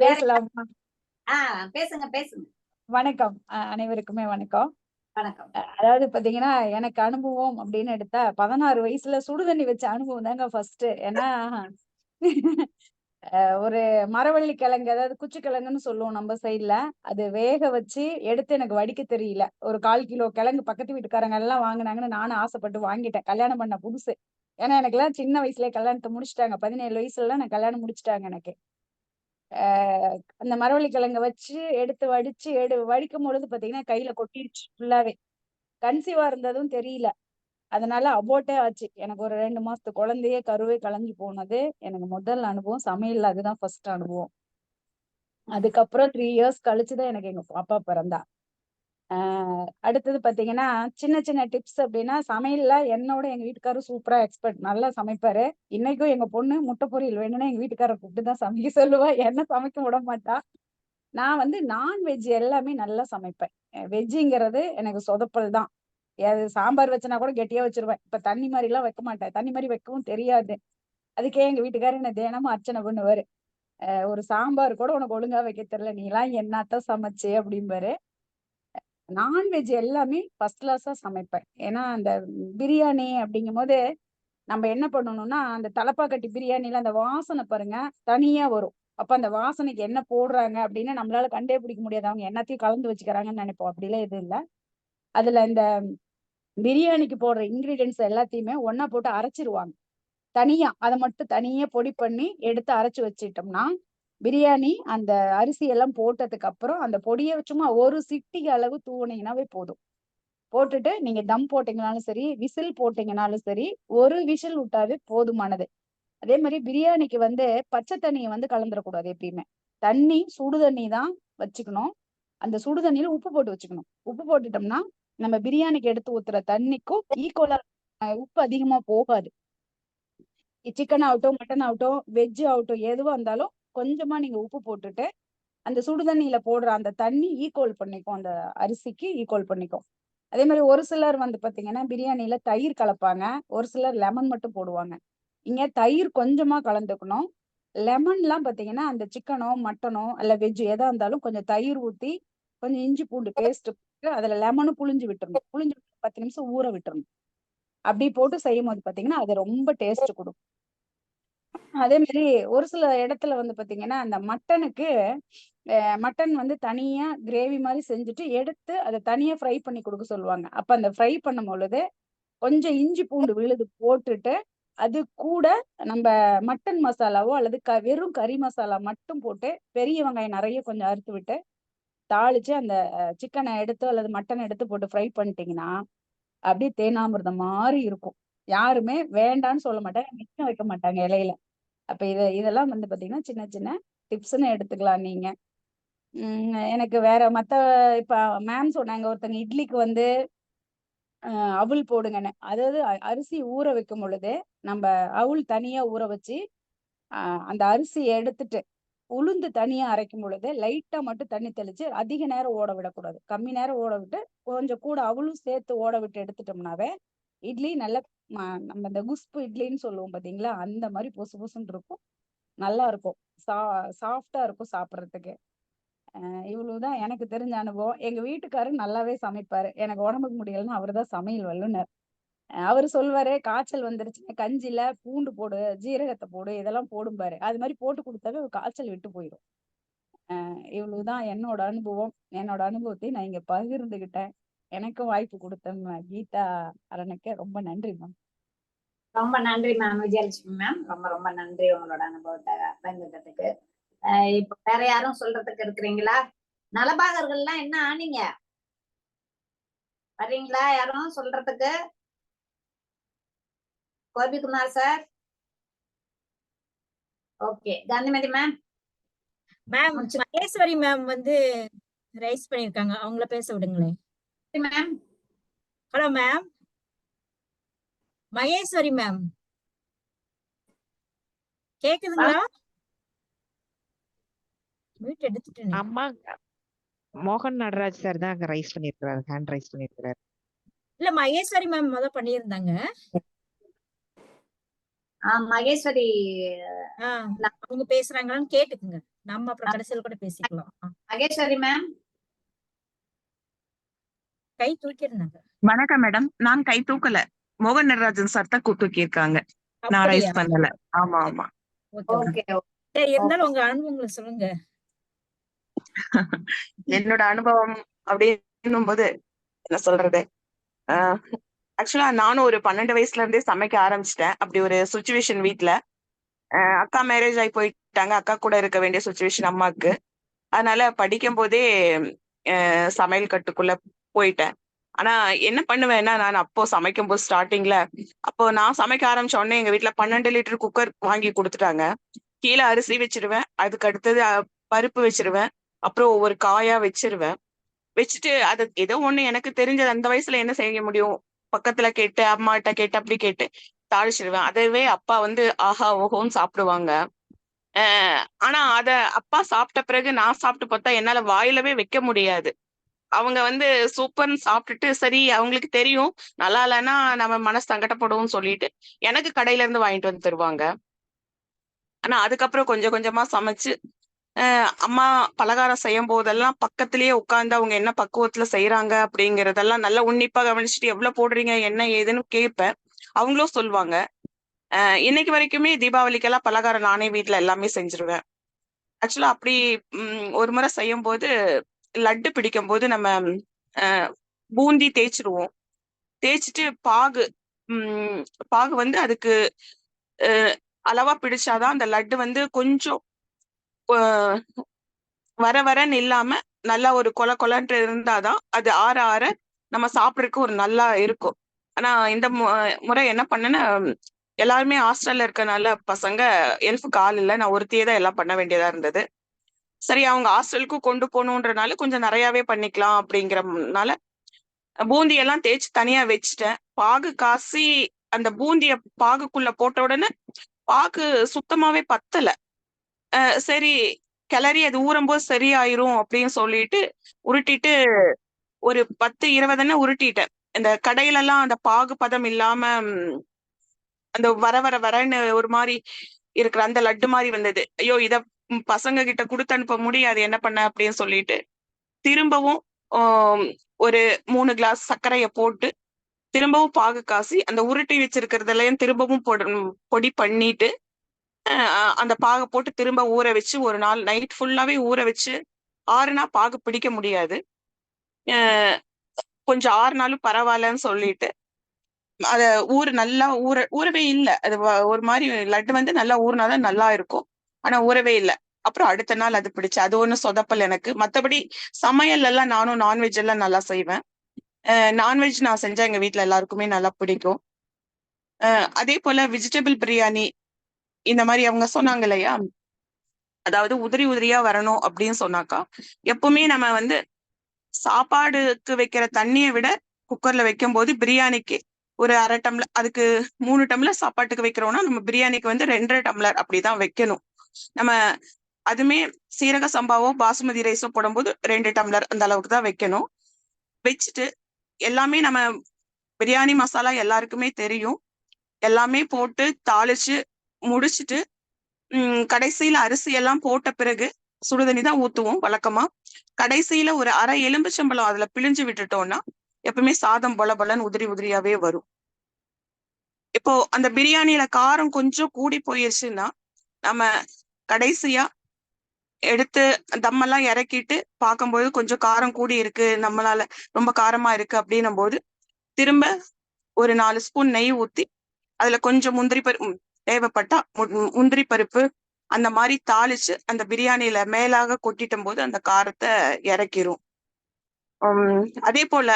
பேசலாமா? பேசுங்க பேசுங்க. வணக்கம். அனைவருக்குமே வணக்கம். வணக்கம். அதாவது பாத்தீங்கன்னா எனக்கு அனுபவம் அப்படின்னு எடுத்தா 16 வயசுல சுடுதண்ணி வச்ச அனுபவம் தாங்க ஃபர்ஸ்ட். ஏன்னா ஒரு மரவள்ளி கிழங்கு, அதாவது குச்சி கிழங்குன்னு சொல்லுவோம் நம்ம சைட்ல. அது வேக வச்சு எடுத்து எனக்கு வடிக்க தெரியல. ஒரு 1/4 கிலோ கிழங்கு பக்கத்து வீட்டுக்காரங்க எல்லாம் வாங்கினாங்கன்னு நானும் ஆசைப்பட்டு வாங்கிட்டேன். கல்யாணம் பண்ண புதுசு. ஏன்னா எனக்கு எல்லாம் சின்ன வயசுலயே கல்யாணத்தை முடிச்சுட்டாங்க. 17 வயசுல நான் கல்யாணம் முடிச்சுட்டாங்க எனக்கு. அந்த மரவள்ளி கிழங்க வச்சு எடுத்து வடிச்சு வடிக்கும் பொழுது பாத்தீங்கன்னா கையில கொட்டிடுச்சு ஃபுல்லாவே. கன்சீவா இருந்ததும் தெரியல. அதனால அபோர்ட்டே ஆச்சு. எனக்கு ஒரு 2 மாசத்து குழந்தையே கருவே கலைஞ்சு போனது எனக்கு முதல் அனுபவம். சமையல் அதுதான் ஃபர்ஸ்ட் அனுபவம். அதுக்கப்புறம் 3 இயர்ஸ் கழிச்சுதான் எனக்கு எங்க பாப்பா பிறந்தா. அடுத்தது பாத்தீங்கன்னா சின்ன சின்ன டிப்ஸ் அப்படின்னா, சமையல்ல என்னோட எங்க வீட்டுக்காரர் சூப்பரா எக்ஸ்பர்ட், நல்லா சமைப்பாரு. இன்னைக்கும் எங்க பொண்ணு முட்டை பொரியல் வேணும்னா எங்க வீட்டுக்காரரை கூப்பிட்டு தான் சமைக்க சொல்லுவா. என்ன சமைக்க விட மாட்டா. நான் வந்து நான்வெஜ் எல்லாமே நல்லா சமைப்பேன். வெஜ்ஜுங்கிறது எனக்கு சொதப்பல் தான். சாம்பார் வச்சனா கூட கெட்டியா வச்சிருவேன். இப்ப தண்ணி மாதிரி எல்லாம் வைக்க மாட்டேன். தண்ணி மாதிரி வைக்கவும் தெரியாது. அதுக்கே எங்க வீட்டுக்காரர் என்ன தினமும் அர்ச்சனை பண்ணுவாரு. ஒரு சாம்பார் கூட உனக்கு ஒழுங்கா வைக்க தெரியல, நீ எல்லாம் என்னத்தான் சமைச்சு அப்படிம்பாரு. நான்வெஜ் எல்லாமே ஃபர்ஸ்ட் கிளாஸா சமைப்பேன். ஏன்னா அந்த பிரியாணி அப்படிங்கும் போது நம்ம என்ன பண்ணணும்னா, அந்த தலப்பாக்கட்டி பிரியாணில அந்த வாசனை பாருங்க தனியா வரும். அப்ப அந்த வாசனைக்கு என்ன போடுறாங்க அப்படின்னு நம்மளால கண்டே பிடிக்க முடியாது. அவங்க என்னத்தையும் கலந்து வச்சுக்கிறாங்கன்னு நினைப்போம். அப்படிலாம் எதுவும் இல்லை. அதுல இந்த பிரியாணிக்கு போடுற இன்கிரீடியன்ஸ் எல்லாத்தையுமே ஒன்னா போட்டு அரைச்சிருவாங்க. தனியா அதை மட்டும் தனியா பொடி பண்ணி எடுத்து அரைச்சு வச்சிட்டோம்னா, பிரியாணி அந்த அரிசி எல்லாம் போட்டதுக்கு அப்புறம் அந்த பொடியை சும்மா ஒரு சிட்டிகை அளவு தூவுனீங்கன்னாவே போதும். போட்டுட்டு நீங்க தம் போட்டீங்கனாலும் சரி, விசில் போட்டீங்கனாலும் சரி, ஒரு விசில் விட்டாவே போதுமானது. அதே மாதிரி பிரியாணிக்கு வந்து பச்சை தண்ணியை வந்து கலந்துடக்கூடாது. எப்பயுமே தண்ணி சுடு தண்ணி தான் வச்சுக்கணும். அந்த சுடு தண்ணியில உப்பு போட்டு வச்சுக்கணும். உப்பு போட்டுட்டோம்னா நம்ம பிரியாணிக்கு எடுத்து ஊத்துற தண்ணிக்கும் ஈக்குவலா உப்பு அதிகமா போகாது. சிக்கன் ஆகட்டும், மட்டன் ஆகட்டும், வெஜ் ஆகட்டும், எதுவா இருந்தாலும் கொஞ்சமா நீங்க உப்பு போட்டுட்டு அந்த சுடுதண்ணியில போடுற அந்த தண்ணி ஈக்குவல் பண்ணிக்கும், அந்த அரிசிக்கு ஈக்குவல் பண்ணிக்கும். அதே மாதிரி ஒரு சிலர் வந்து பாத்தீங்கன்னா பிரியாணியில தயிர் கலப்பாங்க. ஒரு சிலர் லெமன் மட்டும் போடுவாங்க. இங்க தயிர் கொஞ்சமா கலந்துக்கணும். லெமன் எல்லாம் பாத்தீங்கன்னா அந்த சிக்கனோ மட்டனோ அல்ல வெஜ் எதா இருந்தாலும் கொஞ்சம் தயிர் ஊத்தி கொஞ்சம் இஞ்சி பூண்டு பேஸ்ட் போட்டு அதுல லெமனும் புளிஞ்சு விட்டுறணும். புளிஞ்சு 10 நிமிஷம் ஊற விட்டுறணும். அப்படி போட்டு செய்யும் போது பாத்தீங்கன்னா அது ரொம்ப டேஸ்ட் கொடுக்கும். அதே மாதிரி ஒரு சில இடத்துல வந்து பாத்தீங்கன்னா அந்த மட்டனுக்கு மட்டன் வந்து தனியா கிரேவி மாதிரி செஞ்சுட்டு எடுத்து அதை தனியா ஃப்ரை பண்ணி கொடுக்க சொல்லுவாங்க. அப்ப அந்த ஃப்ரை பண்ணும் பொழுது கொஞ்சம் இஞ்சி பூண்டு விழுது போட்டுட்டு அது கூட நம்ம மட்டன் மசாலாவோ அல்லது வெறும் கறி மசாலா மட்டும் போட்டு பெரிய வெங்காயம் நிறைய கொஞ்சம் அறுத்து விட்டு தாளிச்சு அந்த சிக்கனை எடுத்து அல்லது மட்டன் எடுத்து போட்டு ஃப்ரை பண்ணிட்டீங்கன்னா அப்படியே தேனாமிர்தம் மாதிரி இருக்கும். யாருமே வேண்டான்னு சொல்ல மாட்டாங்க, மிச்சம் வைக்க மாட்டாங்க இலையில. அப்ப இதெல்லாம் வந்து பாத்தீங்கன்னா சின்ன சின்ன டிப்ஸ்ன்னு எடுத்துக்கலாம் நீங்க. எனக்கு வேற மத்த இப்ப மேம் சொன்னாங்க ஒருத்தங்க இட்லிக்கு வந்து அவுள் போடுங்கன்னு. அதாவது அரிசி ஊற வைக்கும் பொழுது நம்ம அவுள் தனியா ஊற வச்சு அந்த அரிசி எடுத்துட்டு உளுந்து தனியா அரைக்கும் பொழுது லைட்டா மட்டும் தண்ணி தெளிச்சு அதிக நேரம் ஓட விடக்கூடாது. கம்மி நேரம் ஓட விட்டு கொஞ்சம் கூட அவளும் சேர்த்து ஓட விட்டு எடுத்துட்டோம்னாவே இட்லி நல்ல நம்ம இந்த குஸ்பு இட்லின்னு சொல்லுவோம் பாத்தீங்களா, அந்த மாதிரி பொசு பொசுன்னு இருக்கும், நல்லா இருக்கும், சாஃப்டா இருக்கும் சாப்பிட்றதுக்கு. இவ்வளவுதான் எனக்கு தெரிஞ்ச அனுபவம். எங்க வீட்டுக்காரரு நல்லாவே சமைப்பாரு. எனக்கு உடம்புக்கு முடியலன்னா அவர்தான் சமையல் வல்லுனர். அவரு சொல்லுவாரு, காய்ச்சல் வந்துருச்சுன்னா கஞ்சில பூண்டு போடு, ஜீரகத்தை போடு, இதெல்லாம் போடும் பாரு. அது மாதிரி போட்டு கொடுத்தாவே காய்ச்சல் விட்டு போயிடும். இவ்வளவுதான் என்னோட அனுபவம். என்னோட அனுபவத்தை நான் இங்க பகிர்ந்துகிட்டேன். எனக்கும் வாய்ப்பு கொடுத்த கீதா அரணுக்கு ரொம்ப நன்றி மேம். ரொம்ப நன்றி மேம் விஜயலட்சுமி மேம். ரொம்ப ரொம்ப நன்றி உங்களோட அனுபவத்தை பகிர்ந்துட்டதுக்கு. இப்ப வேற யாரும் சொல்றதுக்கு இருக்கிறீங்களா? நலபாகர்கள்லாம் என்ன ஆனீங்க? வர்றீங்களா யாரும் சொல்றதுக்கு? Gopikumar sir, okay. Kanthimathi ma'am. Ma'am Maheswari ma'am வந்து ரைஸ் பண்ணிருக்காங்க, அவங்கள பேச விடுங்களேன். Ma'am. Hello ma'am, Maheswari ma'am கேக்குதுங்களா? மீட் எடுத்துட்டேன். அம்மா மோகன் நடராஜ் சார் தான் அங்க ரைஸ் பண்ணிருக்காரு, ஹேண்ட் ரைஸ் பண்ணிருக்காரு. இல்ல மகேஸ்வரி மேம் முத பண்ணியிருந்தாங்க. மகேஸ்வரி அவங்க பேசுறாங்களான்னு கேட்டுக்குங்க, நம்ம அப்புறம் கடைசியில் கூட பேசிக்கலாம். மகேஸ்வரி மேம் கை தூக்கி இருந்தாங்க. வணக்கம் மேடம், நான் கை தூக்கல, மோகன் நடராஜன் சார் தான் தூக்கி இருக்காங்க, நான் ரைஸ் பண்ணல. ஆமா ஆமா. இருந்தாலும் உங்க அனுபவங்களை சொல்லுங்க. என்னோட அனுபவம் அப்படின்னும் போது என்ன சொல்றது, ஆக்சுவலா நானும் ஒரு 12 வயசுல இருந்தே சமைக்க ஆரம்பிச்சிட்டேன். அப்படி ஒரு சுச்சுவேஷன் வீட்டுல. அக்கா மேரேஜ் ஆகி போயிட்டாங்க, அக்கா கூட இருக்க வேண்டிய சுச்சுவேஷன் அம்மாவுக்கு. அதனால படிக்கும் போதே சமையல் கட்டுக்குள்ள போயிட்டேன். ஆனா என்ன பண்ணுவேன்னா, நான் அப்போ சமைக்கும் போது ஸ்டார்டிங்ல அப்போ நான் சமைக்க ஆரம்பிச்ச உடனே எங்க வீட்டுல 12 லிட்டர் குக்கர் வாங்கி கொடுத்துட்டாங்க. கீழே அரிசி வச்சிருவேன், அதுக்கு அடுத்தது பருப்பு வச்சிருவேன், அப்புறம் ஒவ்வொரு காயா வச்சிருவேன். வச்சுட்டு அது ஏதோ ஒண்ணு எனக்கு தெரிஞ்சது அந்த வயசுல என்ன செய்ய முடியும், பக்கத்துல கேட்டு அம்மாட்ட கேட்டு அப்படி கேட்டு தாளிச்சிருவேன். அதவே அப்பா வந்து ஆஹா ஓஹோன்னு சாப்பிடுவாங்க. ஆனா அத அப்பா சாப்பிட்ட பிறகு நான் சாப்பிட்டு பார்த்தா என்னால வாயிலவே வைக்க முடியாது. அவங்க வந்து சூப்பர்னு சாப்பிட்டுட்டு, சரி அவங்களுக்கு தெரியும் நல்லா இல்லைன்னா நம்ம மனசு சங்கடப்படுவோம்னு சொல்லிட்டு எனக்கு கடையில இருந்து வாங்கிட்டு வந்து தருவாங்க. ஆனா அதுக்கப்புறம் கொஞ்சம் கொஞ்சமா சமைச்சு அம்மா பலகாரம் செய்யும் போதெல்லாம் பக்கத்திலேயே உட்கார்ந்து அவங்க என்ன பக்குவத்துல செய்யறாங்க அப்படிங்கறதெல்லாம் நல்லா உன்னிப்பா கவனிச்சுட்டு எவ்வளவு போடுறீங்க என்ன ஏதுன்னு கேட்பேன். அவங்களும் சொல்லுவாங்க. இன்னைக்கு வரைக்குமே தீபாவளிக்கெல்லாம் பலகாரம் நானே வீட்டுல எல்லாமே செஞ்சிருவேன். ஆக்சுவலா அப்படி ஒரு முறை செய்யும் போது லட்டு பிடிக்கும் போது நம்ம பூந்தி தேய்ச்சிருவோம். தேய்ச்சிட்டு பாகு வந்து அதுக்கு அளவா பிடிச்சாதான் அந்த லட்டு வந்து கொஞ்சம் வர வரன்னு இல்லாம நல்லா ஒரு கொலன்ட்டு இருந்தாதான் அது ஆற ஆற நம்ம சாப்பிட்றதுக்கு ஒரு நல்லா இருக்கும். ஆனா இந்த முறை என்ன பண்ணேன்னா, எல்லாருமே ஹாஸ்டல்ல இருக்கனால பசங்க எல்ஃபுக்கு ஆள் இல்லை, நான் ஒருத்தியே தான் எல்லாம் பண்ண வேண்டியதா இருந்தது. சரி அவங்க ஹாஸ்டலுக்கும் கொண்டு போகணுன்றனால கொஞ்சம் நிறையாவே பண்ணிக்கலாம் அப்படிங்கிறனால பூந்தி எல்லாம் தேய்ச்சி தனியா வச்சுட்டேன். பாகு காசி அந்த பூந்திய பாகுக்குள்ள போட்ட உடனே பாகு சுத்தமாவே பத்தல. சரி கிளறி அது ஊறும்போது சரியாயிரும் அப்படின்னு சொல்லிட்டு உருட்டிட்டு ஒரு 10-20 உருட்டிட்டேன். இந்த கடையில எல்லாம் அந்த பாகு பதம் இல்லாம அந்த வரன்னு ஒரு மாதிரி இருக்கிற அந்த லட்டு மாதிரி வந்தது. ஐயோ இத பசங்க கிட்ட கொடுத்து அனுப்ப முடியாது, என்ன பண்ண அப்படின்னு சொல்லிட்டு திரும்பவும் ஒரு 3 கிளாஸ் சர்க்கரைய போட்டு திரும்பவும் பாகு காசி அந்த உருட்டி வச்சிருக்கிறதுலயும் திரும்பவும் பொடி பண்ணிட்டு அந்த பாகை போட்டு திரும்ப ஊற வச்சு ஒரு நாள் நைட் ஃபுல்லாவே ஊற வச்சு ஆறுனா பாகு பிடிக்க முடியாது. கொஞ்சம் ஆறுனாலும் பரவாயில்லன்னு சொல்லிட்டு அத நல்லா ஊறவே இல்ல. அது ஒரு மாதிரி லட்டு வந்து நல்லா ஊறினாதான் நல்லா இருக்கும். ஆனா ஊறவே இல்ல. அப்புறம் அடுத்த நாள் அது பிடிச்சு அது ஒண்ணு சொதப்பல் எனக்கு. மத்தபடி சமையல் எல்லாம் நானும் நான்வெஜ் எல்லாம் நல்லா செய்வேன். நான்வெஜ் நான் செஞ்சா எங்க வீட்ல எல்லாருக்குமே நல்லா பிடிக்கும். அதே போல வெஜிடபிள் பிரியாணி இந்த மாதிரி அவங்க சொன்னாங்க இல்லையா, அதாவது உதிரி உதிரியா வரணும் அப்படின்னு சொன்னாக்கா, எப்பவுமே நம்ம வந்து சாப்பாடுக்கு வைக்கிற தண்ணியை விட குக்கர்ல வைக்கும் போது பிரியாணிக்கு ஒரு 1/2 டம்ளர், அதுக்கு 3 டம்ளர் சாப்பாட்டுக்கு வைக்கிறோம்னா நம்ம பிரியாணிக்கு வந்து 2.5 டம்ளர் அப்படிதான் வைக்கணும். நம்ம அதுமே சீரக சம்பாவோ பாசுமதி ரைஸோ போடும்போது 2 டம்ளர் அந்த அளவுக்கு தான் வைக்கணும். வச்சுட்டு எல்லாமே நம்ம பிரியாணி மசாலா எல்லாருக்குமே தெரியும். எல்லாமே போட்டு தாளிச்சு முடிச்சுட்டு கடைசியில அரிசி எல்லாம் போட்ட பிறகு சுடுதண்ணி தான் ஊத்துவோம் வழக்கமா. கடைசியில ஒரு 1/2 எலும்புச்சம்பழம் அதுல பிழிஞ்சு விட்டுட்டோம்னா எப்பவுமே சாதம் பொல பொலன்னு உதிரி உதிரியாவே வரும். இப்போ அந்த பிரியாணியில காரம் கொஞ்சம் கூடி போயிருச்சுன்னா நம்ம கடைசியா எடுத்து தம்மெல்லாம் இறக்கிட்டு பார்க்கும்போது கொஞ்சம் காரம் கூடி இருக்கு, நம்மளால ரொம்ப காரமா இருக்கு அப்படின்னும் போது திரும்ப ஒரு 4 ஸ்பூன் நெய் ஊத்தி அதுல கொஞ்சம் முந்திரி பருப்பு தேவைப்பட்டா முந்திரி பருப்பு அந்த மாதிரி தாளிச்சு அந்த பிரியாணியில மேலாக கொட்டிட்டும் போது அந்த காரத்தை இறக்கிரும். அதே போல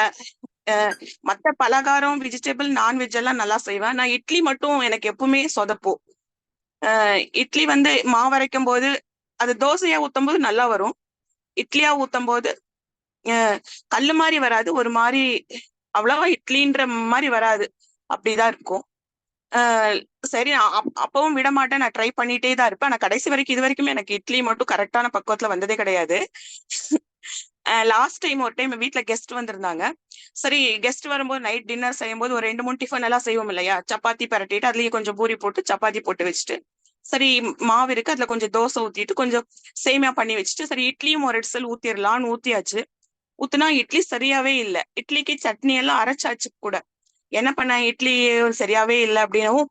மத்த பலகாரம் வெஜிடபிள் நான்வெஜ் எல்லாம் நல்லா செய்வேன். நான் இட்லி மட்டும் எனக்கு எப்பவுமே சொதப்போம். இட்லி வந்து மாவு அரைக்கும் போது அது தோசையா ஊத்தும் போது நல்லா வரும். இட்லியா ஊத்தும் போது கல்லு மாதிரி வராது, ஒரு மாதிரி அவ்வளவா இட்லின்ற மாதிரி வராது, அப்படிதான் இருக்கும். சரி அப்பவும் விட மாட்டேன், நான் ட்ரை பண்ணிட்டே தான் இருப்பேன். ஆனா கடைசி வரைக்கும் இது வரைக்குமே எனக்கு இட்லி மட்டும் கரெக்டான பக்குவத்துல வந்ததே கிடையாது. லாஸ்ட் டைம் ஒரு டைம் வீட்டுல கெஸ்ட் வந்திருந்தாங்க. சரி கெஸ்ட் வரும்போது நைட் டின்னர் செய்யும் போது ஒரு 2-3 டிஃபன் எல்லாம் செய்வோம் இல்லையா, சப்பாத்தி பரட்டிட்டு அதுலயே கொஞ்சம் பூரி போட்டு சப்பாத்தி போட்டு வச்சுட்டு சரி மாவு இருக்கு அதுல கொஞ்சம் தோசை ஊத்திட்டு கொஞ்சம் சேமியா பண்ணி வச்சுட்டு சரி இட்லியும் ஒரு விசில் ஊத்திடலான்னு ஊத்தியாச்சு. ஊத்துனா இட்லி சரியாவே இல்லை. இட்லிக்கு சட்னி எல்லாம் அரைச்சாச்சு கூட. என்ன பண்ண இட்லி சரியாவே இல்லை அப்படின்னவும்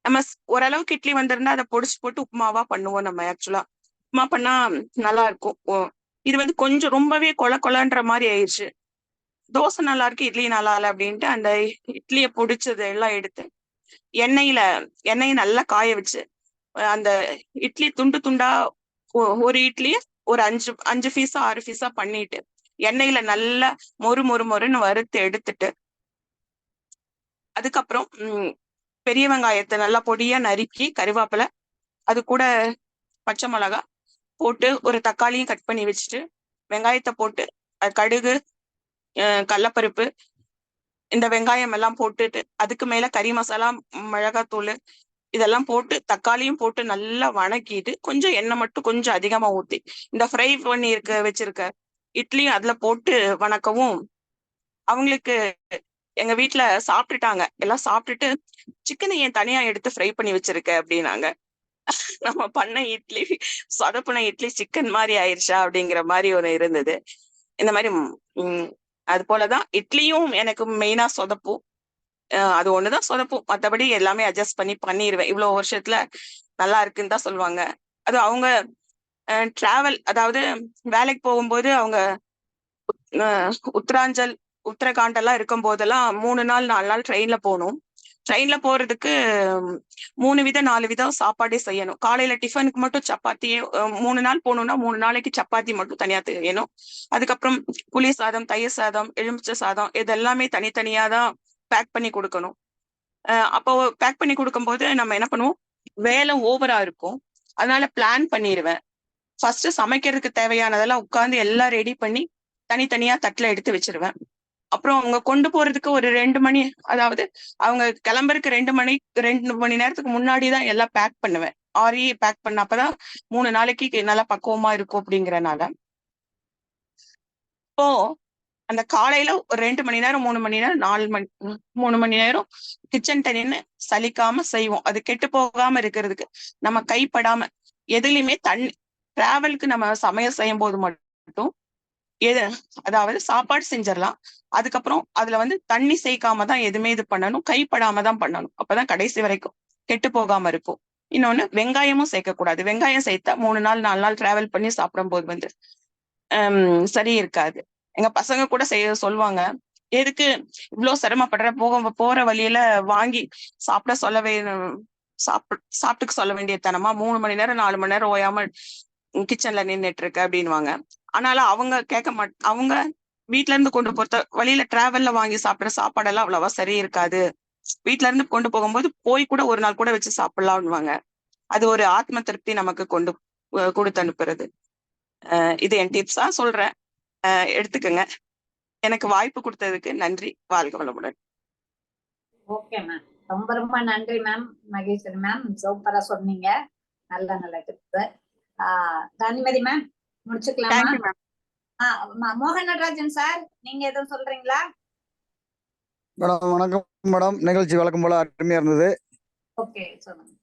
நம்ம ஓரளவுக்கு இட்லி வந்திருந்தா அதை பொடிச்சு போட்டு உப்புமாவா பண்ணுவோம். நம்ம ஆக்சுவலா உப்புமா பண்ணா நல்லா இருக்கும். இது வந்து கொஞ்சம் ரொம்பவே கொலன்ற மாதிரி ஆயிடுச்சு. தோசை நல்லா இருக்கு இட்லி நல்லா இல்லை அப்படின்ட்டு அந்த இட்லியை பொடிச்சது எல்லாம் எடுத்து எண்ணெயை நல்லா காய வச்சு அந்த இட்லி துண்டு துண்டா ஒரு இட்லிய ஒரு 5 பீஸா 6 பீஸா பண்ணிட்டு எண்ணெயில நல்லா மொறுன்னு வறுத்து எடுத்துட்டு அதுக்கப்புறம் பெரிய வெங்காயத்தை நல்லா பொடியா நறுக்கி கருவேப்பிலை அது கூட பச்சை மிளகாய் போட்டு ஒரு தக்காளியும் கட் பண்ணி வச்சுட்டு வெங்காயத்தை போட்டு கடுகு கடலைப்பருப்பு இந்த வெங்காயம் எல்லாம் போட்டுட்டு அதுக்கு மேல கறி மசாலா மிளகாத்தூள் இதெல்லாம் போட்டு தக்காளியும் போட்டு நல்லா வணக்கிட்டு கொஞ்சம் எண்ணெய் மட்டும் கொஞ்சம் அதிகமா ஊத்தி இந்த ஃப்ரை பண்ணி வச்சிருக்க இட்லியும் அதுல போட்டு வணக்கவும் அவங்களுக்கு எங்க வீட்டுல சாப்பிட்டுட்டாங்க. எல்லாம் சாப்பிட்டுட்டு சிக்கனை ஏன் தனியா எடுத்து ஃப்ரை பண்ணி வச்சிருக்க அப்படின்னாங்க. நம்ம பண்ண இட்லி சொதப்புன இட்லி சிக்கன் மாதிரி ஆயிடுச்சா அப்படிங்கிற மாதிரி ஒரு இருந்தது. இந்த மாதிரி அது போலதான் இட்லியும் எனக்கு மெயினா சொதப்பும். அது ஒண்ணுதான் சொதப்பும், மற்றபடி எல்லாமே அட்ஜஸ்ட் பண்ணிடுவேன். இவ்வளவு வருஷத்துல நல்லா இருக்குன்னு தான் சொல்லுவாங்க. அது அவங்க டிராவல், அதாவது வேலைக்கு போகும்போது அவங்க உத்தரகாண்ட் எல்லாம் இருக்கும் போதெல்லாம் 3 நாள் 4 நாள் ட்ரெயின்ல போகணும். ட்ரெயின்ல போறதுக்கு 3 விதம் 4 விதம் சாப்பாடே செய்யணும். காலையில டிஃபனுக்கு மட்டும் சப்பாத்தியே 3 நாள் போகணும்னா 3 நாளைக்கு சப்பாத்தி மட்டும் தனியா செய்யணும். அதுக்கப்புறம் புளி சாதம், தயிர் சாதம், எலுமிச்சை சாதம் இதெல்லாமே தனித்தனியா தான் பேக் பண்ணி கொடுக்கணும். அப்போ பேக் பண்ணி கொடுக்கும்போது நம்ம என்ன பண்ணுவோம், வேலை ஓவரா இருக்கும். அதனால பிளான் பண்ணிடுவேன். ஃபர்ஸ்ட் சமைக்கிறதுக்கு தேவையானதெல்லாம் உட்கார்ந்து எல்லாம் ரெடி பண்ணி தனித்தனியா தட்டுல எடுத்து வச்சிருவேன். அப்புறம் அவங்க கொண்டு போறதுக்கு ஒரு 2 மணி, அதாவது அவங்க கிளம்புறதுக்கு 2 மணி நேரத்துக்கு முன்னாடிதான் எல்லாம் பேக் பண்ணுவேன். ஆரி பேக் பண்ண அப்பதான் 3 நாளைக்கு நல்லா பக்குவமா இருக்கும் அப்படிங்கறனால. இப்போ அந்த காலையில ஒரு 2 மணி நேரம் 3 மணி நேரம் 3 மணி நேரம் கிச்சன்ட்ட நின்று சலிக்காம செய்வோம். அது கெட்டு போகாம இருக்கிறதுக்கு நம்ம கைப்படாம எதுலையுமே டிராவலுக்கு நம்ம சமையல் செய்யும் போது மட்டும் அதாவது சாப்பாடு செஞ்சிடலாம். அதுக்கப்புறம் அதுல வந்து தண்ணி சேர்க்காம தான் எதுவுமே இது பண்ணணும், கைப்படாம தான் பண்ணணும். அப்பதான் கடைசி வரைக்கும் கெட்டு போகாம இருக்கும். இன்னொன்னு வெங்காயமும் சேர்க்க கூடாது. வெங்காயம் சேர்த்தா 3 நாள் 4 நாள் டிராவல் பண்ணி சாப்பிடும் போது வந்து சரி இருக்காது. எங்க பசங்க கூட செய்ய சொல்லுவாங்க, எதுக்கு இவ்வளவு சிரமப்படுற, போற வழியில வாங்கி சாப்பிட சொல்லவே சாப்பிட்டுக்க சொல்ல வேண்டிய தனமா 3 மணி நேரம் 4 மணி நேரம் ஓயாம கிச்சன்ல நின்னுட்டு இருக்க அப்படின்னுவாங்க. ஆனாலும் அவங்க கேட்க அவங்க வீட்ல இருந்து கொண்டு போற வழியில டிராவல்ல வாங்கி சாப்பிடுற சாப்பாடெல்லாம் அவ்வளவா சரி இருக்காது. வீட்ல இருந்து கொண்டு போகும்போது போய் கூட ஒரு நாள் கூட வச்சு சாப்பிடலாம்னுவாங்க. அது ஒரு ஆத்ம திருப்தி நமக்கு கொடுத்து அனுப்புறது. இது என் டிப்ஸா சொல்றேன், எடுத்துக்கங்க. எனக்கு வாய்ப்பு கொடுத்ததுக்கு நன்றி. வாழ்க வளமுடன். ஓகே மேம், ரொம்ப ரொம்ப நன்றி மேம். மகேஸ்வரி மேம் சூப்பரா சொன்னீங்க. நல்ல டிப்ஸ். தனிமதி மேம் முடிச்சுக்கலாமா? Thank you ma'am. மோகன் நடராஜன் சார், நீங்க எதுவும் சொல்றீங்களா? மேடம் வணக்கம் மேடம். நிகழ்ச்சி வழக்கம் போல அருமையா இருந்தது. ஓகே, சொல்லுங்க.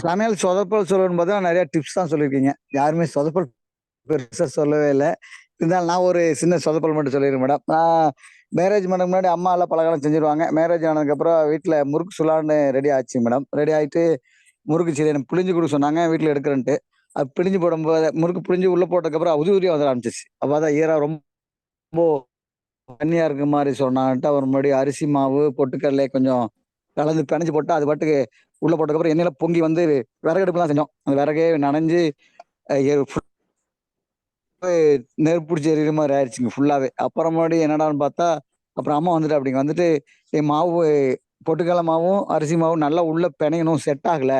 சமையல் சொதப்பல் சொல்லணும் போது நிறைய டிப்ஸ் தான் சொல்லியிருக்கீங்க. யாருமே சொதப்பல் பெருசா சொல்லவே இல்லை. இருந்தாலும் நான் ஒரு சின்ன சொதப்பல் மட்டும் சொல்லிடுறேன் மேடம். நான் மேரேஜ் பண்ண முன்னாடி அம்மா எல்லாம் பலகாரம் செஞ்சிருவாங்க. மேரேஜ் ஆனதுக்கப்புறம் வீட்டில் முறுக்கு சுலான்னு ரெடி ஆச்சு மேடம். ரெடி ஆகிட்டு முறுக்கு சரி எனக்கு பிழிஞ்சு கொடுக்க சொன்னாங்க வீட்டில் எடுக்கிறேன்ட்டு. அது பிழிஞ்சு போடும்போது முறுக்கு பிழிஞ்சு உள்ளே போட்டதுக்கப்புறம் உதிரியாக வந்து ஆரம்பிச்சிச்சு. அப்போ தான் ஈரா ரொம்ப தண்ணியா இருக்க மாதிரி சொன்னான்ட்டு அவர் மறுபடியும் அரிசி மாவு பொட்டுக்கடலை கொஞ்சம் கலந்து பிணைஞ்சு போட்டு அது பாட்டுக்கு உள்ள போட்டதுக்கப்புறம் எண்ணெயில பொங்கி வந்து விறகடுப்புலாம் செஞ்சோம். அந்த விறகே நனைஞ்சு நெருப்பு பிடிச்சி எறிகிற மாதிரி ஆயிடுச்சுங்க ஃபுல்லாவே. அப்புறம் மறுபடியும் என்னடான்னு பார்த்தா அப்புறம் அம்மா வந்துட்டு அப்படிங்க வந்துட்டு என் மாவு பொட்டுக்கடலை மாவும் அரிசி மாவும் நல்லா உள்ள பிணையணும், செட் ஆகல,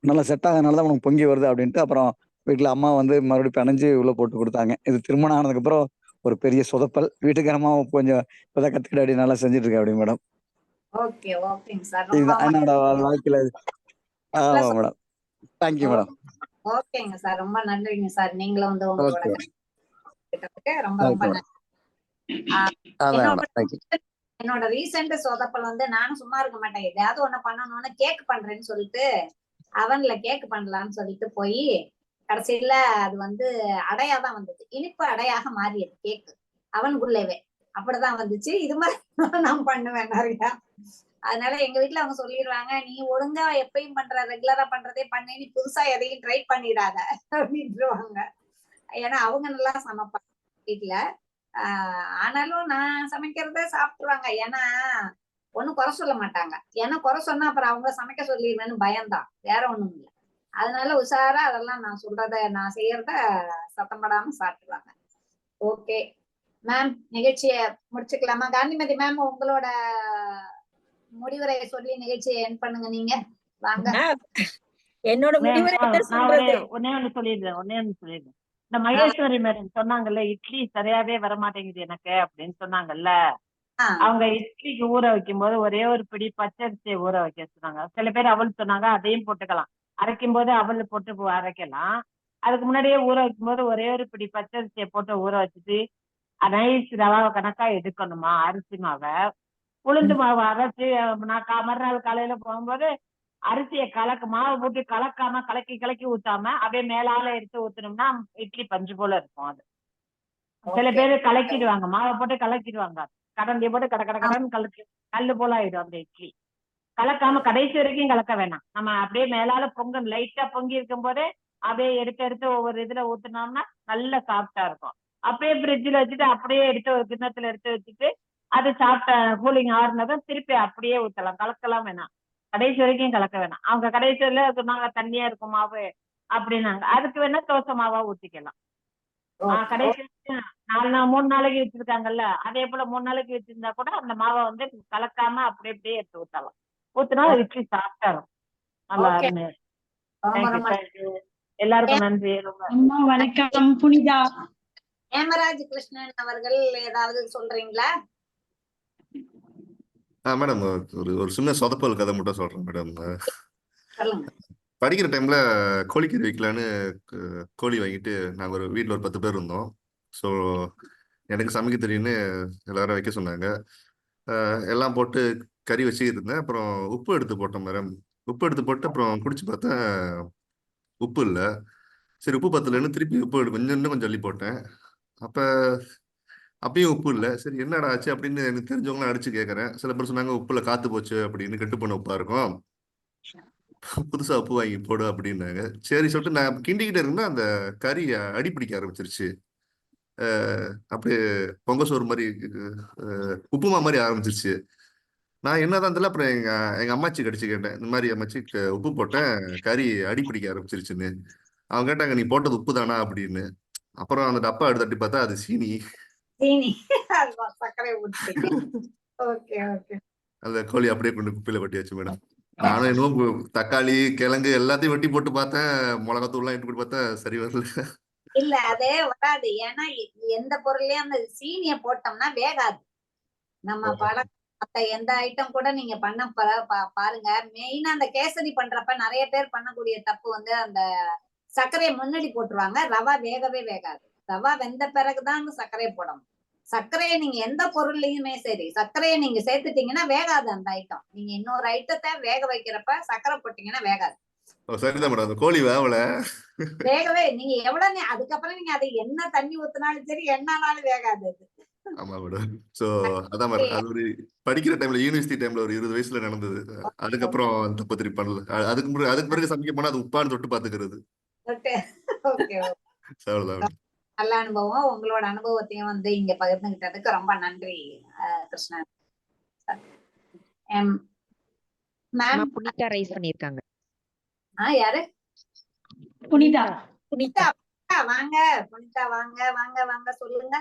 நல்லா செட் ஆகனால தான் உனக்கு பொங்கி வருது அப்படின்ட்டு அப்புறம் வீட்டில் அம்மா வந்து மறுபடியும் பிணைஞ்சு உள்ள போட்டு கொடுத்தாங்க. இது திருமணம் ஆனதுக்கப்புறம் ஒரு பெரிய சொதப்பல். வீட்டுக்காரமா கொஞ்சம் இப்பதான் கத்துக்கிட்டு அப்படி நல்லா செஞ்சுட்டு இருக்கேன் அப்படி மேடம். ஓகே, ஓகேங்க சார். இதுதான் என்னோட வாழ்க்கையில. ஆமா மேடம். Thank you madam. ஓகேங்க சார், ரொம்ப நன்றிங்க சார். நீங்களும் வந்து உங்களோட ரொம்ப ரொம்ப நன்றி. என்னோட ரீசெண்ட் சொதப்பல் வந்து நானும் சும்மா இருக்க மாட்டேன், ஏதாவது ஒண்ணு பண்ணணும்னு கேக் பண்றேன்னு சொல்லிட்டு அவன்ல கேக் பண்ணலான்னு சொல்லிட்டு போய் கடைசியில அது வந்து அடையாதான் வந்தது. இனிப்பு அடையாக மாறியது கேக்கு அவனுக்குள்ளவே. அப்படிதான் வந்துச்சு. இது மாதிரி நான் பண்ணுவேன் நிறையா. அதனால எங்க வீட்டுல அவங்க சொல்லிடுவாங்க, நீ ஒழுங்கா எப்பயும் பண்ற ரெகுலரா பண்றதே பண்ணி, நீ புதுசா எதையும் ட்ரை பண்ணிடாத அப்படின்ட்டுருவாங்க. ஏன்னா அவங்க நல்லா சமைப்பாங்க வீட்டுல. ஆனாலும் நான் சமைக்கிறத சாப்பிட்டுருவாங்க. ஏன்னா ஒண்ணும் குறை சொல்ல மாட்டாங்க. ஏன்னா குறை சொன்னா அப்புறம் அவங்க சமைக்க சொல்லிடுவேன்னு பயம்தான், வேற ஒண்ணும் இல்லை. அதனால உஷாரா அதெல்லாம் நான் சொல்றத நான் செய்யறத சத்தம் படாம சாப்பிட்டுருவாங்க. ஓகே மேம், நிகழ்ச்சிய முடிச்சுக்கலாமா? காந்திமதி மேம் உங்களோட முடிவுரை சொல்லி நிகழ்ச்சியை என் பண்ணுங்க. நீங்க வாங்க. என்னோட முடிவுரை ஒன்னே ஒண்ணு சொல்லிடுறேன். இந்த மகேஸ்வரி மேடம் சொன்னாங்கல்ல, இட்லி சரியாவே வரமாட்டேங்குது எனக்கு அப்படின்னு சொன்னாங்கல்ல. அவங்க இட்லிக்கு ஊற வைக்கும் போது ஒரே ஒரு பிடி பச்சரிசியை ஊற வைக்க சொன்னாங்க. சில பேர் அவல் சொன்னாங்க, அதையும் போட்டுக்கலாம். அரைக்கும் போது அவல் போட்டு அரைக்கலாம். அதுக்கு முன்னாடியே ஊற வைக்கும் போது ஒரே ஒரு பிடி பச்சரிசியை போட்டு ஊற வச்சுட்டு நைஸ் ரவா கணக்கா எடுக்கணுமா அரிசி மாவை. உளுந்து மாவு அரைச்சு நான் மறுநாள் காலையில போகும்போது அரிசியை மாவு போட்டு கலக்காம கலக்கி ஊத்தாம அப்படியே மேலால எடுத்து ஊத்தணும்னா இட்லி பஞ்சு போல இருக்கும். அது சில பேரு கலக்கிடுவாங்க, மாவை போட்டு கலக்கிடுவாங்க, கடண்டியை போட்டு கடன்னு கலக்கி கல்லு போல ஆயிடும் அந்த இட்லி. கலக்காம கடைசி வரைக்கும் கலக்க வேணாம். நம்ம அப்படியே மேலால லைட்டா பொங்கி இருக்கும் போதே அப்படியே எடுத்து ஒவ்வொரு இதுல ஊத்துனோம்னா நல்ல சாஃப்டா இருக்கும். அப்படியே ஃப்ரிட்ஜ்ல வச்சுட்டு அப்படியே எடுத்து ஒரு கிண்ணத்துல எடுத்து வச்சுட்டு அது சாப்பிட்ட கூலிங் ஆறுனதும் திருப்பி அப்படியே ஊத்தலாம், கலக்கலாம் வேணாம். கடைசி வரைக்கும் கலக்க வேணாம். அவங்க கடைசியில சொன்னாங்க தண்ணியா இருக்கும் மாவு அப்படின்னாங்க. அதுக்கு வேணா தோசை மாவா ஊத்திக்கலாம். கடைசி 3 நாளைக்கு வச்சிருக்காங்கல்ல, அதே போல 3 நாளைக்கு வச்சிருந்தா கூட அந்த மாவை வந்து கலக்காம அப்படியே எடுத்து ஊத்தலாம். ஊத்துனா இட்லி சாப்பிட்டா இருக்கும். நல்லா அருமையா. எல்லாருக்கும் நன்றி. வணக்கம். புனிதா. ஹேமராஜ் கிருஷ்ணன் அவர்கள் ஏதாவது சொல்றீங்களா? மேடம் ஒரு சின்ன சொதப்பல் கதை மட்டும் சொல்றேன் மேடம். படிக்கிற டைம்ல கோழிக்கறி வைக்கலான்னு கோழி வாங்கிட்டு நாங்கள் ஒரு வீட்டில் ஒரு 10 பேர் இருந்தோம். ஸோ எனக்கு சமைக்க தெரியும்னு எல்லாரும் வைக்க சொன்னாங்க. எல்லாம் போட்டு கறி வச்சுக்கிட்டு இருந்தேன். அப்புறம் உப்பு எடுத்து போட்டேன் மேடம். உப்பு எடுத்து போட்டு அப்புறம் குடிச்சு பார்த்தேன், உப்பு இல்லை. சரி உப்பு பத்தலன்னு திருப்பி உப்பு இன்னும் கொஞ்சம் அள்ளி போட்டேன். அப்பயும் உப்பு இல்லை. சரி என்னடா ஆச்சு அப்படின்னு எனக்கு தெரிஞ்சவங்களாம் அடிச்சு கேட்கறேன். சில பேர் சொன்னாங்க உப்புல காத்து போச்சு அப்படின்னு, கெட்டு போன உப்பா இருக்கும், புதுசா உப்பு வாங்கி போடு அப்படின்னாங்க. சரி சொல்லிட்டு நான் கிண்டிக்கிட்டே இருந்தேன், அந்த கறி அடி பிடிக்க ஆரம்பிச்சிருச்சு. அப்படியே பொங்க சோறு மாதிரி உப்புமா மாதிரி ஆரம்பிச்சிருச்சு. நான் என்னதான் தெரியல. அப்புறம் எங்க அம்மாச்சி கடிச்சு கேட்டேன், இந்த மாதிரி அம்மாச்சி உப்பு போட்டேன், கறி அடி பிடிக்க ஆரம்பிச்சிருச்சுன்னு. அவங்க கேட்டாங்க, நீ போட்டது உப்பு தானா அப்படின்னு. அப்புறம் அந்த டப்பா எடுத்து தட்டி பார்த்தா அது சீனி. சர்க்கரை ஊற்றி. Okay okay. அந்த கோழி அப்படியே கொண்டு குப்பையில கொட்டியாச்சு மேடம். நானும் இன்னும் தக்காளி கிழங்கு எல்லாத்தையும் வெட்டி போட்டு பார்த்தேன், மிளகாத்தூள்லாம் இட்டு போட்டு பார்த்தேன், சரி வரல. இல்ல அதே வராது. ஏன்னா எந்த பொருளையும் அந்த சீனிய போட்டோம்னா வேகாது. நம்ம மத்த எந்த ஐட்டம் கூட நீங்க பண்ண பாருங்க. மெயினா அந்த கேசரி பண்றப்ப நிறைய பேர் பண்ணக்கூடிய தப்பு வந்து அந்த சர்க்கரையை முன்னாடி போட்டுருவாங்க. ரவா வேகவே வேகாது. ரவா வெந்த பிறகுதான் சர்க்கரையை போடணும். சர்க்கரையை நீங்க எந்த பொருள்லயுமே சரி, சர்க்கரையை நீங்க சேர்த்துட்டீங்கன்னா வேகாது அந்த ஐட்டம். நீங்க இன்னொரு ஐட்டத்தை வேக வைக்கிறப்ப சர்க்கரை போட்டீங்கன்னா வேகாது. சரிதான் மேடம். அந்த கோழி வேவல வேகவே நீங்க எவ்வளவு அதுக்கப்புறம் நீங்க அதை என்ன தண்ணி ஊத்தினாலும் சரி, என்னாலும் வேகாது அது. ஆமா மேடம். சோ அதான் மேடம், அது ஒரு படிக்கிற டைம்ல, யூனிவர்சிட்டி டைம்ல ஒரு 20 வயசுல நடந்தது. அதுக்கப்புறம் தப்பு திருப்பி பண்ணல. அதுக்கு பிறகு சமைக்க போனா அது உப்பான்னு தொட்டு பாத்துக்கிறது. நல்ல அனுபவம். உங்களோட அனுபவத்தையும் வந்து இங்க பகிர்ந்துகிட்டதுக்கு ரொம்ப நன்றி கிருஷ்ணன். மேம் புனிதா ரைஸ் பண்ணிருக்காங்க. யாரு? புனிதா. புனிதா வாங்க. புனிதா வாங்க வாங்க வாங்க சொல்லுங்க.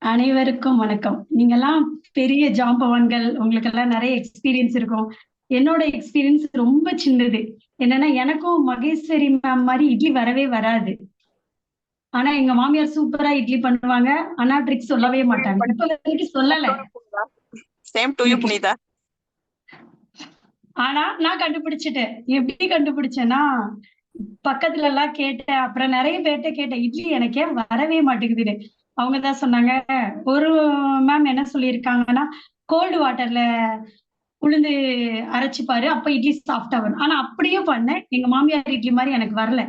அனைவருக்கும் வணக்கம். நீங்கெல்லாம் பெரிய ஜாம்பவான்கள், உங்களுக்கு எல்லாம் நிறைய எக்ஸ்பீரியன்ஸ் இருக்கும். என்னோட எக்ஸ்பீரியன்ஸ் ரொம்ப சின்னது. என்னன்னா, எனக்கும் மகேஸ்வரி மேம் மாதிரி இட்லி வரவே வராது. ஆனா எங்க மாமியார் சூப்பரா இட்லி பண்ணுவாங்க. ஆனா ட்ரிக் சொல்லவே மாட்டாங்க. இப்ப வரைக்கும் சொல்லல. Same to you Punitha. ஆனா நான் கண்டுபிடிச்சிட்டேன். எப்படி கண்டுபிடிச்சேன்னா, பக்கத்துல எல்லாம் கேட்டேன். அப்புறம் நிறைய பேர்ட்ட கேட்டேன், இட்லி எனக்கே வரவே மாட்டேங்குதுன்னு. அவங்கதான் சொன்னாங்க. ஒரு மேம் என்ன சொல்லியிருக்காங்கன்னா, கோல்டு வாட்டர்ல உளுந்து அரைச்சு பாரு, அப்ப இட்லி சாஃப்டா வரும். ஆனா அப்படியும் பண்ணேன். எங்க மாமியார் இட்லி மாதிரி எனக்கு வரல.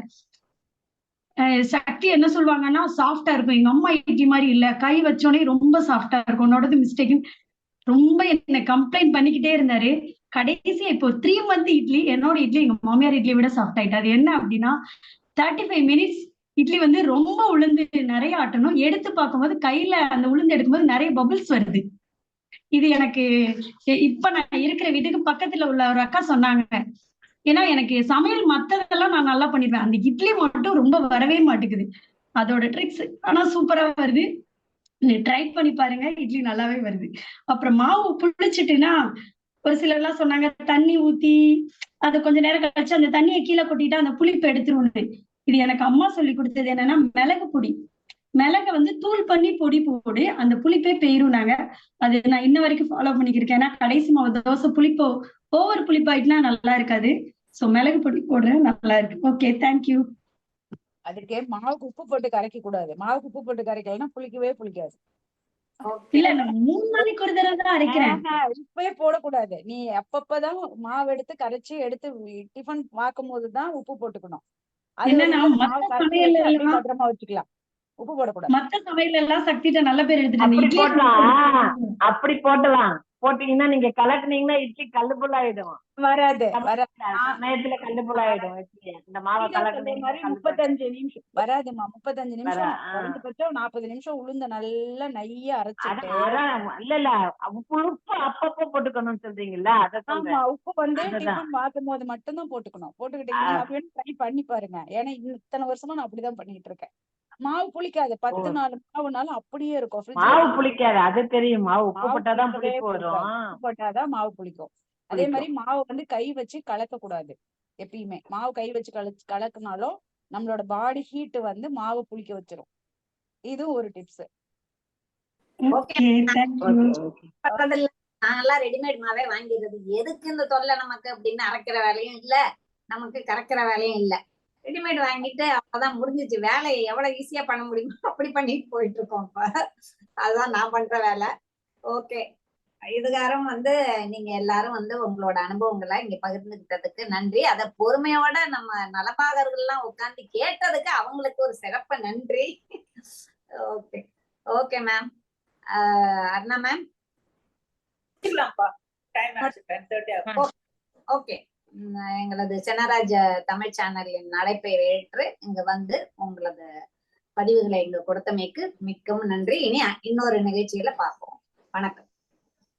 சக்தி என்ன சொல்லுவாங்கன்னா, சாஃப்டா இருக்கும். எங்க அம்மா இட்லி மாதிரி இல்ல, கை வச்சோடனே ரொம்ப சாஃப்டா இருக்கும், உன்னோடது மிஸ்டேக் ரொம்ப என்ன கம்ப்ளைண்ட் பண்ணிக்கிட்டே இருந்தாரு. கடைசியா இப்போ 3 மந்த் இட்லி, என்னோட இட்லி எங்க மாமியார் இட்லியை விட சாஃப்ட் ஆயிட்டு. அது என்ன அப்படின்னா, 35 மினிட்ஸ் இட்லி வந்து ரொம்ப உளுந்து நிறைய ஆட்டணும். எடுத்து பார்க்கும்போது கையில அந்த உளுந்து எடுக்கும்போது நிறைய பபிள்ஸ் வருது. இது எனக்கு இப்ப நான் இருக்கிற வீட்டுக்கு பக்கத்துல உள்ள ஒரு அக்கா சொன்னாங்க. ஏன்னா எனக்கு சமையல் மத்ததெல்லாம் நான் நல்லா பண்ணிடுவேன், அந்த இட்லி மட்டும் ரொம்ப வரவே மாட்டேங்குது. அதோட ட்ரிக்ஸ் ஆனா சூப்பரா வருது. நீ ட்ரை பண்ணி பாருங்க, இட்லி நல்லாவே வருது. அப்புறம் மாவு புளிச்சிட்டுன்னா, ஒரு சிலர் எல்லாம் சொன்னாங்க தண்ணி ஊத்தி அதை கொஞ்ச நேரம் கழிச்சு அந்த தண்ணியை கீழே கொட்டிட்டு அந்த புளிப்பு எடுத்துருவது. இது எனக்கு அம்மா சொல்லி கொடுத்தது. என்னன்னா, மிளகு பொடி, மிளகை வந்து தூள் பண்ணி பொடி போடு, அந்த புளிப்பே பெயருனாங்க. அது நான் இன்ன வரைக்கும் ஃபாலோ பண்ணிக்கிருக்கேன். ஏன்னா கடைசி மாவு தோசை புளிப்போ ஓவர் புளிப்பாயிட்டுனா நல்லா இருக்காது. சோ மிளகு பொடி போடுறேன், நல்லா இருக்கு. Okay, thank you. அதுக்கே மாவுக்கு உப்பு போட்டு கரைக்க கூடாது. மாவுக்கு உப்பு போட்டு கரைக்கலன்னா புளிக்கவே புளிக்காது. இல்ல, நான் 3 நாளைக்கு ஒரு தடவை தான் அரைக்கிறேன். உப்பே போடக்கூடாது. நீ அப்பப்பதான் மாவு எடுத்து கரைச்சி எடுத்து டிஃபன் பார்க்கும் போதுதான் உப்பு போட்டுக்கணும். அது என்னன்னா, மாவு மத்த கரைச்சி சமையல் வச்சு அப்படியே எல்லாம் பத்திரமா வச்சுக்கலாம். உப்பு போடக்கூடாது. மத்த சமையல் எல்லாம் சக்திட்ட நல்ல பேர் எடுத்துட்டு அப்படி இட்லி போடலாம், அப்படி போடலாம். போட்டீங்கன்னா நீங்க கலக்குனீங்கன்னா இட்லி கல்லுப்புல் ஆயிடும். வராது சமயத்துல கல்லுப்புல் ஆயிடும் இட்லி. இந்த மாவை கலக்குனீங்கன்னா 35 நிமிஷம் வராதுமா. 35 நிமிஷம் குறைஞ்சபட்சம் 40 நிமிஷம் உளுந்த நல்லா நைய அரைச்சிட்டு. இல்ல இல்ல, உப்பு அப்பப்போ போட்டுக்கணும்னு சொல்றீங்கல்ல, அத ஆமா, உப்பு வந்து டிஃபன் பார்க்கும் போது மட்டும்தான் போட்டுக்கணும். போட்டுக்கிட்டீங்கன்னா அப்படின்னு ட்ரை பண்ணி பாருங்க. ஏன்னா இத்தனை வருஷமா நான் அப்படிதான் பண்ணிட்டு இருக்கேன். மாவு புளிக்காது. 10 நாள் மாவுனாலும் அப்படியே இருக்கும். மாவு புளிக்காது, அது தெரியும். மாவு உப்பு போட்டாதான் புளிப்பு வரும். உப்பு போட்டாதான் மாவு புளிக்கும். அதே மாதிரி மாவு வந்து கை வச்சு கலக்க கூடாது. எப்பயுமே மாவு கை வச்சு கலக்குனாலும் நம்மளோட பாடி ஹீட் வந்து மாவு புளிக்க வச்சிரும். இது ஒரு டிப்ஸ். நாங்கெல்லாம் ரெடிமேட் மாவே வாங்கிடுறது. எதுக்கு இந்த தொல்லை நமக்கு அப்படின்னு அரைக்கிற வேலையும் இல்ல, நமக்கு கறக்கிற வேலையும் இல்ல. ரெடிமேட் வாங்கிட்டு அப்பதான் முடிஞ்சிச்சு. வேலையை எவ்வளவு ஈஸியா பண்ண முடியுமோ அப்படி பண்ணிட்டு போயிட்டு இருக்கோம். இப்ப அதுதான் நான் பண்ற வேலை. ஓகே, இதுகாரம் வந்து நீங்க எல்லாரும் வந்து உங்களோட அனுபவங்களை இங்க பகிர்ந்துகிட்டதுக்கு நன்றி. அத பொறுமையோட நம்ம நலபாகர்கள் எல்லாம் உட்கார்ந்து கேட்டதுக்கு அவங்களுக்கு ஒரு சிறப்பு நன்றி. Okay okay ma'am. Aruna ma'am, okay, எங்களது சென்னராஜ தமிழ் சேனலின் அழைப்பை ஏற்று இங்க வந்து உங்களது பதிவுகளை இங்க கொடுத்தமைக்கு மிகவும் நன்றி. இனி இன்னொரு நிகழ்ச்சியில பார்ப்போம். வணக்கம்.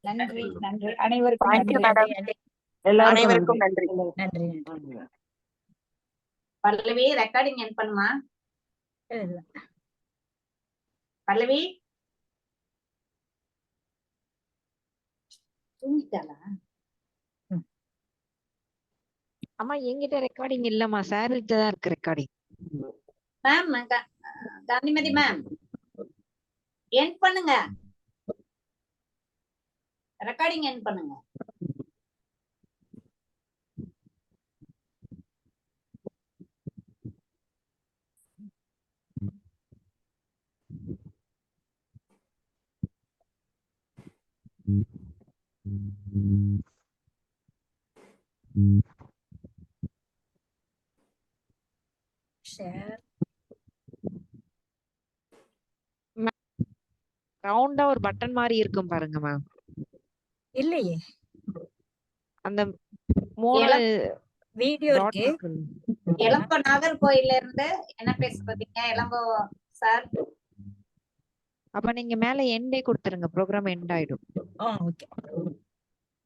நன்றி நன்றி அனைவருக்கும் தேங்க்யூ நன்றி. மேடம். எல்லாருக்கும் அனைவருக்கும் நன்றி. நன்றி நன்றி. பல்லவி ரெக்கார்டிங் என் பண்ணுமா? பல்லவி தூங்கிட்டாளா? அம்மா என்கிட்ட ரெக்கார்டிங் இல்லம்மா, சார் கிட்ட தான் இருக்கு ரெக்கார்டிங். மேம் காந்திமதி மேம் என் பண்ணுங்க, ரெக்கார்டிங் என் பண்ணுங்க. ரவுண்டா ஒரு பட்டன் மாதிரி இருக்கும் பாருங்க மேம். இல்லையே, அந்த 3 வீடியோ டாட் இருக்கு. இருக்கு. இளம்போ நாகர்கோயில்ல இருந்து என்ன பேசுறீங்க இளம்போ சார்? அப்ப நீங்க மேல எண்டே கொடுத்துருங்க, ப்ரோக்ராம் எண்ட் ஆயிடும். ஓகே.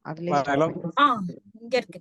அதுல இங்க இருக்கு.